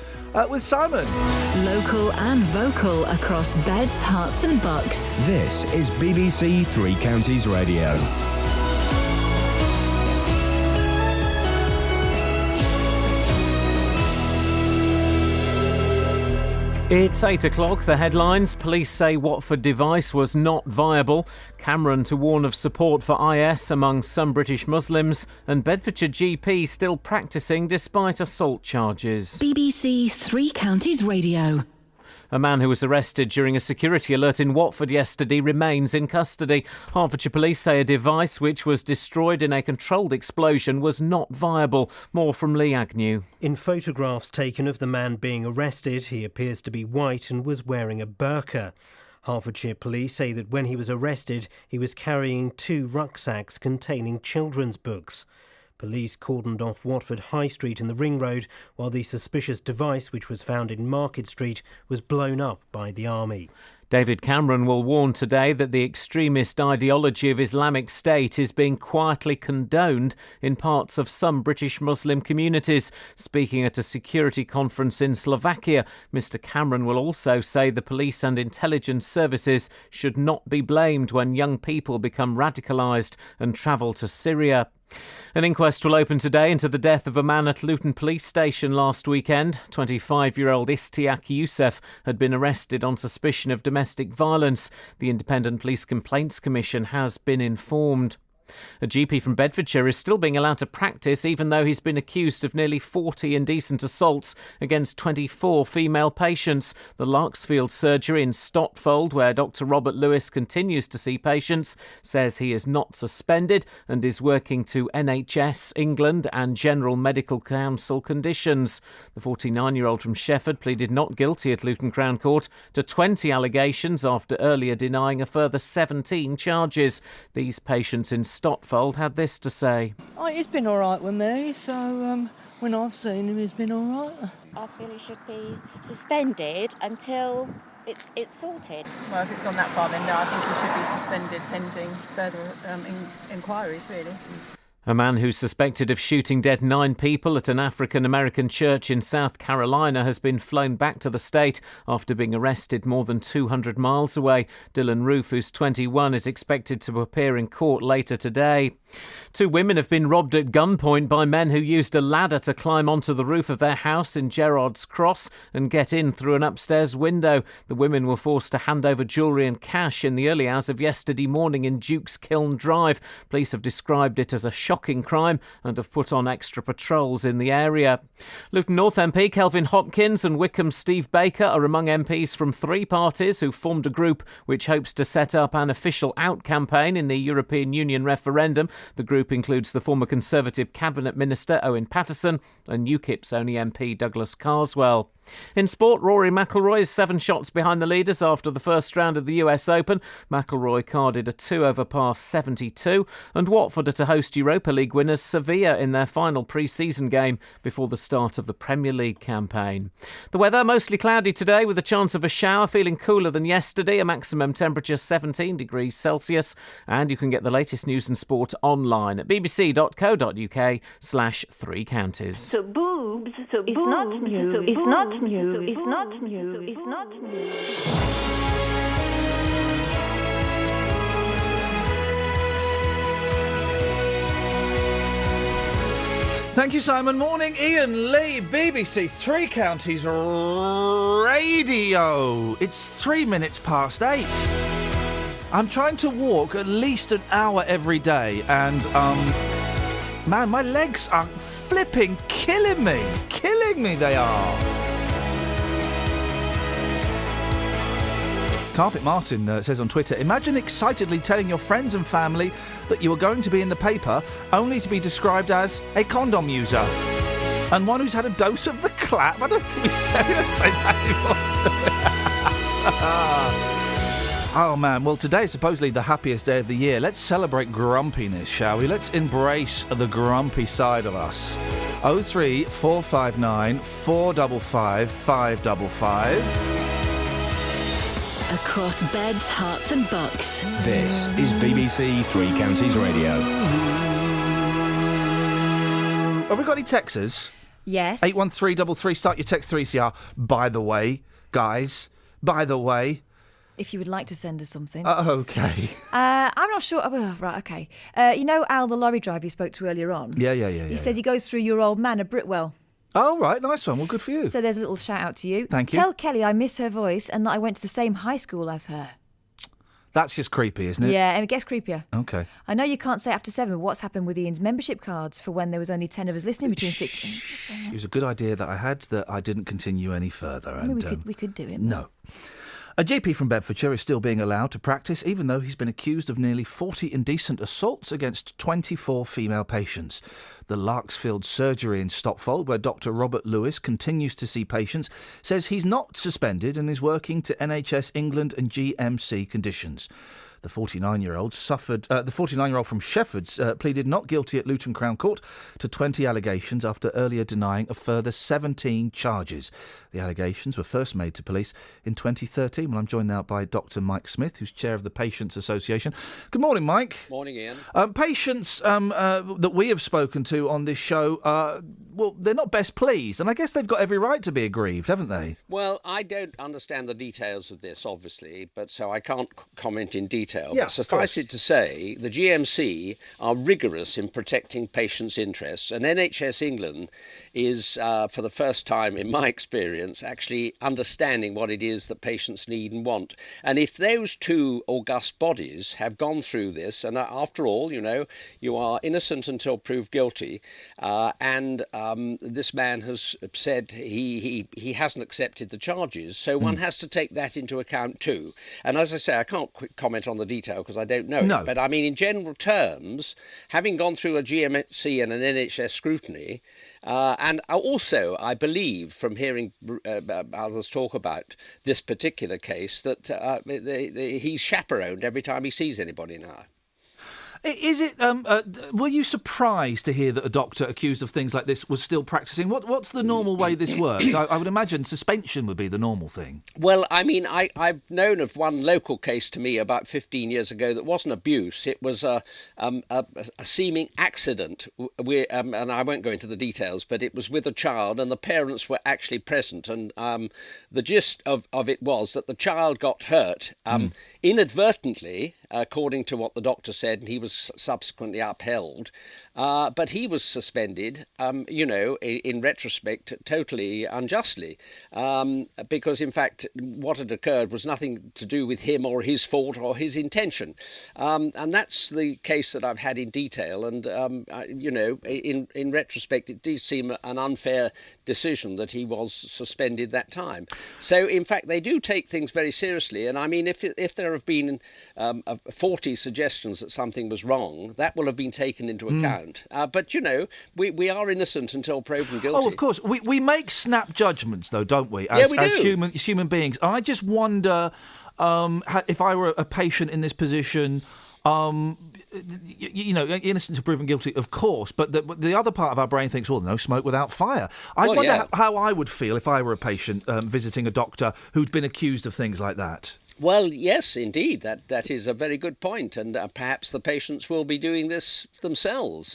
with Simon. Local and vocal across beds, hearts and bucks. This is BBC Three Counties Radio. It's 8 o'clock. The headlines. Police say Watford device was not viable. Cameron to warn of support for IS among some British Muslims. And Bedfordshire GP still practising despite assault charges. BBC Three Counties Radio. A man who was arrested during a security alert in Watford yesterday remains in custody. Hertfordshire police say a device which was destroyed in a controlled explosion was not viable. More from Lee Agnew. In photographs taken of the man being arrested, he appears to be white and was wearing a burqa. Hertfordshire police say that when he was arrested, he was carrying 2 rucksacks containing children's books. Police cordoned off Watford High Street and the Ring Road, while the suspicious device, which was found in Market Street, was blown up by the army. David Cameron will warn today that the extremist ideology of Islamic State is being quietly condoned in parts of some British Muslim communities. Speaking at a security conference in Slovakia, Mr Cameron will also say the police and intelligence services should not be blamed when young people become radicalised and travel to Syria. An inquest will open today into the death of a man at Luton Police Station last weekend. 25-year-old Istiak Youssef had been arrested on suspicion of domestic violence. The Independent Police Complaints Commission has been informed. A GP from Bedfordshire is still being allowed to practice even though he's been accused of nearly 40 indecent assaults against 24 female patients. The Larksfield surgery in Stotfold, where Dr Robert Lewis continues to see patients, says he is not suspended and is working to NHS, England and General Medical Council conditions. The 49-year-old from Shefford pleaded not guilty at Luton Crown Court to 20 allegations after earlier denying a further 17 charges. These patients in Stotfold had this to say. Oh, he's been all right with me, so when I've seen him, he's been all right. I feel he should be suspended until it's sorted. Well, if it's gone that far, then no, I think he should be suspended pending further inquiries, really. A man who's suspected of shooting dead 9 people at an African-American church in South Carolina has been flown back to the state after being arrested more than 200 miles away. Dylan Roof, who's 21, is expected to appear in court later today. 2 women have been robbed at gunpoint by men who used a ladder to climb onto the roof of their house in Gerrard's Cross and get in through an upstairs window. The women were forced to hand over jewellery and cash in the early hours of yesterday morning in Duke's Kiln Drive. Police have described it as a shocking crime and have put on extra patrols in the area. Luton North MP Kelvin Hopkins and Wycombe's Steve Baker are among MPs from 3 parties who formed a group which hopes to set up an official out campaign in the European Union referendum. The group includes the former Conservative Cabinet Minister Owen Paterson and UKIP's only MP Douglas Carswell. In sport, Rory McIlroy is 7 shots behind the leaders after the first round of the US Open. McIlroy carded a 2-over par 72, and Watford are to host Europa League winners Sevilla in their final pre-season game before the start of the Premier League campaign. The weather, mostly cloudy today with a chance of a shower, feeling cooler than yesterday, a maximum temperature 17 degrees Celsius, and you can get the latest news and sport online at bbc.co.uk/3 counties. So boobs, it's not new, it's not new, it's not new, it's not new. Thank you, Simon. Morning, Iain Lee, BBC Three Counties Radio. It's 3 minutes past 8. I'm trying to walk at least an hour every day, and man, my legs are flipping killing me they are. Carpet Martin says on Twitter, imagine excitedly telling your friends and family that you are going to be in the paper only to be described as a condom user and one who's had a dose of the clap. I don't think we say that anymore. Oh man, well today is supposedly the happiest day of the year. Let's celebrate grumpiness, shall we? Let's embrace the grumpy side of us. 03459 455 555. Across beds, hearts and bucks. This is BBC Three Counties Radio. Have we got any texters? Yes. 81333, start your text 3CR. By the way, guys, If you would like to send us something. Okay. I'm not sure. Oh, right, okay. You know Al, the lorry driver you spoke to earlier on? Yeah. He says he goes through your old man, a Britwell. Oh, right, nice one. Well, good for you. So there's a little shout out to you. Thank you. Tell Kelly I miss her voice and that I went to the same high school as her. That's just creepy, isn't it? Yeah, and it gets creepier. Okay. I know you can't say after 7 what's happened with Ian's membership cards for when there was only 10 of us listening between 6 and... It was a good idea that I had that I didn't continue any further. I mean, we could do it. No. A GP from Bedfordshire is still being allowed to practice, even though he's been accused of nearly 40 indecent assaults against 24 female patients. The Larksfield surgery in Stopfold, where Dr. Robert Lewis continues to see patients, says he's not suspended and is working to NHS England and GMC conditions. The 49-year-old from Sheffields pleaded not guilty at Luton Crown Court to 20 allegations after earlier denying a further 17 charges. The allegations were first made to police in 2013. Well, I'm joined now by Dr. Mike Smith, who's chair of the Patients Association. Good morning, Mike. Morning, Ian. Patients that we have spoken to on this show, well, they're not best pleased, and I guess they've got every right to be aggrieved, haven't they? Well, I don't understand the details of this, obviously, but so I can't comment in detail. Yeah, but suffice it to say, the GMC are rigorous in protecting patients' interests, and NHS England is, for the first time in my experience, actually understanding what it is that patients need and want. And if those two august bodies have gone through this, and after all, you know, you are innocent until proved guilty, and this man has said he hasn't accepted the charges, so one has to take that into account too. And as I say, I can't comment on the detail because I don't know it, but I mean in general terms, having gone through a GMC and an NHS scrutiny, and also I believe from hearing others talk about this particular case that he's chaperoned every time he sees anybody now. Is it? Were you surprised to hear that a doctor accused of things like this was still practising? What's the normal way this works? I would imagine suspension would be the normal thing. Well, I mean, I've known of one local case to me about 15 years ago that wasn't abuse. It was a seeming accident. And I won't go into the details, but it was with a child, and the parents were actually present. And the gist of it was that the child got hurt inadvertently. according to what the doctor said, and he was subsequently upheld. But he was suspended, in retrospect, totally unjustly, because, in fact, what had occurred was nothing to do with him or his fault or his intention. And that's the case that I've had in detail. And, in retrospect, it did seem an unfair decision that he was suspended that time. So, in fact, they do take things very seriously. And, I mean, if there have been 40 suggestions that something was wrong, that will have been taken into account. But, we are innocent until proven guilty. Oh, of course. We make snap judgments, though, don't we? Yeah, we do. As human beings. And I just wonder if I were a patient in this position, innocent until proven guilty, of course, but the other part of our brain thinks, well, no smoke without fire. I wonder how I would feel if I were a patient visiting a doctor who'd been accused of things like that. Well, yes, indeed. That is a very good point. And perhaps the patients will be doing this themselves.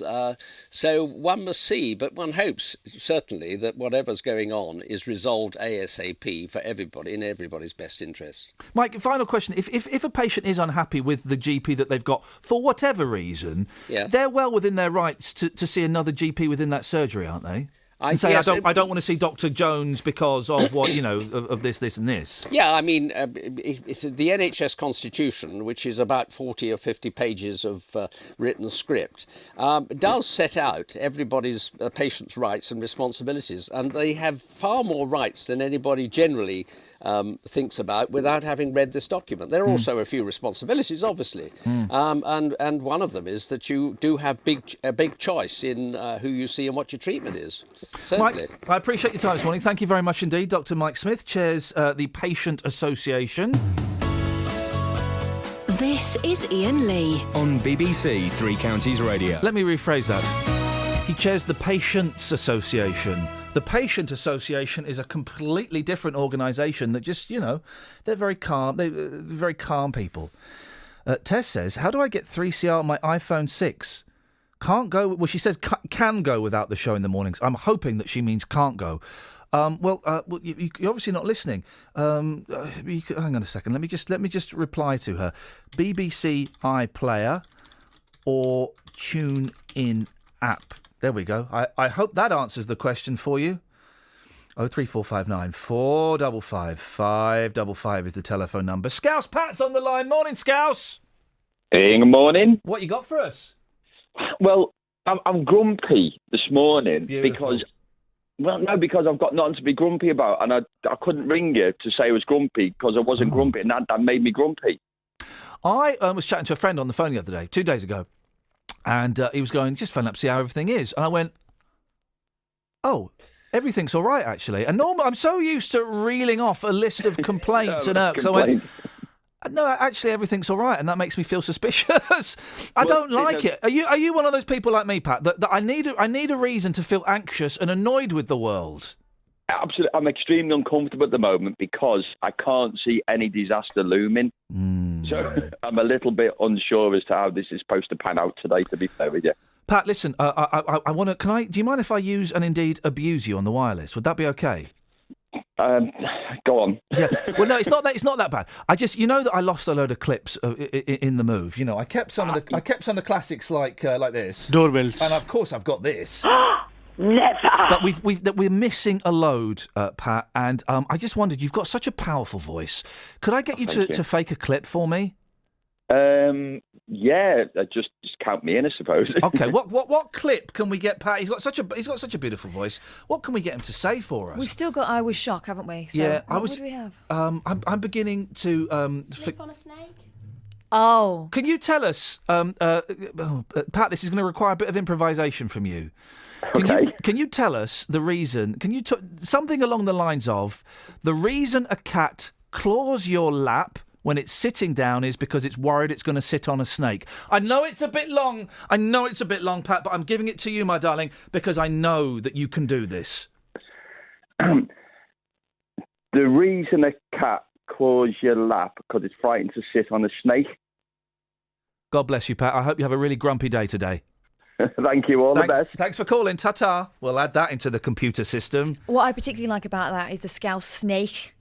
So one must see, but one hopes certainly that whatever's going on is resolved ASAP for everybody in everybody's best interests. Mike, final question. If a patient is unhappy with the GP that they've got for whatever reason, they're well within their rights to see another GP within that surgery, aren't they? And say, yes, I don't want to see Dr. Jones because of what, of this, and this. Yeah, I mean, the NHS Constitution, which is about 40 or 50 pages of written script, does set out everybody's patient's rights and responsibilities, and they have far more rights than anybody generally thinks about without having read this document. There are also a few responsibilities, obviously, and one of them is that you do have a big choice in who you see and what your treatment is. Certainly. Mike, I appreciate your time this morning. Thank you very much indeed. Dr. Mike Smith chairs the Patient Association. This is Iain Lee on BBC Three Counties Radio. Let me rephrase that. He chairs the Patients Association. The Patient Association is a completely different organisation that just, they're very calm. They're very calm people. Tess says, how do I get 3CR on my iPhone 6? Can't go... Well, she says can go without the show in the mornings. I'm hoping that she means can't go. You're obviously not listening. Hang on a second. Let me just reply to her. BBC iPlayer or Tune In app. There we go. I hope that answers the question for you. 03459 455 555 is the telephone number. Scouse Pat's on the line. Morning, Scouse. Hey, good morning. What you got for us? Well, I'm grumpy this morning. Beautiful. because I've got nothing to be grumpy about, and I couldn't ring you to say I was grumpy because I wasn't grumpy, and that made me grumpy. I was chatting to a friend on the phone the other day, 2 days ago, and he was going, just phone up, see how everything is. And I went, oh, everything's all right, actually. And normally, I'm so used to reeling off a list of complaints and irks. I went, no, actually, everything's all right, and that makes me feel suspicious. I don't like it. Are you one of those people like me, Pat, that I need a reason to feel anxious and annoyed with the world? Absolutely. I'm extremely uncomfortable at the moment because I can't see any disaster looming. So I'm a little bit unsure as to how this is supposed to pan out today, to be fair with you. Pat, listen, I want to... do you mind if I use and indeed abuse you on the wireless? Would that be okay? Go on. Yeah. Well, no, it's not that bad. I just, that I lost a load of clips in the move. I kept some of the classics like this. Doorbells. And of course, I've got this. Never. But we're missing a load, Pat. And I just wondered, you've got such a powerful voice. Could I get you to fake a clip for me? Yeah, just count me in, I suppose. Okay, what clip can we get, Pat? He's got such a beautiful voice. What can we get him to say for us? We've still got I Was Shock, haven't we? So yeah, what do we have? I'm beginning to Sleep on a snake? Oh. Can you tell us, Pat? This is going to require a bit of improvisation from you. Can you tell us the reason? Can you something along the lines of the reason a cat claws your lap when it's sitting down is because it's worried it's going to sit on a snake. I know it's a bit long, Pat, but I'm giving it to you, my darling, because I know that you can do this. The reason a cat claws your lap because it's frightened to sit on a snake. God bless you, Pat. I hope you have a really grumpy day today. Thank you. The best. Thanks for calling. Ta-ta. We'll add that into the computer system. What I particularly like about that is the Scouse snake.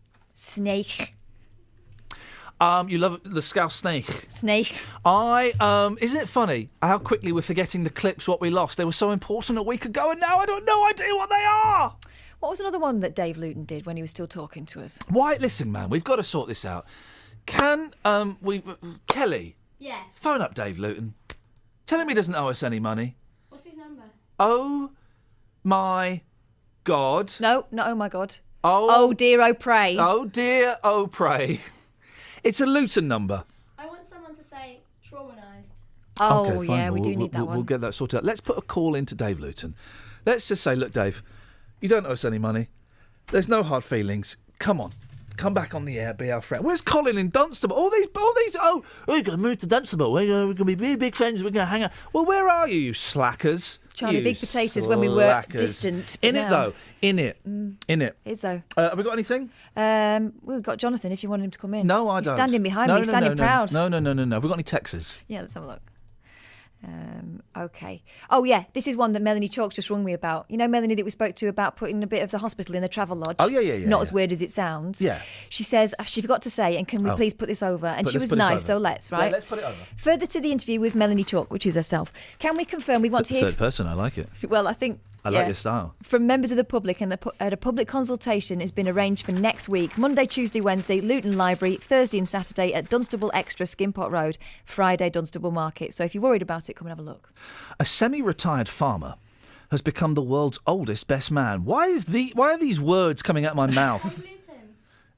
You love the Scouse Snake. Snake. Isn't it funny how quickly we're forgetting the clips what we lost? They were so important a week ago, and now I don't no idea what they are. What was another one that Dave Luton did when he was still talking to us? Why? Listen, man, we've got to sort this out. Can Kelly? Yes. Phone up Dave Luton. Tell him he doesn't owe us any money. What's his number? Oh my God. No, not oh my God. Oh dear, oh pray. Oh dear, oh pray. It's a Luton number. I want someone to say traumatised. Oh, okay, fine. yeah, we do need that one. We'll get that sorted out. Let's put a call into Dave Luton. Let's just say, look, Dave, you don't owe us any money. There's no hard feelings. Come on. Come back on the air, be our friend. Where's Colin in Dunstable? All these, we're going to move to Dunstable. We're going to be really big friends. We're going to hang out. Well, where are you slackers? Charlie, you big potatoes when we were distant. In it, now. though. In it. In it. Is though. Have we got anything? We've got Jonathan if you want him to come in. No, I He's don't. standing behind me, standing proud. No. Have we got any texts? Yeah, let's have a look. Okay. Oh, yeah, this is one that Melanie Chalk's just rung me about. You know, Melanie that we spoke to about putting a bit of the hospital in the travel lodge? Oh, yeah. Not as weird as it sounds. Yeah. She says, she forgot to say, and can we please put this over? And she was nice, so let's, right? Yeah, let's put it over. Further to the interview with Melanie Chalk, which is herself. Can we confirm we want to hear... Third person, I like it. Well, I think... I like your style. From members of the public, and a public consultation has been arranged for next week. Monday, Tuesday, Wednesday, Luton Library. Thursday and Saturday at Dunstable Extra, Skimpot Road. Friday, Dunstable Market. So if you're worried about it, come and have a look. A semi-retired farmer has become the world's oldest best man. Why are these words coming out my mouth?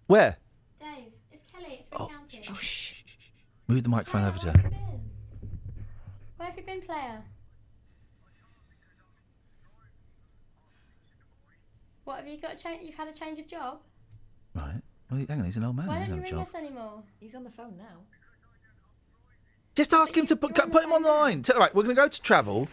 Where? Dave, it's Kelly at Three Counties. Shh. Move the microphone over to her. Where have you been, player? What, have you got you've had a change of job? Right. Well, hang on, he's an old man. Why He don't doesn't you have a ring job. us anymore? He's on the phone now. Just ask him to put him on the line. Right, we're going to go to travel,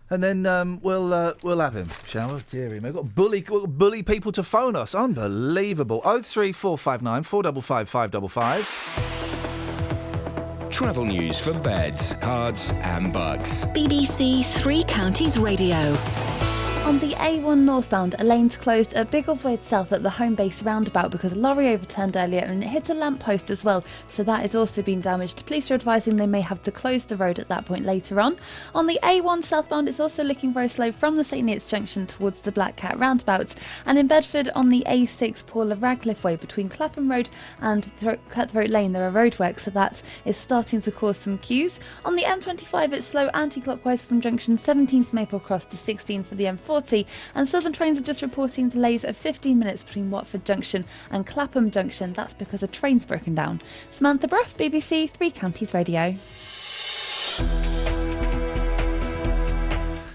and then we'll have him, shall we? Dearie me, we've got bully people to phone us. Unbelievable. 03459 455 555. Travel news for beds, cards and bugs. BBC Three Counties Radio. On the A1 northbound, a lane's closed at Biggleswade South at the home base roundabout because a lorry overturned earlier and it hit a lamppost as well, so that has also been damaged. Police are advising they may have to close the road at that point later on. On the A1 southbound, it's also looking very slow from the St Neots junction towards the Black Cat roundabout, and in Bedford on the A6 Paula Radcliffe Way between Clapham Road and Cutthroat Lane there are roadworks, so that is starting to cause some queues. On the M25 it's slow anti-clockwise from junction 17 for Maple Cross to 16 for the M40, and Southern Trains are just reporting delays of 15 minutes between Watford Junction and Clapham Junction. That's because a train's broken down. Samantha Bruff, BBC Three Counties Radio.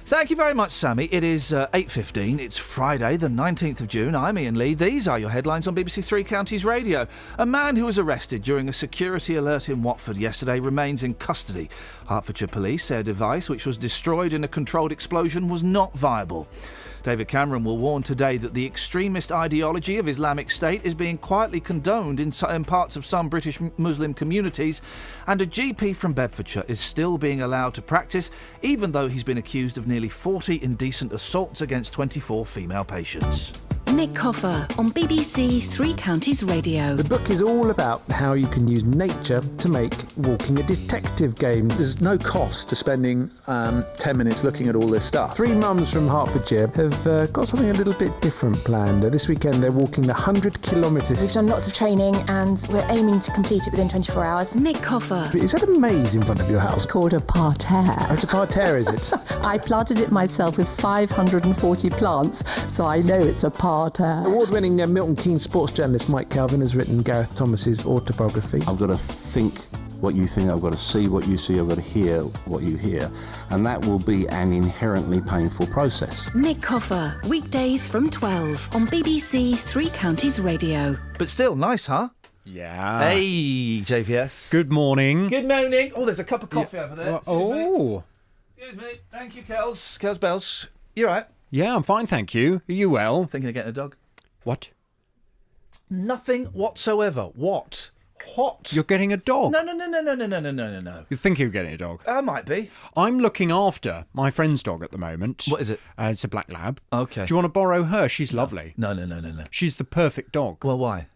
Thank you very much, Sammy. It is 8:15. It's Friday, the 19th of June. I'm Iain Lee. These are your headlines on BBC Three Counties Radio. A man who was arrested during a security alert in Watford yesterday remains in custody. Hertfordshire police say a device which was destroyed in a controlled explosion was not viable. David Cameron will warn today that the extremist ideology of Islamic State is being quietly condoned in parts of some British Muslim communities, and a GP from Bedfordshire is still being allowed to practice, even though he's been accused of nearly 40 indecent assaults against 24 female patients. Nick Coffer on BBC Three Counties Radio. The book is all about how you can use nature to make walking a detective game. There's no cost to spending 10 minutes looking at all this stuff. Three mums from Hertfordshire have got something a little bit different planned. This weekend they're walking 100 kilometres. We've done lots of training and we're aiming to complete it within 24 hours. Nick Coffer. Is that a maze in front of your house? It's called a parterre. Oh, it's a parterre, is it? I planted it myself with 540 plants, so I know it's a parterre. Award-winning Milton Keynes sports journalist Mike Calvin has written Gareth Thomas's autobiography. I've got to think what you think, I've got to see what you see, I've got to hear what you hear, and that will be an inherently painful process. Nick Coffer, weekdays from 12 on BBC Three Counties Radio. But still, nice, huh? Yeah. Hey, JVS. Good morning. Good morning. Oh, there's a cup of coffee over there. Oh. Excuse me. Thank you, Kels. Kels Bells. You all right? Yeah, I'm fine, thank you. Are you well? Thinking of getting a dog? What? Nothing whatsoever. What? You're getting a dog? No. You think you're getting a dog? I might be. I'm looking after my friend's dog at the moment. What is it? It's a black lab. Okay. Do you want to borrow her? She's lovely. No. She's the perfect dog. Well, why?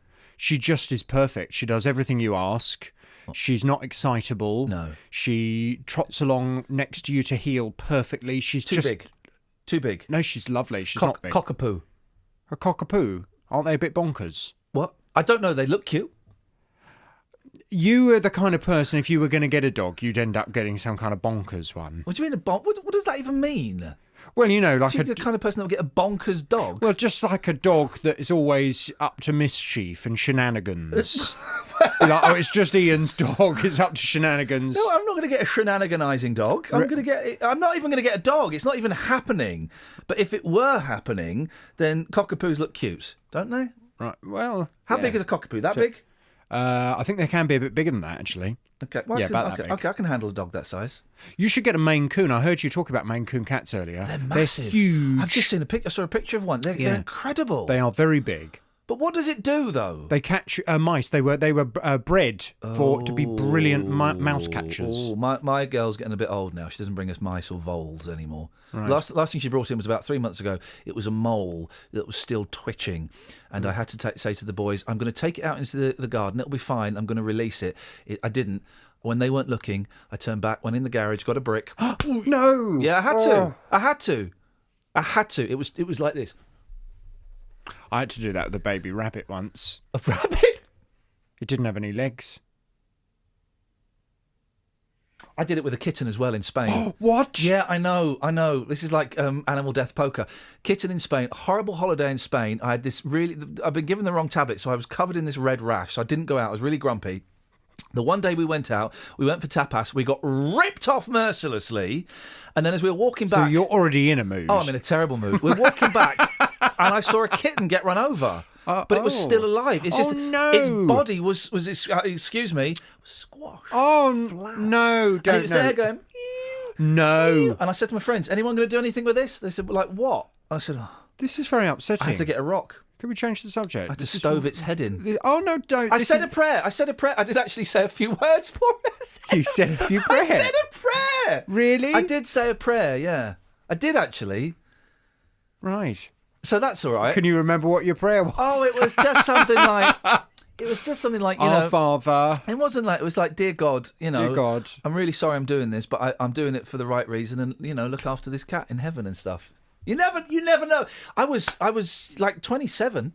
She just is perfect. She does everything you ask. She's not excitable. No. She trots along next to you to heel perfectly. She's Too big. Too big. No, she's lovely. She's not big. Cockapoo. A cockapoo. Aren't they a bit bonkers? What? I don't know. They look cute. You are the kind of person, if you were going to get a dog, you'd end up getting some kind of bonkers one. What do you mean a bonk? What does that even mean? Well, you know, like the kind of person that would get a bonkers dog. Well, just like a dog that is always up to mischief and shenanigans. Like, oh, it's just Ian's dog. It's up to shenanigans. No, I'm not going to get a shenaniganizing dog. I'm not even going to get a dog. It's not even happening. But if it were happening, then cockapoos look cute, don't they? Right. Well, how big is a cockapoo? That big? I think they can be a bit bigger than that, actually. Okay, well, yeah, about that big. Okay, I can handle a dog that size. You should get a Maine Coon. I heard you talk about Maine Coon cats earlier. They're massive. They're huge. I've just seen a picture. I saw a picture of one. They're incredible. They are very big. But what does it do, though? They catch mice. They were bred to be brilliant mouse catchers. Oh, my girl's getting a bit old now. She doesn't bring us mice or voles anymore. Right. Last thing she brought in was about 3 months ago. It was a mole that was still twitching. And I had to say to the boys, I'm going to take it out into the garden. It'll be fine. I'm going to release it. I didn't. When they weren't looking, I turned back, went in the garage, got a brick. No! Yeah, I had to. I had to. It was like this. I had to do that with a baby rabbit once. A rabbit? It didn't have any legs. I did it with a kitten as well in Spain. What? Yeah, I know. This is like animal death poker. Kitten in Spain, horrible holiday in Spain. I've been given the wrong tablet, so I was covered in this red rash. So I didn't go out. I was really grumpy. The one day we went out, we went for tapas, we got ripped off mercilessly, and then as we were walking back... So you're already in a mood. Oh, I'm in a terrible mood. We're walking back, and I saw a kitten get run over, but it was still alive. It's just its body was excuse me, squashed. Oh, flat. No, don't. And it was there going... No. And I said to my friends, anyone going to do anything with this? They said, like, what? I said, this is very upsetting. I had to get a rock. Can we change the subject? I had to stove its head in. Oh, no, don't. I said a prayer. I did actually say a few words for it. You said a few prayers? I said a prayer. Really? I did say a prayer, yeah. I did actually. Right. So that's all right. Can you remember what your prayer was? Oh, it was just something like... It was just something like, Our Father. It wasn't like... It was like, dear God, Dear God. I'm really sorry I'm doing this, but I'm doing it for the right reason and, look after this cat in heaven and stuff. You never know. I was like 27.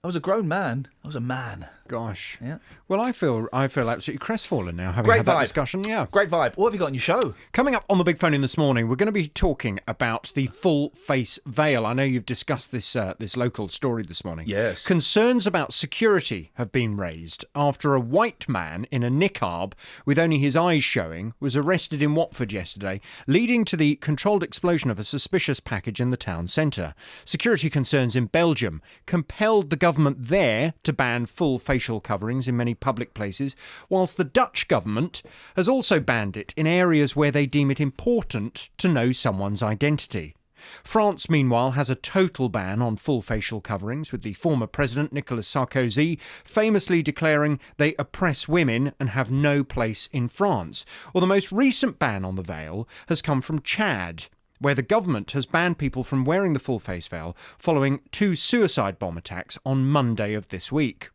I was a grown man. I was a man. Gosh. Yeah. Well, I feel absolutely crestfallen now, having had that discussion. Yeah. Great vibe. What have you got on your show? Coming up on the Big Phone in this morning, we're going to be talking about the full face veil. I know you've discussed this local story this morning. Yes. Concerns about security have been raised after a white man in a niqab with only his eyes showing was arrested in Watford yesterday, leading to the controlled explosion of a suspicious package in the town centre. Security concerns in Belgium compelled the government there to ban full facial coverings in many public places, whilst the Dutch government has also banned it in areas where they deem it important to know someone's identity. France, meanwhile, has a total ban on full facial coverings, with the former president, Nicolas Sarkozy, famously declaring they oppress women and have no place in France. Well, the most recent ban on the veil has come from Chad, where the government has banned people from wearing the full face veil following 2 suicide bomb attacks on Monday of this week.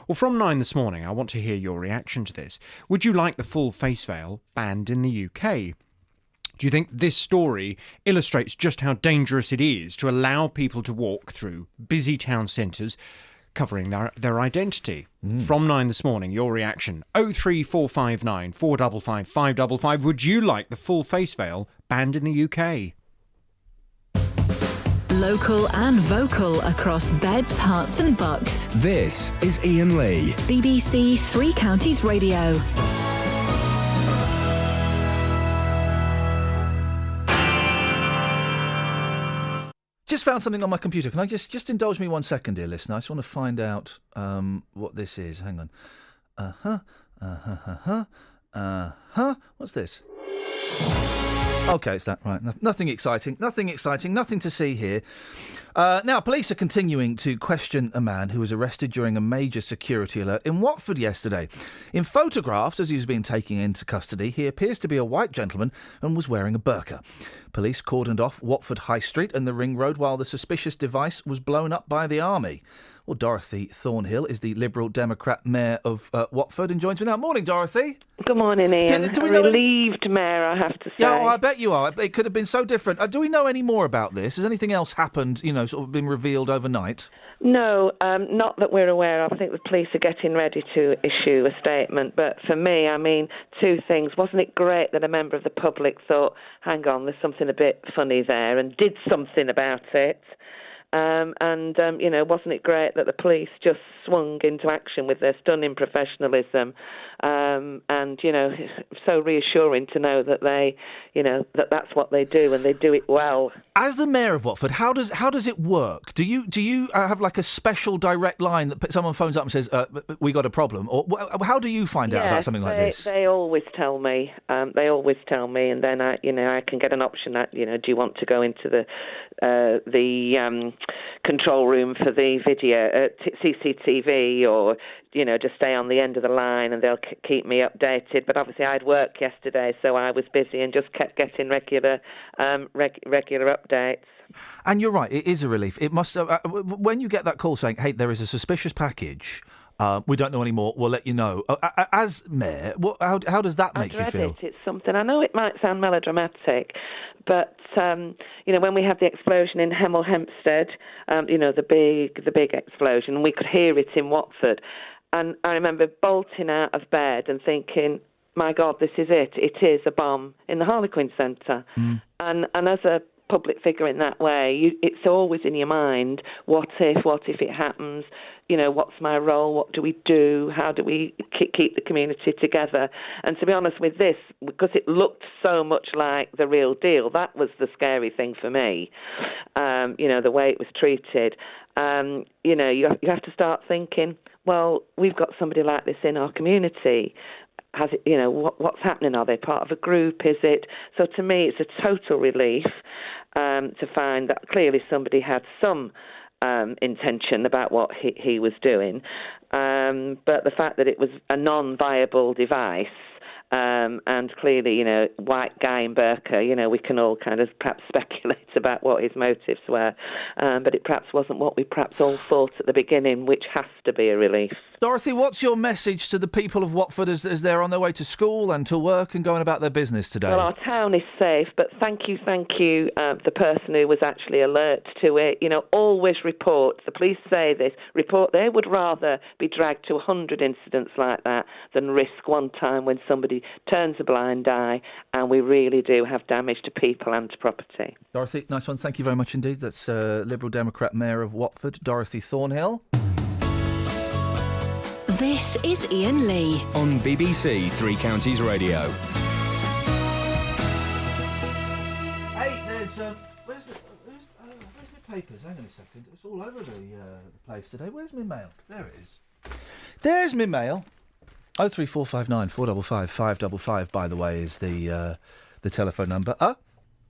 Well, from 9 this morning, I want to hear your reaction to this. Would you like the full face veil banned in the UK? Do you think this story illustrates just how dangerous it is to allow people to walk through busy town centres covering their identity? From 9 this morning, your reaction. 03459 455 555. Would you like the full face veil banned in the UK? Local and vocal across beds, hearts and bucks. This is Iain Lee. BBC Three Counties Radio. Just found something on my computer. Can I just indulge me 1 second, dear listener? I just want to find out what this is. Hang on. What's this? OK, it's that, right. Nothing exciting, nothing to see here. Now, police are continuing to question a man who was arrested during a major security alert in Watford yesterday. In photographs, as he was being taken into custody, he appears to be a white gentleman and was wearing a burqa. Police cordoned off Watford High Street and the Ring Road while the suspicious device was blown up by the army. Well, Dorothy Thornhill is the Liberal Democrat Mayor of Watford and joins me now. Morning, Dorothy. Good morning, Ian. Do we a know relieved mayor, I have to say. Yeah, well, I bet you are. It could have been so different. Do we know any more about this? Has anything else happened, sort of been revealed overnight? No, not that we're aware of. I think the police are getting ready to issue a statement. But for me, two things. Wasn't it great that a member of the public thought, hang on, there's something a bit funny there, and did something about it? Wasn't it great that the police just swung into action with their stunning professionalism? So reassuring to know that they, that's what they do and they do it well. As the mayor of Watford, how does it work? Do you have like a special direct line that someone phones up and says, we got a problem? Or how do you find out about something like this? They always tell me. And then I can get an option that, do you want to go into the control room for the video, CCTV, or just stay on the end of the line, and they'll keep me updated. But obviously, I'd worked yesterday, so I was busy and just kept getting regular updates. And you're right; it is a relief. It must. When you get that call saying, "Hey, there is a suspicious package. We don't know anymore. We'll let you know." As mayor, how does that make you feel? It's something. I know it might sound melodramatic, but when we had the explosion in Hemel Hempstead, the big explosion, we could hear it in Watford, and I remember bolting out of bed and thinking, "My God, this is it! It is a bomb in the Harlequin Centre," and as a public figure in that way, it's always in your mind, what if it happens? What's my role? What do we do? How do we keep the community together? And to be honest with this, because it looked so much like the real deal, that was the scary thing for me, the way it was treated. You have to start thinking, well, we've got somebody like this in our community. Has it, what's happening? Are they part of a group? Is it? So to me, it's a total relief to find that clearly somebody had some intention about what he was doing. But the fact that it was a non-viable device, and clearly, white guy in burqa, we can all kind of perhaps speculate about what his motives were. But it perhaps wasn't what we perhaps all thought at the beginning, which has to be a relief. Dorothy, what's your message to the people of Watford as they're on their way to school and to work and going about their business today? Well, our town is safe, but thank you, the person who was actually alert to it. Always report. The police say this. Report. They would rather be dragged to 100 incidents like that than risk one time when somebody turns a blind eye and we really do have damage to people and to property. Dorothy, nice one. Thank you very much indeed. That's Liberal Democrat Mayor of Watford, Dorothy Thornhill. This is Iain Lee on BBC Three Counties Radio. Hey, there's where's my papers? Hang on a second. It's all over the place today. Where's my mail? There it is. There's my mail. 03459 455 555. By the way, is the telephone number. What?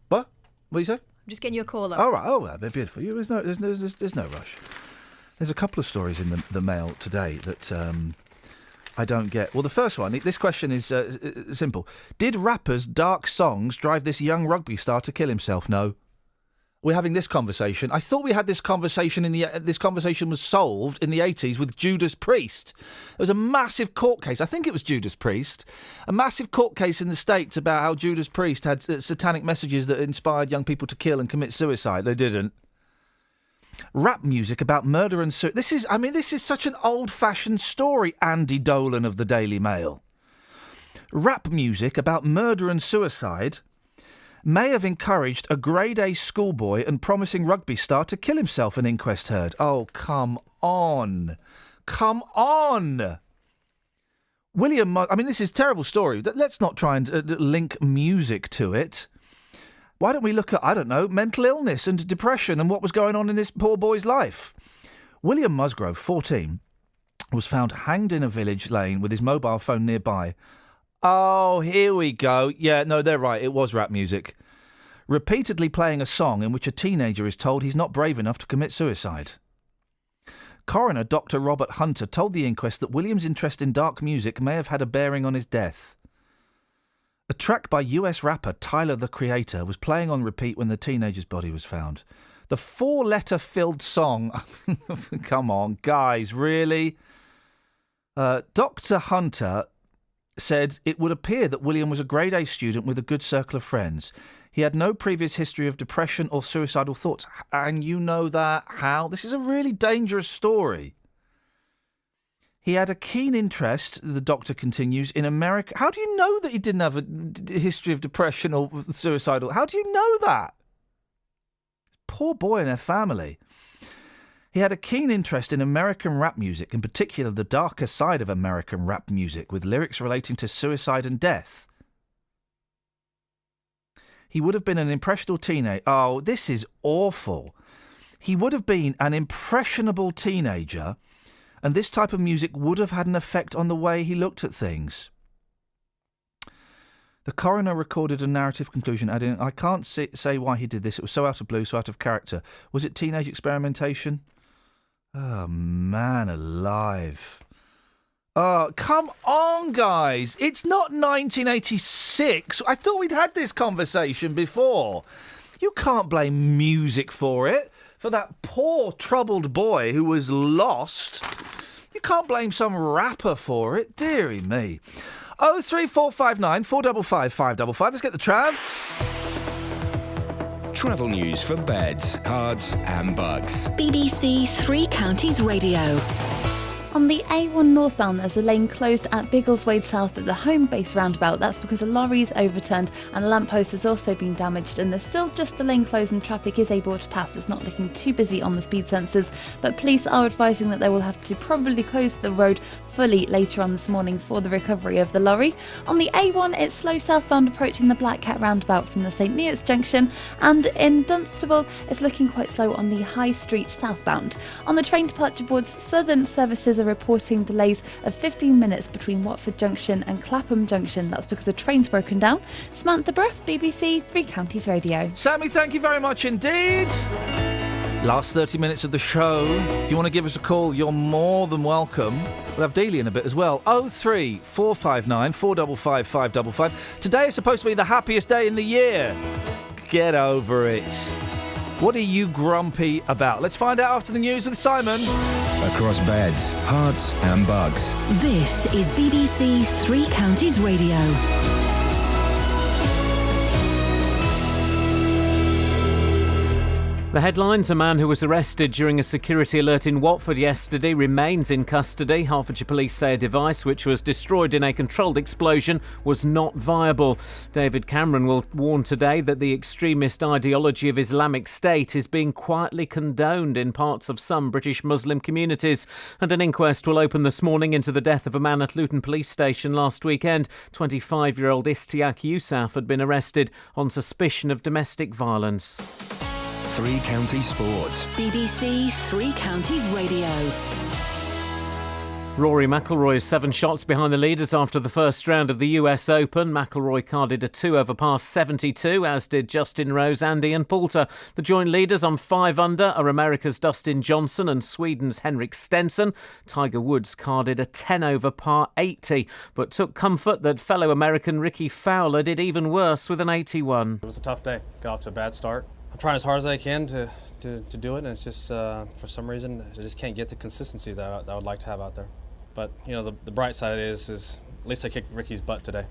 What do you say? I'm just getting you a call up. All right. Oh, well, they're beautiful. There's no rush. There's a couple of stories in the mail today that I don't get. Well, the first one, this question is simple. Did rappers' dark songs drive this young rugby star to kill himself? No. We're having this conversation. I thought we had this conversation this conversation was solved in the 80s with Judas Priest. There was a massive court case. I think it was Judas Priest. A massive court case in the States about how Judas Priest had satanic messages that inspired young people to kill and commit suicide. They didn't. Rap music about murder and suicide. This is such an old-fashioned story, Andy Dolan of the Daily Mail. Rap music about murder and suicide may have encouraged a grade A schoolboy and promising rugby star to kill himself, an inquest heard. Oh, come on. Come on! this is a terrible story. Let's not try and link music to it. Why don't we look at, mental illness and depression and what was going on in this poor boy's life? William Musgrove, 14, was found hanged in a village lane with his mobile phone nearby. Oh, here we go. Yeah, no, they're right. It was rap music. repeatedly playing a song in which a teenager is told he's not brave enough to commit suicide. Coroner Dr. Robert Hunter told the inquest that William's interest in dark music may have had a bearing on his death. A track by US rapper Tyler, the Creator, was playing on repeat when the teenager's body was found. The 4-letter filled song... Come on, guys, really? Dr. Hunter said it would appear that William was a grade A student with a good circle of friends. He had no previous history of depression or suicidal thoughts. And you know that, how? This is a really dangerous story. He had a keen interest, the doctor continues, in America. How do you know that he didn't have a history of depression or suicidal? How do you know that? Poor boy and their family. He had a keen interest in American rap music, in particular the darker side of American rap music, with lyrics relating to suicide and death. He would have been an impressionable teenager. Oh, this is awful. He would have been an impressionable teenager, and this type of music would have had an effect on the way he looked at things. The coroner recorded a narrative conclusion, adding, I can't say why he did this. It was so out of blue, so out of character. Was it teenage experimentation? Oh, man alive. Oh, come on, guys. It's not 1986. I thought we'd had this conversation before. You can't blame music for it. For that poor, troubled boy who was lost. You can't blame some rapper for it. Dearie me. 03459 455 555. Let's get the Trav. Travel news for beds, cards and bugs. BBC Three Counties Radio. On the A1 northbound, there's a lane closed at Biggleswade South at the home base roundabout. That's because a lorry's overturned and a lamppost has also been damaged, and there's still just a lane closed and traffic is able to pass. It's not looking too busy on the speed sensors, but police are advising that they will have to probably close the road fully later on this morning for the recovery of the lorry. On the A1, it's slow southbound approaching the Black Cat roundabout from the St Neots junction, and in Dunstable, it's looking quite slow on the High Street southbound. On the train departure boards, Southern services are reporting delays of 15 minutes between Watford Junction and Clapham Junction. That's because the train's broken down. Samantha Bruff, BBC Three Counties Radio. Sammy, thank you very much indeed. Last 30 minutes of the show. If you want to give us a call, you're more than welcome. We'll have Dealey in a bit as well. 03459 455 555. Today is supposed to be the happiest day in the year. Get over it. What are you grumpy about? Let's find out after the news with Simon. Across beds, hearts and bugs. This is BBC Three Counties Radio. The headlines: a man who was arrested during a security alert in Watford yesterday remains in custody. Hertfordshire police say a device which was destroyed in a controlled explosion was not viable. David Cameron will warn today that the extremist ideology of Islamic State is being quietly condoned in parts of some British Muslim communities. And an inquest will open this morning into the death of a man at Luton Police Station last weekend. 25-year-old Istiak Yousaf had been arrested on suspicion of domestic violence. Three Counties Sports. BBC Three Counties Radio. Rory McIlroy is 7 shots behind the leaders after the first round of the US Open. McIlroy carded a 2 over par 72, as did Justin Rose and Ian Poulter. The joint leaders on 5 under are America's Dustin Johnson and Sweden's Henrik Stenson. Tiger Woods carded a 10 over par 80, but took comfort that fellow American Ricky Fowler did even worse with an 81. It was a tough day. Got off to a bad start. I'm trying as hard as I can to do it, and it's just for some reason I just can't get the consistency that I would like to have out there. But you know, the bright side is at least I kicked Ricky's butt today.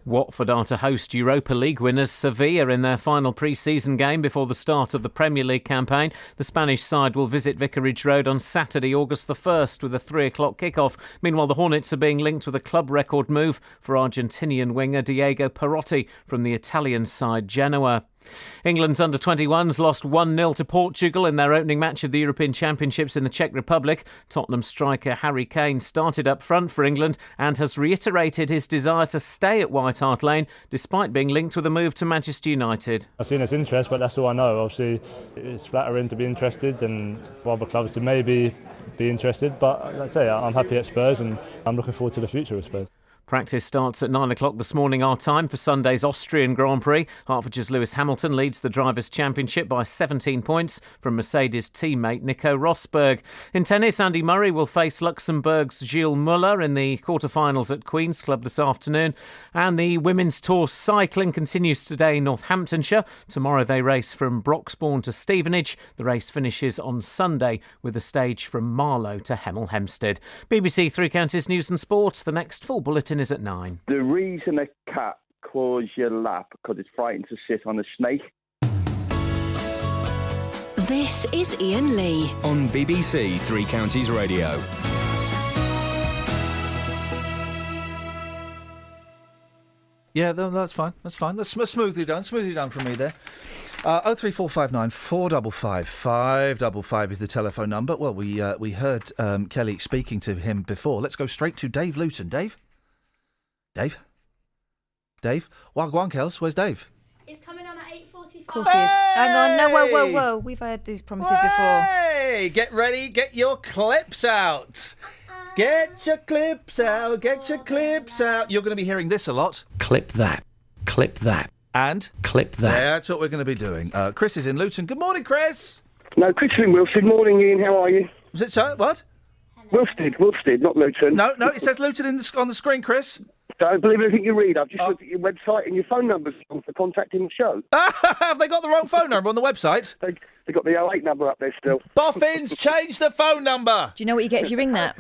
Watford are to host Europa League winners Sevilla in their final pre-season game before the start of the Premier League campaign. The Spanish side will visit Vicarage Road on Saturday, August the 1st, with a 3 o'clock kick-off. Meanwhile, the Hornets are being linked with a club record move for Argentinian winger Diego Perotti from the Italian side Genoa. England's under-21s lost 1-0 to Portugal in their opening match of the European Championships in the Czech Republic. Tottenham striker Harry Kane started up front for England and has reiterated his desire to stay at White Hart Lane despite being linked with a move to Manchester United. I've seen his interest, but that's all I know. Obviously, it's flattering to be interested and for other clubs to maybe be interested. But like I say, I'm happy at Spurs and I'm looking forward to the future with Spurs. Practice starts at 9 o'clock this morning our time for Sunday's Austrian Grand Prix. Hertfordshire's Lewis Hamilton leads the Drivers' Championship by 17 points from Mercedes teammate Nico Rosberg. In tennis, Andy Murray will face Luxembourg's Gilles Muller in the quarter-finals at Queen's Club this afternoon. And the Women's Tour cycling continues today in Northamptonshire. Tomorrow they race from Broxbourne to Stevenage. The race finishes on Sunday with a stage from Marlow to Hemel Hempstead. BBC Three Counties News and Sport. The next full bulletin is at 9. The reason a cat claws your lap because it's frightened to sit on a snake. This is Iain Lee on BBC Three Counties Radio. Yeah, that's fine. That's fine. That's smoothly done. Smoothly done from me there. 03459 455 555 is the telephone number. Well, we heard Kelly speaking to him before. Let's go straight to Dave Luton. Dave? Wagwan Kels, where's Dave? It's coming on at 8:45. Of course he is. Hang on, no, whoa. We've heard these promises before. Hey, get ready, get your clips out. Get your clips out, get your clips out. You're going to be hearing this a lot. Clip that. Clip that. And? Clip that. Yeah, that's what we're going to be doing. Chris is in Luton. Good morning, Chris. No, Chris in Wilstead. Morning, Ian. How are you? Was it so? What? Wilstead, not Luton. No, it says Luton on the screen, Chris. Don't believe anything you read. I've just looked at your website and your phone number's on for contacting the show. Have they got the wrong phone number on the website? They got the 08 number up there still. Boffins, change the phone number. Do you know what you get if you ring that?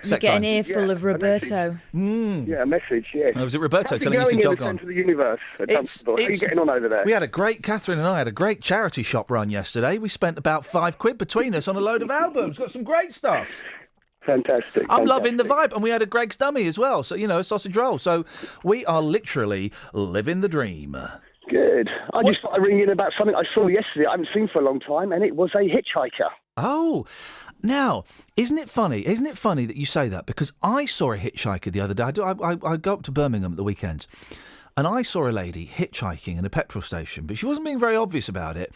You get an earful of Roberto. Yeah, a message, yeah. Oh, was it Roberto How's telling you to jog on? To the universe. How are you getting on over there? We had Catherine and I had a great charity shop run yesterday. We spent about £5 between us on a load of albums. Got some great stuff. Fantastic. I'm loving the vibe. And we had a Greg's Dummy as well. So, a sausage roll. So we are literally living the dream. Good. I just thought I'd ring in about something I saw yesterday I haven't seen for a long time, and it was a hitchhiker. Oh, now, isn't it funny? Isn't it funny that you say that? Because I saw a hitchhiker the other day. I go up to Birmingham at the weekends, and I saw a lady hitchhiking in a petrol station, but she wasn't being very obvious about it.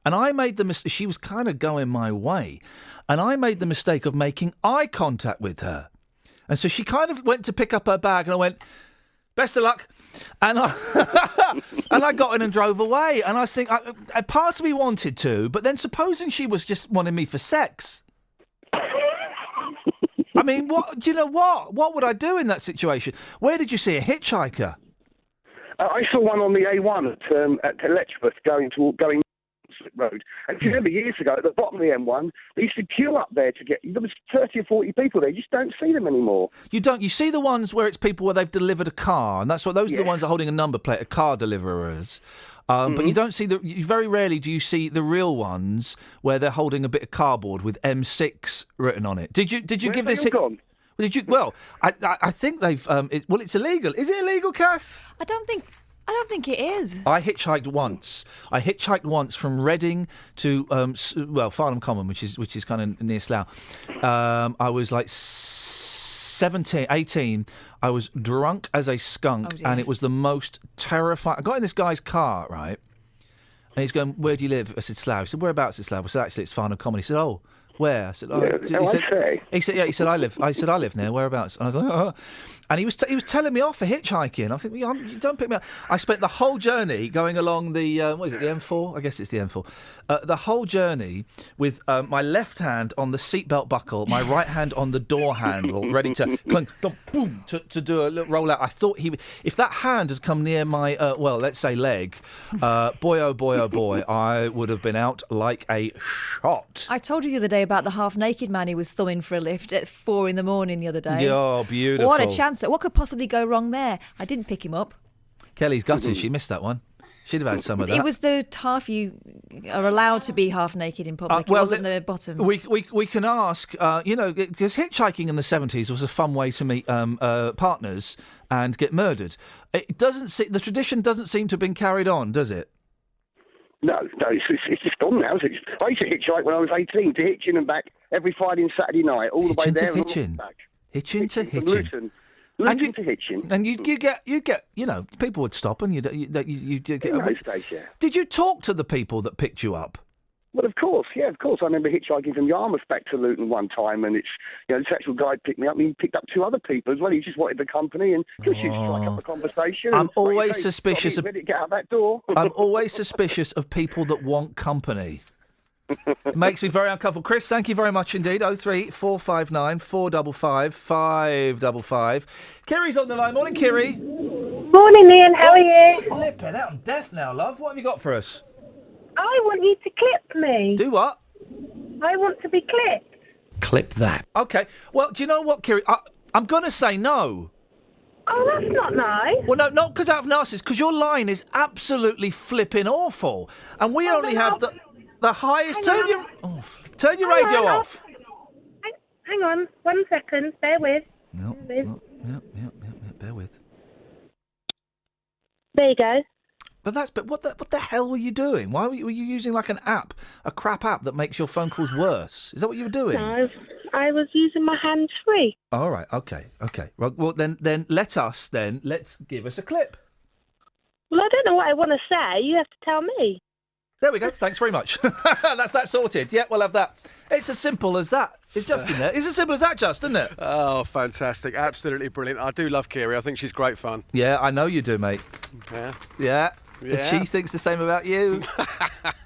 And I made the mistake, she was kind of going my way, and I made the mistake of making eye contact with her. And so she kind of went to pick up her bag, and I went, best of luck. And I got in and drove away. And I think, a part of me wanted to, but then supposing she was just wanting me for sex. I mean, do you know what? What would I do in that situation? Where did you see a hitchhiker? I saw one on the A1 at Letchworth going Road. And if you remember years ago, at the bottom of the M1, they used to queue up there to get. There was 30 or 40 people there. You just don't see them anymore. You don't. You see the ones where it's people where they've delivered a car, and those are the ones that are holding a number plate, a car deliverers. But you don't see very rarely do you see the real ones where they're holding a bit of cardboard with M6 written on it. Did you give this? Gone? Did you? Well, I think they've. It's illegal. Is it illegal, Kath? I don't think it is. I hitchhiked once from Reading to Farnham Common, which is kind of near Slough. I was like 18. I was drunk as a skunk, and it was the most terrifying. I got in this guy's car, right, and he's going, "Where do you live?" I said, "Slough." He said, "Whereabouts is Slough?" I said, "Actually, it's Farnham Common." He said, "Oh, where?" I said, "Oh." He said, "Yeah." He said, I said, "I live near. Whereabouts?" And I was like, "Oh." And he was telling me off for hitchhiking. I think, you don't pick me up. I spent the whole journey going along the, what is it, the M4? I guess it's the M4. The whole journey with my left hand on the seatbelt buckle, my right hand on the door handle, ready to clunk, boom, to do a little roll out. I thought if that hand had come near my, let's say leg, boy, oh boy, I would have been out like a shot. I told you the other day about the half-naked man who was thumbing for a lift at 4 a.m. the other day. Oh, beautiful. What a chance. What could possibly go wrong there? I didn't pick him up. Kelly's gutted. She missed that one. She'd have had some of that. It was the half you are allowed to be half naked in public. It wasn't the bottom. We can ask, because hitchhiking in the 70s was a fun way to meet partners and get murdered. The tradition doesn't seem to have been carried on, does it? No, it's just gone now. I used to hitchhike when I was 18 to Hitchin and back every Friday and Saturday night, all the way there and all the way back. Hitchin to Hitchin. Luton to Hitchin. And you get, people would stop and you get. In those days, yeah. Did you talk to the people that picked you up? Well, of course. I remember hitchhiking from Yarmouth back to Luton one time, and this actual guy picked me up, and he picked up 2 other people as well. He just wanted the company, and just used to strike up a conversation. I'm always suspicious of... Ready to get out that door. I'm always suspicious of people that want company. Makes me very uncomfortable. Chris, thank you very much indeed. 03459 455 555. Kiri's on the line. Morning, Kiri. Morning, Ian. How are you? Flipping out. I'm deaf now, love. What have you got for us? I want you to clip me. Do what? I want to be clipped. Clip that. Okay. Well, do you know what, Kiri? I'm going to say no. Oh, that's not nice. Well, no, not because out of narcissism, because your line is absolutely flipping awful. And we only have the highest... Turn your radio off. Hang on. 1 second. Bear with. No. Bear with. There you go. But what the hell were you doing? Why were you using like an app, a crap app that makes your phone calls worse? Is that what you were doing? No, I was using my hands free. All right, okay. Well, then let's give us a clip. Well, I don't know what I want to say. You have to tell me. There we go. Thanks very much. That's that sorted. Yeah, we'll have that. It's as simple as that. Is Justin there? It's as simple as that, Justin, isn't it? Oh, fantastic. Absolutely brilliant. I do love Kiri. I think she's great fun. Yeah, I know you do, mate. Yeah. If she thinks the same about you.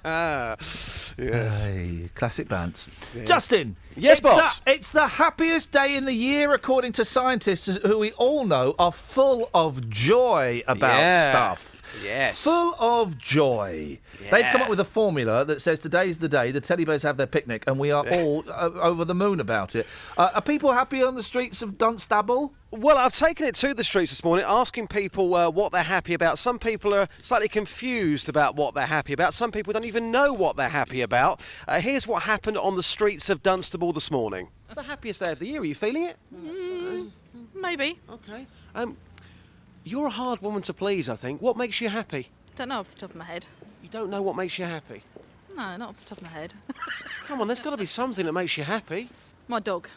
Yes. Hey, classic bands. Yeah. Justin. Yes, boss. It's the happiest day in the year, according to scientists who we all know are full of joy about stuff. Yes. Full of joy. Yeah. They've come up with a formula that says today's the day the teddy bears have their picnic and we are all over the moon about it. Are people happy on the streets of Dunstable? Well, I've taken it to the streets this morning, asking people what they're happy about. Some people are slightly confused about what they're happy about. Some people don't even know what they're happy about. Here's what happened on the streets of Dunstable this morning. It's the happiest day of the year. Are you feeling it? Maybe. Okay. You're a hard woman to please, I think. What makes you happy? Don't know off the top of my head. You don't know what makes you happy? No, not off the top of my head. Come on, there's got to be something that makes you happy. My dog.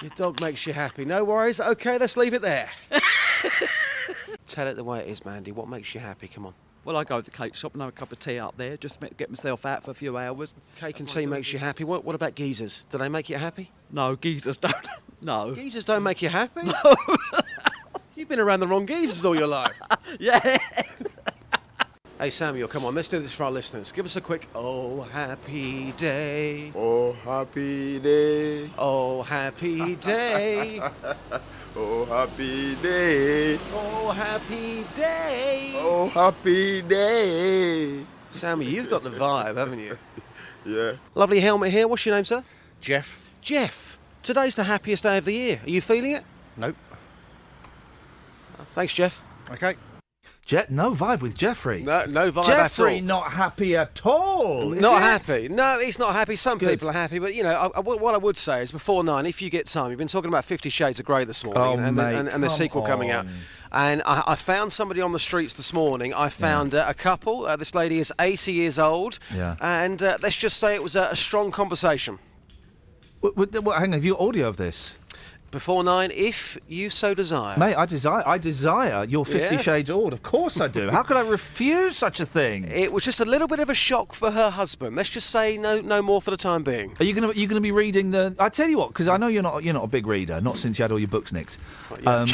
Your dog makes you happy. No worries. Okay, let's leave it there. Tell it the way it is, Mandy. What makes you happy? Come on. Well, I go to the cake shop and have a cup of tea up there, just to get myself out for a few hours. Cake and tea makes you happy. What about geezers? Do they make you happy? No, geezers don't. No. Geezers don't make you happy? No. You've been around the wrong geezers all your life. Yeah. Hey, Samuel, come on. Let's do this for our listeners. Give us a quick, oh, happy day. Oh, happy day. Oh, happy day. Oh, happy day. Oh, happy day. Oh, happy day. Samuel, you've got the vibe, haven't you? Yeah. Lovely helmet here. What's your name, sir? Jeff. Jeff. Today's the happiest day of the year. Are you feeling it? Nope. Thanks, Jeff. Okay. No vibe with Jeffrey. No vibe at all. Jeffrey not happy at all. Not happy. No, he's not happy. Some people are happy, but what I would say is before 9, if you get time, you've been talking about 50 Shades of Grey this morning, and the sequel coming out. And I found somebody on the streets this morning. I found a couple. This lady is 80 years old, and let's just say it was a strong conversation. Hang on, have you got audio of this? Before 9, if you so desire. Mate, I desire your 50 Shades Old. Of course I do. How could I refuse such a thing? It was just a little bit of a shock for her husband. Let's just say no more for the time being. Are you gonna be reading the? I tell you what, because I know you're not a big reader. Not since you had all your books nicked. We're on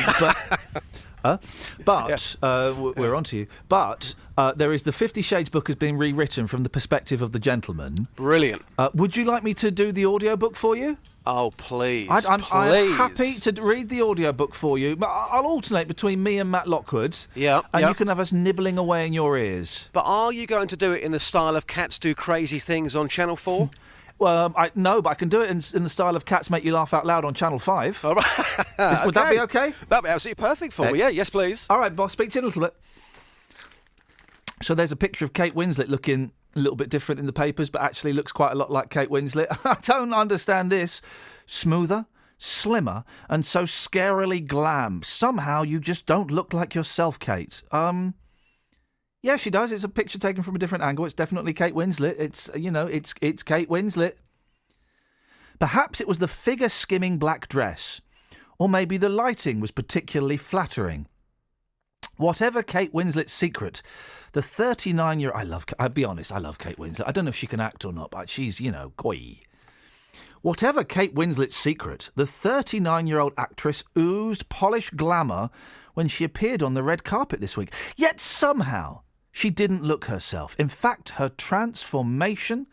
to you. But there is the 50 Shades book has been rewritten from the perspective of the gentleman. Brilliant. Would you like me to do the audio book for you? Oh, please. I'm happy to read the audio book for you, but I'll alternate between me and Matt Lockwood. Yeah. And you can have us nibbling away in your ears. But are you going to do it in the style of Cats Do Crazy Things on Channel 4? Well, no, but I can do it in the style of Cats Make You Laugh Out Loud on Channel 5. All right. Would that be okay? That'd be absolutely perfect for me, yeah. Yes, please. All right, boss, speak to you in a little bit. So there's a picture of Kate Winslet looking a little bit different in the papers, but actually looks quite a lot like Kate Winslet. I don't understand this. Smoother, slimmer, and so scarily glam. Somehow you just don't look like yourself, Kate. Yeah, she does. It's a picture taken from a different angle. It's definitely Kate Winslet. It's Kate Winslet. Perhaps it was the figure-skimming black dress, or maybe the lighting was particularly flattering. Whatever Kate Winslet's secret, the 39-year-old... I'll be honest, I love Kate Winslet. I don't know if she can act or not, but she's, goy. Whatever Kate Winslet's secret, the 39-year-old actress oozed polished glamour when she appeared on the red carpet this week. Yet somehow she didn't look herself. In fact, her transformation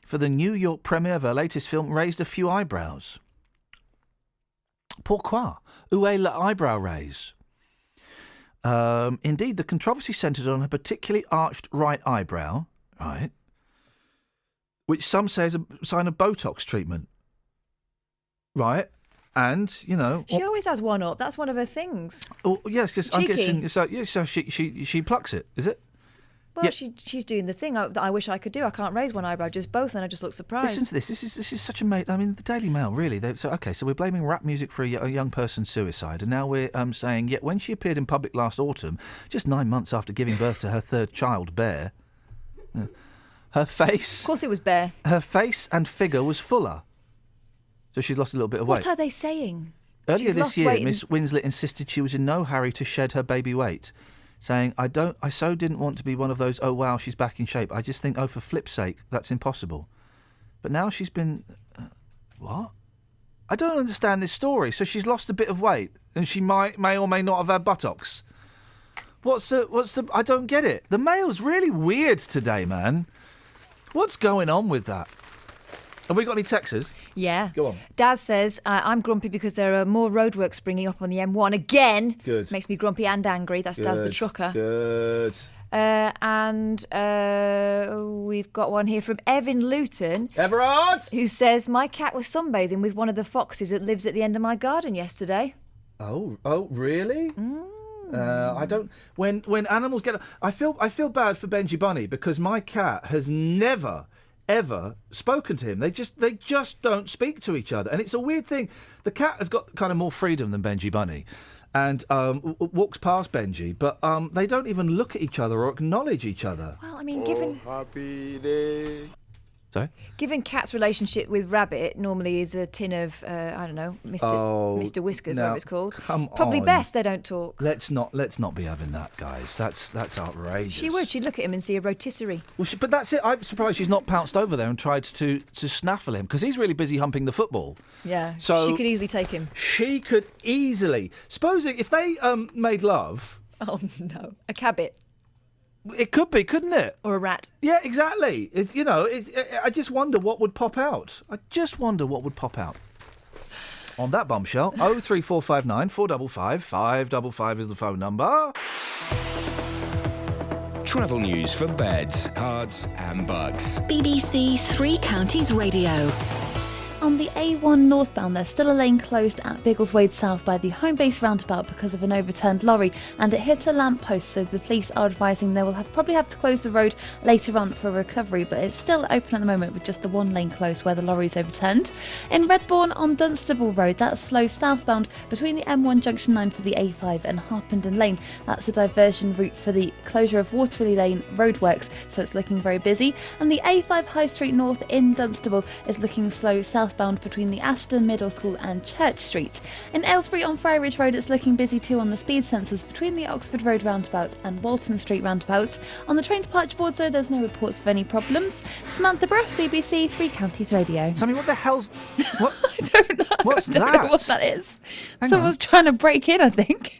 for the New York premiere of her latest film raised a few eyebrows. Pourquoi? Où est l'eyebrow raise? Indeed, the controversy centred on her particularly arched right eyebrow, right, which some say is a sign of Botox treatment. Right? And, She always has one up. That's one of her things. Oh, yes, because I'm guessing... So she plucks it, is it? Well, yeah. she's doing the thing that I wish I could do. I can't raise one eyebrow, just both, and I just look surprised. Listen to this. This is such a mate. I mean, the Daily Mail, really. So we're blaming rap music for a young person's suicide, and now we're saying, yet when she appeared in public last autumn, just 9 months after giving birth to her third child, Bear, her face... Of course it was Bear. Her face and figure was fuller. So she's lost a little bit of weight. What are they saying? Earlier this year, Miss Winslet insisted she was in no hurry to shed her baby weight, saying, I so didn't want to be one of those, oh wow, she's back in shape. I just think, for flip's sake, that's impossible. But now she's been... what? I don't understand this story. So she's lost a bit of weight, and she may or may not have had buttocks. What's the... I don't get it. The Mail's really weird today, man. What's going on with that? Have we got any texters? Yeah. Go on. Daz says, I'm grumpy because there are more roadworks springing up on the M1 again. Good. Makes me grumpy and angry. That's Daz the trucker. Good. And we've got one here from Evan Luton. Everard! Who says, my cat was sunbathing with one of the foxes that lives at the end of my garden yesterday. Oh, really? I don't... When animals get... I feel bad for Benji Bunny because my cat has never... ever spoken to him. They just don't speak to each other, and it's a weird thing. The cat has got kind of more freedom than Benji Bunny, and walks past Benji, but they don't even look at each other or acknowledge each other. Well, I mean, given happy day. Sorry? Given Cat's relationship with Rabbit normally is a tin of I don't know, Mr. Whiskers, whatever it's called. Probably best they don't talk. Let's not be having that, guys. That's outrageous. She would. She'd look at him and see a rotisserie. Well, but that's it. I'm surprised she's not pounced over there and tried to snaffle him because he's really busy humping the football. Yeah. So she could easily take him. She could easily. Supposing if they made love. Oh no, a cabbit. It could be, couldn't it? Or a rat. Yeah, exactly. I just wonder what would pop out. On that bombshell, 03459 455 555 is the phone number. Travel news for beds, cards and bugs. BBC Three Counties Radio. On the A1 northbound, there's still a lane closed at Biggleswade South by the home base roundabout because of an overturned lorry, and it hit a lamppost, so the police are advising they will probably have to close the road later on for recovery, but it's still open at the moment with just the one lane closed where the lorry is overturned. In Redbourne on Dunstable Road, that's slow southbound between the M1 Junction 9 for the A5 and Harpenden Lane. That's a diversion route for the closure of Waterley Lane roadworks, so it's looking very busy. And the A5 High Street North in Dunstable is looking slow southbound between the Ashton Middle School and Church Street. In Aylesbury on Friarridge Road, it's looking busy too on the speed sensors between the Oxford Road roundabout and Walton Street roundabout. On the train departure board, though, there's no reports of any problems. Samantha Bruff, BBC Three Counties Radio. Sammy, what the hell's... What? I don't know. What's I don't that? know what that is. Hang Someone's trying to break in, I think.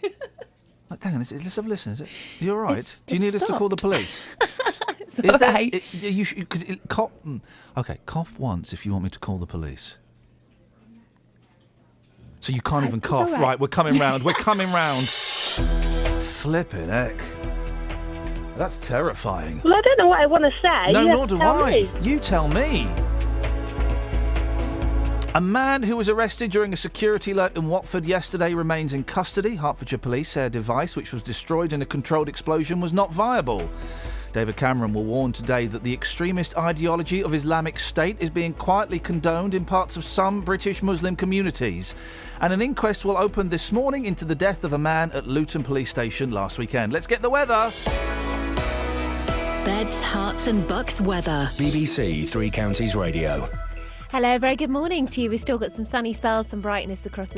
Hang on, let's have a listen. Is it? Are you all right? Do you need us to call the police? Is there? Okay, cough once if you want me to call the police. So you can't even cough. Right, we're coming round. Flipping heck. That's terrifying. Well, I don't know what I want to say. No, You have nor to do tell I. me. You tell me. A man who was arrested during a security alert in Watford yesterday remains in custody. Hertfordshire police say a device which was destroyed in a controlled explosion was not viable. David Cameron will warn today that the extremist ideology of Islamic State is being quietly condoned in parts of some British Muslim communities. And an inquest will open this morning into the death of a man at Luton Police Station last weekend. Let's get the weather. Beds, Hearts and Bucks weather. BBC Three Counties Radio. Hello, very good morning to you. We've still got some sunny spells, some brightness across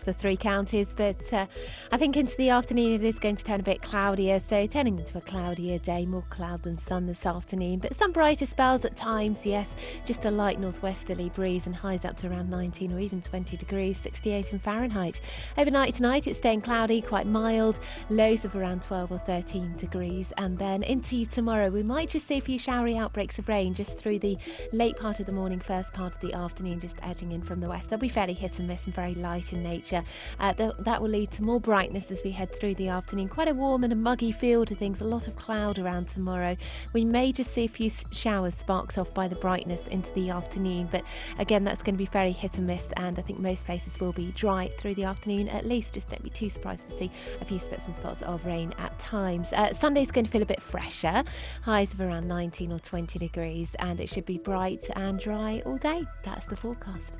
the three counties, but I think into the afternoon it is going to turn a bit cloudier, so turning into a cloudier day, more cloud than sun this afternoon, but some brighter spells at times, yes, just a light northwesterly breeze and highs up to around 19 or even 20 degrees, 68 in Fahrenheit. Overnight tonight it's staying cloudy, quite mild, lows of around 12 or 13 degrees, and then into tomorrow we might just see a few showery outbreaks of rain just through the late part of the morning, first part of the afternoon, just edging in from the west. They'll be fairly hit and miss and very light in nature. That will lead to more brightness as we head through the afternoon. Quite a warm and a muggy feel to things, a lot of cloud around tomorrow. We may just see a few showers sparked off by the brightness into the afternoon, but again that's going to be very hit and miss, and I think most places will be dry through the afternoon at least. Just don't be too surprised to see a few spits and spots of rain at times. Sunday's going to feel a bit fresher, highs of around 19 or 20 degrees, and it should be bright and dry all day. That's the forecast.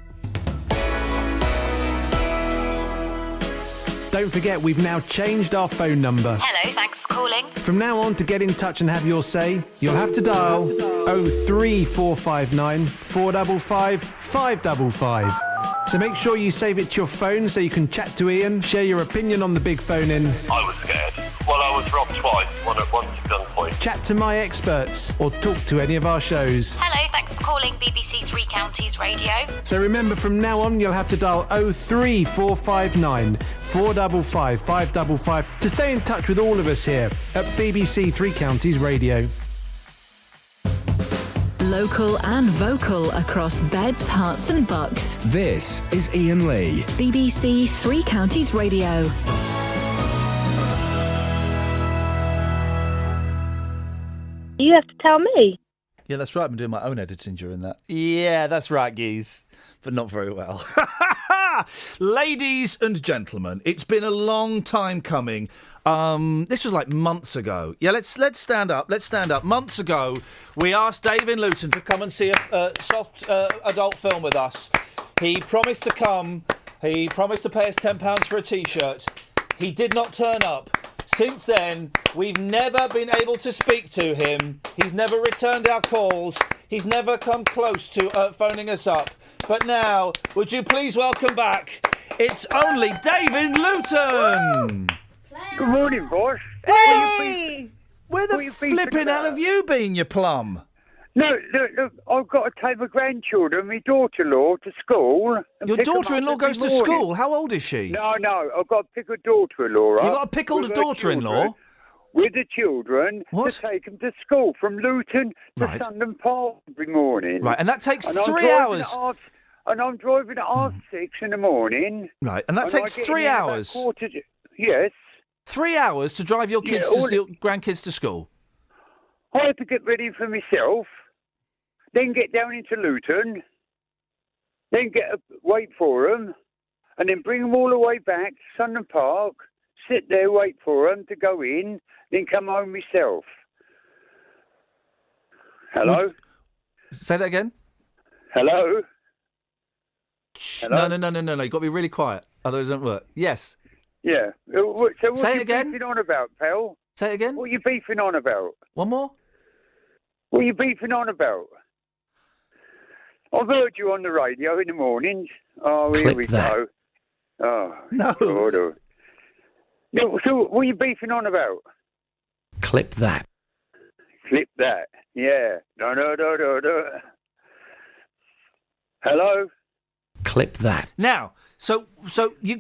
Don't forget, we've now changed our phone number. Hello, thanks for calling. From now on, to get in touch and have your say, you'll have to dial 03459 455 555. So make sure you save it to your phone so you can chat to Iain, share your opinion on the big phone in. I was scared. Well, I was robbed twice, once at gunpoint. Chat to my experts or talk to any of our shows. Hello, thanks for calling BBC Three Counties Radio. So remember, from now on, you'll have to dial 03459 455 555 to stay in touch with all of us here at BBC Three Counties Radio. Local and vocal across beds, hearts and bucks. This is Iain Lee. BBC Three Counties Radio. You have to tell me. Yeah, that's right. I've been doing my own editing during that. Yeah, that's right, geez. But not very well. Ladies and gentlemen, it's been a long time coming. This was like months ago. Yeah, let's stand up. Let's stand up. Months ago, we asked David Luton to come and see a soft adult film with us. He promised to come. He promised to pay us £10 for a T-shirt. He did not turn up. Since then, we've never been able to speak to him. He's never returned our calls. He's never come close to phoning us up. But now, would you please welcome back? It's only David Luton! Good morning, boss. Hey! Where the flipping hell have you been, you plum? No, look, I've got to take my grandchildren, my daughter-in-law, to school. Your daughter-in-law goes to school? How old is she? No, I've got a pickled daughter-in-law, right? You've got a pickled daughter-in-law? With the children What? to take them to school from Luton to Right. Sundon Park every morning. Right, and that takes And I'm 3 driving hours. And I'm driving at half 6 in the morning. Right, and that I takes get 3 in about hours. Yes. 3 hours to drive your kids your grandkids to school? I had to get ready for myself, then get down into Luton, then wait for them, and then bring them all the way back to Sundon Park, sit there, wait for them to go in, then come home myself. Hello? Say that again? Hello? No, you've got to be really quiet, otherwise it doesn't work. Yes. Yeah. So what Say are it you again? beefing on about, pal? Say it again? What are you beefing on about? One more? What are you beefing on about? I've heard you on the radio in the mornings. Oh, here Clip we that. go. Oh, no. God. No, so what are you beefing on about? Clip that. Clip that. Yeah. No. Hello? Clip that. Now, so you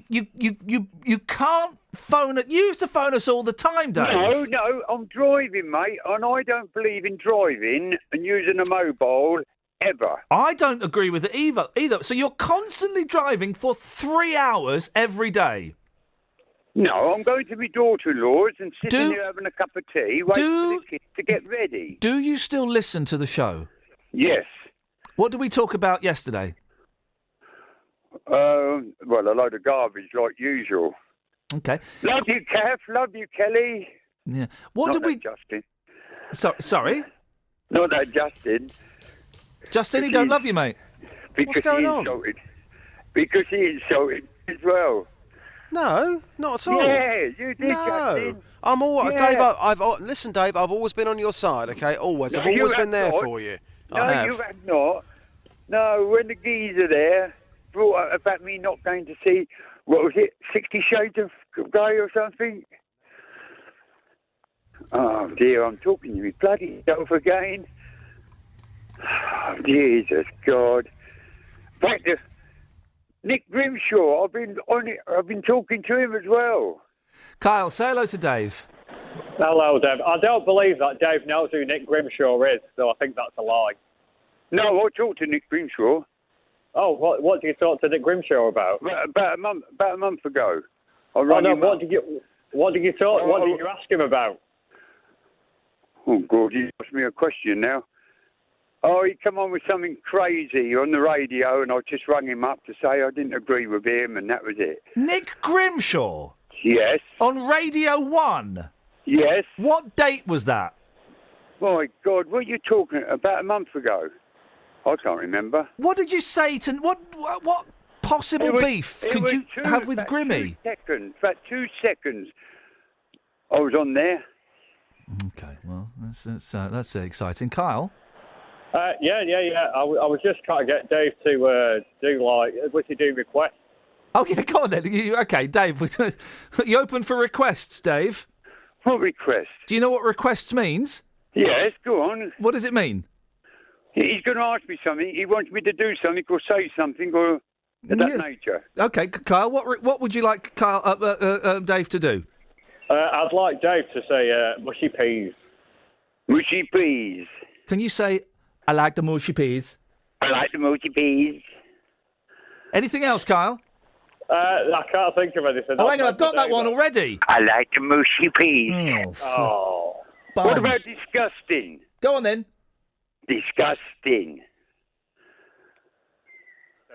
can't phone it. You used to phone us all the time, Dave. No, I'm driving, mate, and I don't believe in driving and using a mobile ever. I don't agree with it either. So you're constantly driving for 3 hours every day. No, I'm going to my daughter-in-law's and sitting there having a cup of tea, waiting for the kids to get ready. Do you still listen to the show? Yes. What did we talk about yesterday? Well, a load of garbage, like usual. Okay. Love you, Kath. Love you, Kelly. Yeah. What Not did we? that So, Justin. sorry. Not that Justin. Justin, he don't love you, mate. Because What's going he on? insulted. Because he insulted as well. No, not at all. Yeah, you did, No, Justin. I'm all Yeah. Dave. Listen, Dave. I've always been on your side. Okay, always. No, I've always you been have there not. for you. No, I have. you have not. No, when the geezer there brought up about me not going to see, what was it, 60 Shades of Grey or something? Oh, dear, I'm talking to me bloody self again. Oh, Jesus God. Back to Nick Grimshaw. I've been on it. I've been talking to him as well. Kyle, say hello to Dave. Hello, Dave. I don't believe that Dave knows who Nick Grimshaw is, so I think that's a lie. No, I talked to Nick Grimshaw. Oh, what did you talk to Nick Grimshaw about? About a month ago. What did you ask him about? Oh God, you asked me a question now. Oh, he come on with something crazy on the radio, and I just rang him up to say I didn't agree with him, and that was it. Nick Grimshaw? Yes. On Radio 1? Yes. What date was that? My God, what are you talking about? A month ago? I can't remember. What did you say to... What possible beef could you have with Grimmy? About 2 seconds. I was on there. Okay, well, that's exciting. Kyle? Yeah. I was just trying to get Dave to do requests. Oh, yeah, go on then. Okay, Dave, you open for requests, Dave? What requests? Do you know what requests means? Yes, go on. What does it mean? He's going to ask me something. He wants me to do something or say something or of that nature. Okay, Kyle, what would you like Dave to do? I'd like Dave to say mushy peas. Mushy peas. Can you say, I like the mushy peas? I like the mushy peas. Anything else, Kyle? I can't think of anything. Oh, hang on, I've got that one already. I like the mushy peas. What Bum. about disgusting? Go on then. Disgusting.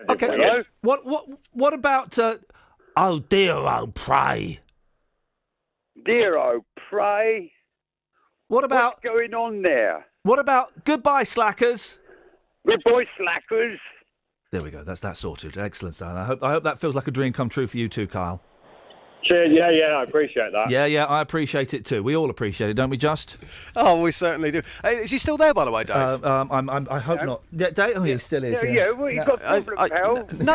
Okay. Hello? What about oh dear, oh pray? Dear, oh pray. What about what's going on there? What about goodbye, slackers? Goodbye, slackers. There we go. That's that sorted. Excellent, Stan. I hope that feels like a dream come true for you too, Kyle. Cheers. Yeah, I appreciate that. Yeah, I appreciate it too. We all appreciate it, don't we, Just? Oh, we certainly do. Hey, is he still there, by the way, Dave? I hope not. Yeah, Dave. Oh, he still is. Yeah. Well, you got a problem, pal? No,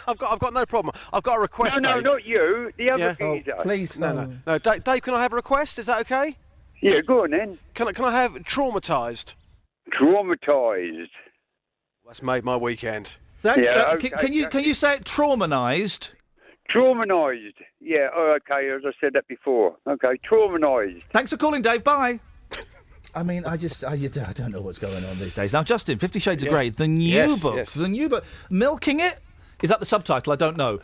I've got no problem. I've got a request. No, Dave. not you. The other geezer. Please, no. Dave, can I have a request? Is that okay? Yeah, go on then. Can I have traumatised? Traumatised. That's made my weekend. Okay. Can you say it traumatised? Traumatised. Yeah, okay, as I said that before. Okay, traumatised. Thanks for calling, Dave. Bye. I mean, I don't know what's going on these days. Now, Justin, 50 Shades of Grey, the new book. Yes. The new book. Milking It? Is that the subtitle? I don't know.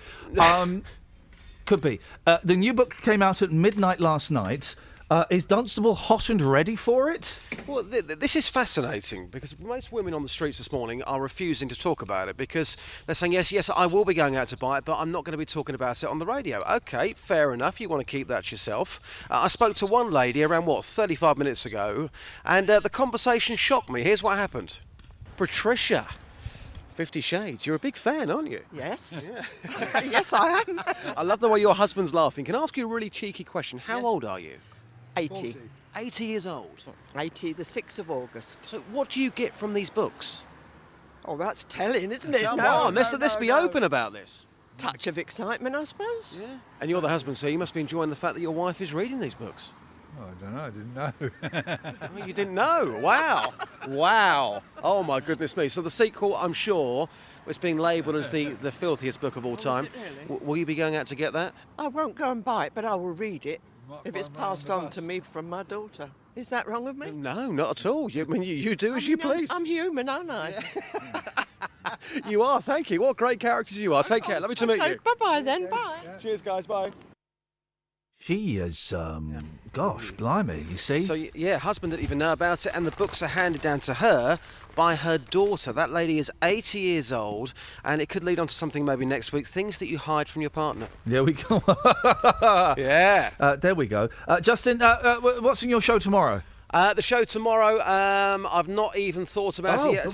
Could be. The new book came out at midnight last night. Is Dunstable hot and ready for it? Well, this is fascinating because most women on the streets this morning are refusing to talk about it because they're saying, yes, I will be going out to buy it, but I'm not going to be talking about it on the radio. OK, fair enough. You want to keep that yourself. I spoke to one lady around, 35 minutes ago, and the conversation shocked me. Here's what happened. Patricia. 50 Shades. You're a big fan, aren't you? Yes. Yeah. Yes, I am. I love the way your husband's laughing. Can I ask you a really cheeky question? How old are you? 80. 80 years old. 80, the 6th of August. So what do you get from these books? Oh, that's telling, isn't it? Come on, let's be open about this. Touch of excitement, I suppose. Yeah. And you're the husband, so you must be enjoying the fact that your wife is reading these books. Oh, I don't know. I didn't know. Oh, you didn't know? Wow. Wow. Oh, my goodness me. So the sequel, I'm sure, was being labelled as the filthiest book of all time. Really? Will you be going out to get that? I won't go and buy it, but I will read it if it's passed on to me from my daughter. Is that wrong of me? No, not at all. You do as you please. I'm human, aren't I? You are, thank you. What great characters you are. Take care. Lovely to meet you. Bye-bye then, bye. Cheers, guys. Bye. She is, gosh, blimey, you see? So, yeah, husband didn't even know about it, and the books are handed down to her by her daughter. That lady is 80 years old, and it could lead on to something maybe next week, things that you hide from your partner. There we go. Yeah. There we go. Justin, what's in your show tomorrow? The show tomorrow, I've not even thought about it yet.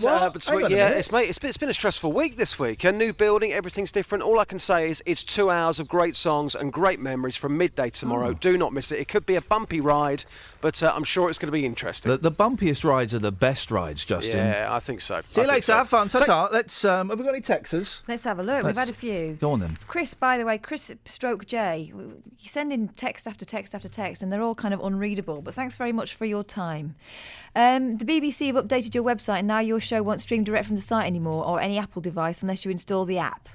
It's been a stressful week this week. A new building, everything's different. All I can say is it's 2 hours of great songs and great memories from midday tomorrow. Do not miss it. It could be a bumpy ride, but I'm sure it's going to be interesting. The bumpiest rides are the best rides, Justin. Yeah, I think so. See you later. Have fun. Ta-ta. Let's. Have we got any texters? Let's have a look. We've had a few. Go on then. Chris, by the way, Chris Stroke J, you send in text after text after text, and they're all kind of unreadable. But thanks very much for your time. The BBC have updated your website, and now your show won't stream direct from the site anymore or any Apple device unless you install the app.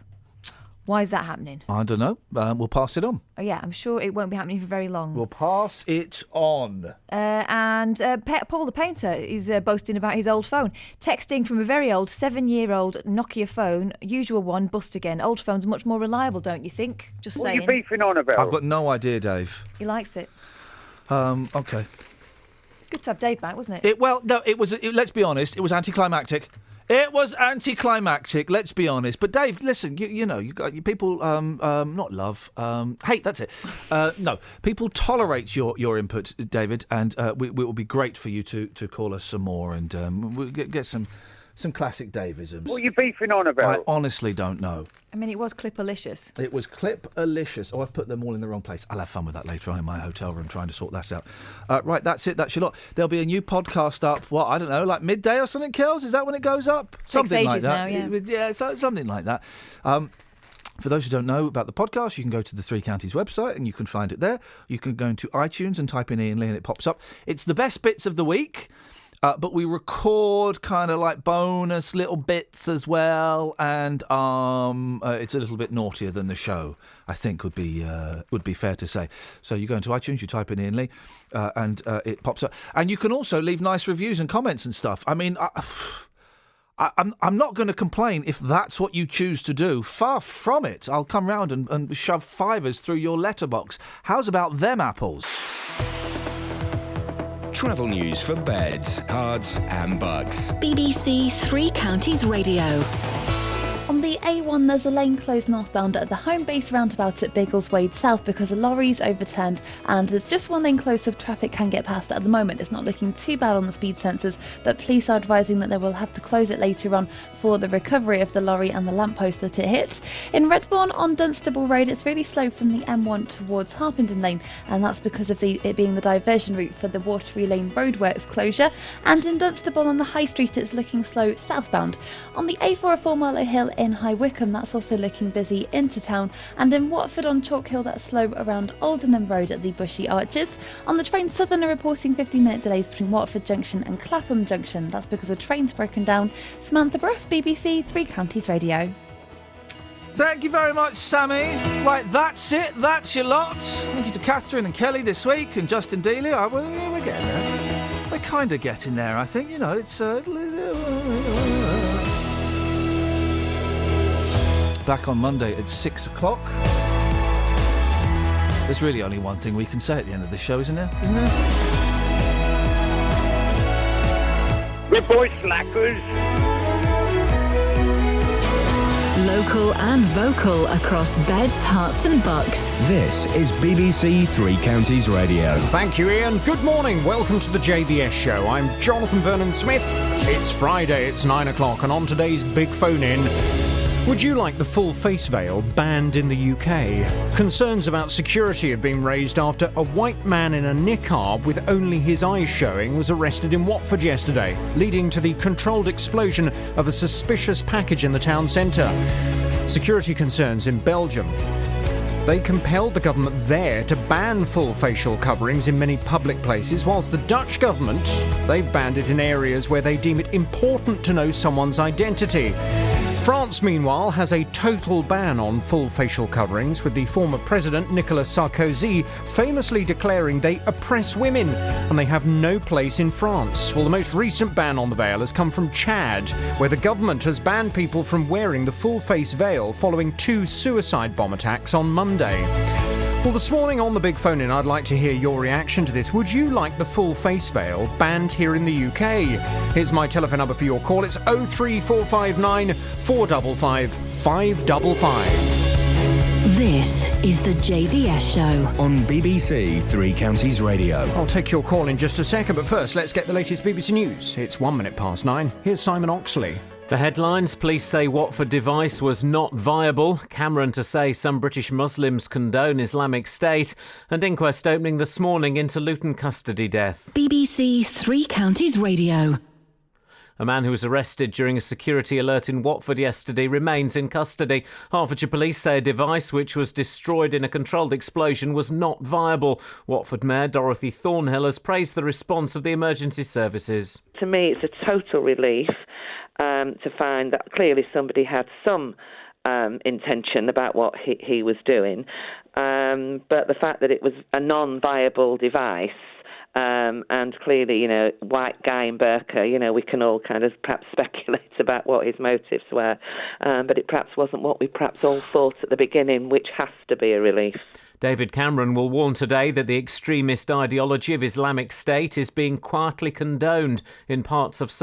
Why is that happening? I don't know. We'll pass it on. Oh, yeah, I'm sure it won't be happening for very long. We'll pass it on. And Paul the Painter is boasting about his old phone. Texting from a very old 7-year-old Nokia phone, usual one, bust again. Old phones are much more reliable, don't you think? Just saying. What are you beefing on about? I've got no idea, Dave. He likes it. Okay. Good to have Dave back, wasn't it? Let's be honest, it was anticlimactic. It was anticlimactic, let's be honest. But Dave, listen, you know, you people not love, hate. That's it. No, people tolerate your input, David, and it will be great for you to call us some more, and we'll get some classic Davisms. What are you beefing on about? I honestly don't know. I mean, it was Clip-alicious. It was Clip-alicious. Oh, I've put them all in the wrong place. I'll have fun with that later on in my hotel room, trying to sort that out. Right, that's it. That's your lot. There'll be a new podcast up, I don't know, like midday or something, Kels? Is that when it goes up? Something like that. Now, yeah. Yeah, something like that. For those who don't know about the podcast, you can go to the Three Counties website and you can find it there. You can go into iTunes and type in Iain Lee and it pops up. It's the best bits of the week. But we record kind of like bonus little bits as well, and it's a little bit naughtier than the show, I think would be fair to say. So you go into iTunes, you type in Iain Lee, and it pops up. And you can also leave nice reviews and comments and stuff. I mean, I'm not going to complain if that's what you choose to do. Far from it. I'll come round and shove fivers through your letterbox. How's about them apples? Travel news for beds, cards and bugs. BBC Three Counties Radio. On the A1, there's a lane closed northbound at the home base roundabout at Biggleswade South because a lorry's overturned, and there's just one lane closed so traffic can get past at the moment. It's not looking too bad on the speed sensors, but police are advising that they will have to close it later on for the recovery of the lorry and the lamppost that it hit. In Redbourne on Dunstable Road, it's really slow from the M1 towards Harpenden Lane, and that's because of it being the diversion route for the Watery Lane roadworks closure. And in Dunstable on the High Street, it's looking slow southbound. On the A4 at 4 Marlow Hill in High Wycombe, that's also looking busy into town, and in Watford on Chalk Hill, that's slow around Aldenham Road at the Bushy Arches. On the train, Southern are reporting 15-minute delays between Watford Junction and Clapham Junction. That's because a train's broken down. Samantha Bruff, BBC Three Counties Radio. Thank you very much, Sammy. Right, that's it. That's your lot. Thank you to Catherine and Kelly this week, and Justin Dealey. We're getting there. We're kind of getting there, I think. You know, it's... Back on Monday at 6 o'clock. There's really only one thing we can say at the end of the show, isn't there? Good boy, slackers. Local and vocal across beds, hearts and bucks. This is BBC Three Counties Radio. Thank you, Ian. Good morning. Welcome to the JVS show. I'm Jonathan Vernon Smith. It's Friday, it's 9 o'clock, and on today's Big Phone In, would you like the full face veil banned in the UK? Concerns about security have been raised after a white man in a niqab with only his eyes showing was arrested in Watford yesterday, leading to the controlled explosion of a suspicious package in the town centre. Security concerns in Belgium. They compelled the government there to ban full facial coverings in many public places, whilst the Dutch government, they've banned it in areas where they deem it important to know someone's identity. France, meanwhile, has a total ban on full facial coverings, with the former president, Nicolas Sarkozy, famously declaring they oppress women and they have no place in France. Well, the most recent ban on the veil has come from Chad, where the government has banned people from wearing the full face veil following 2 suicide bomb attacks on Monday. Well, this morning on the Big Phone In, I'd like to hear your reaction to this. Would you like the full face veil banned here in the UK? Here's my telephone number for your call. It's 03459 455 555. This is the JVS Show on BBC Three Counties Radio. I'll take your call in just a second, but first, let's get the latest BBC News. It's 9:01. Here's Simon Oxley. The headlines: police say Watford device was not viable. Cameron to say some British Muslims condone Islamic State. And inquest opening this morning into Luton custody death. BBC Three Counties Radio. A man who was arrested during a security alert in Watford yesterday remains in custody. Hertfordshire police say a device which was destroyed in a controlled explosion was not viable. Watford Mayor Dorothy Thornhill has praised the response of the emergency services. To me, it's a total relief to find that clearly somebody had some intention about what he was doing. But the fact that it was a non-viable device, and clearly, white guy in burqa, we can all kind of perhaps speculate about what his motives were. But it perhaps wasn't what we perhaps all thought at the beginning, which has to be a relief. David Cameron will warn today that the extremist ideology of Islamic State is being quietly condoned in parts of some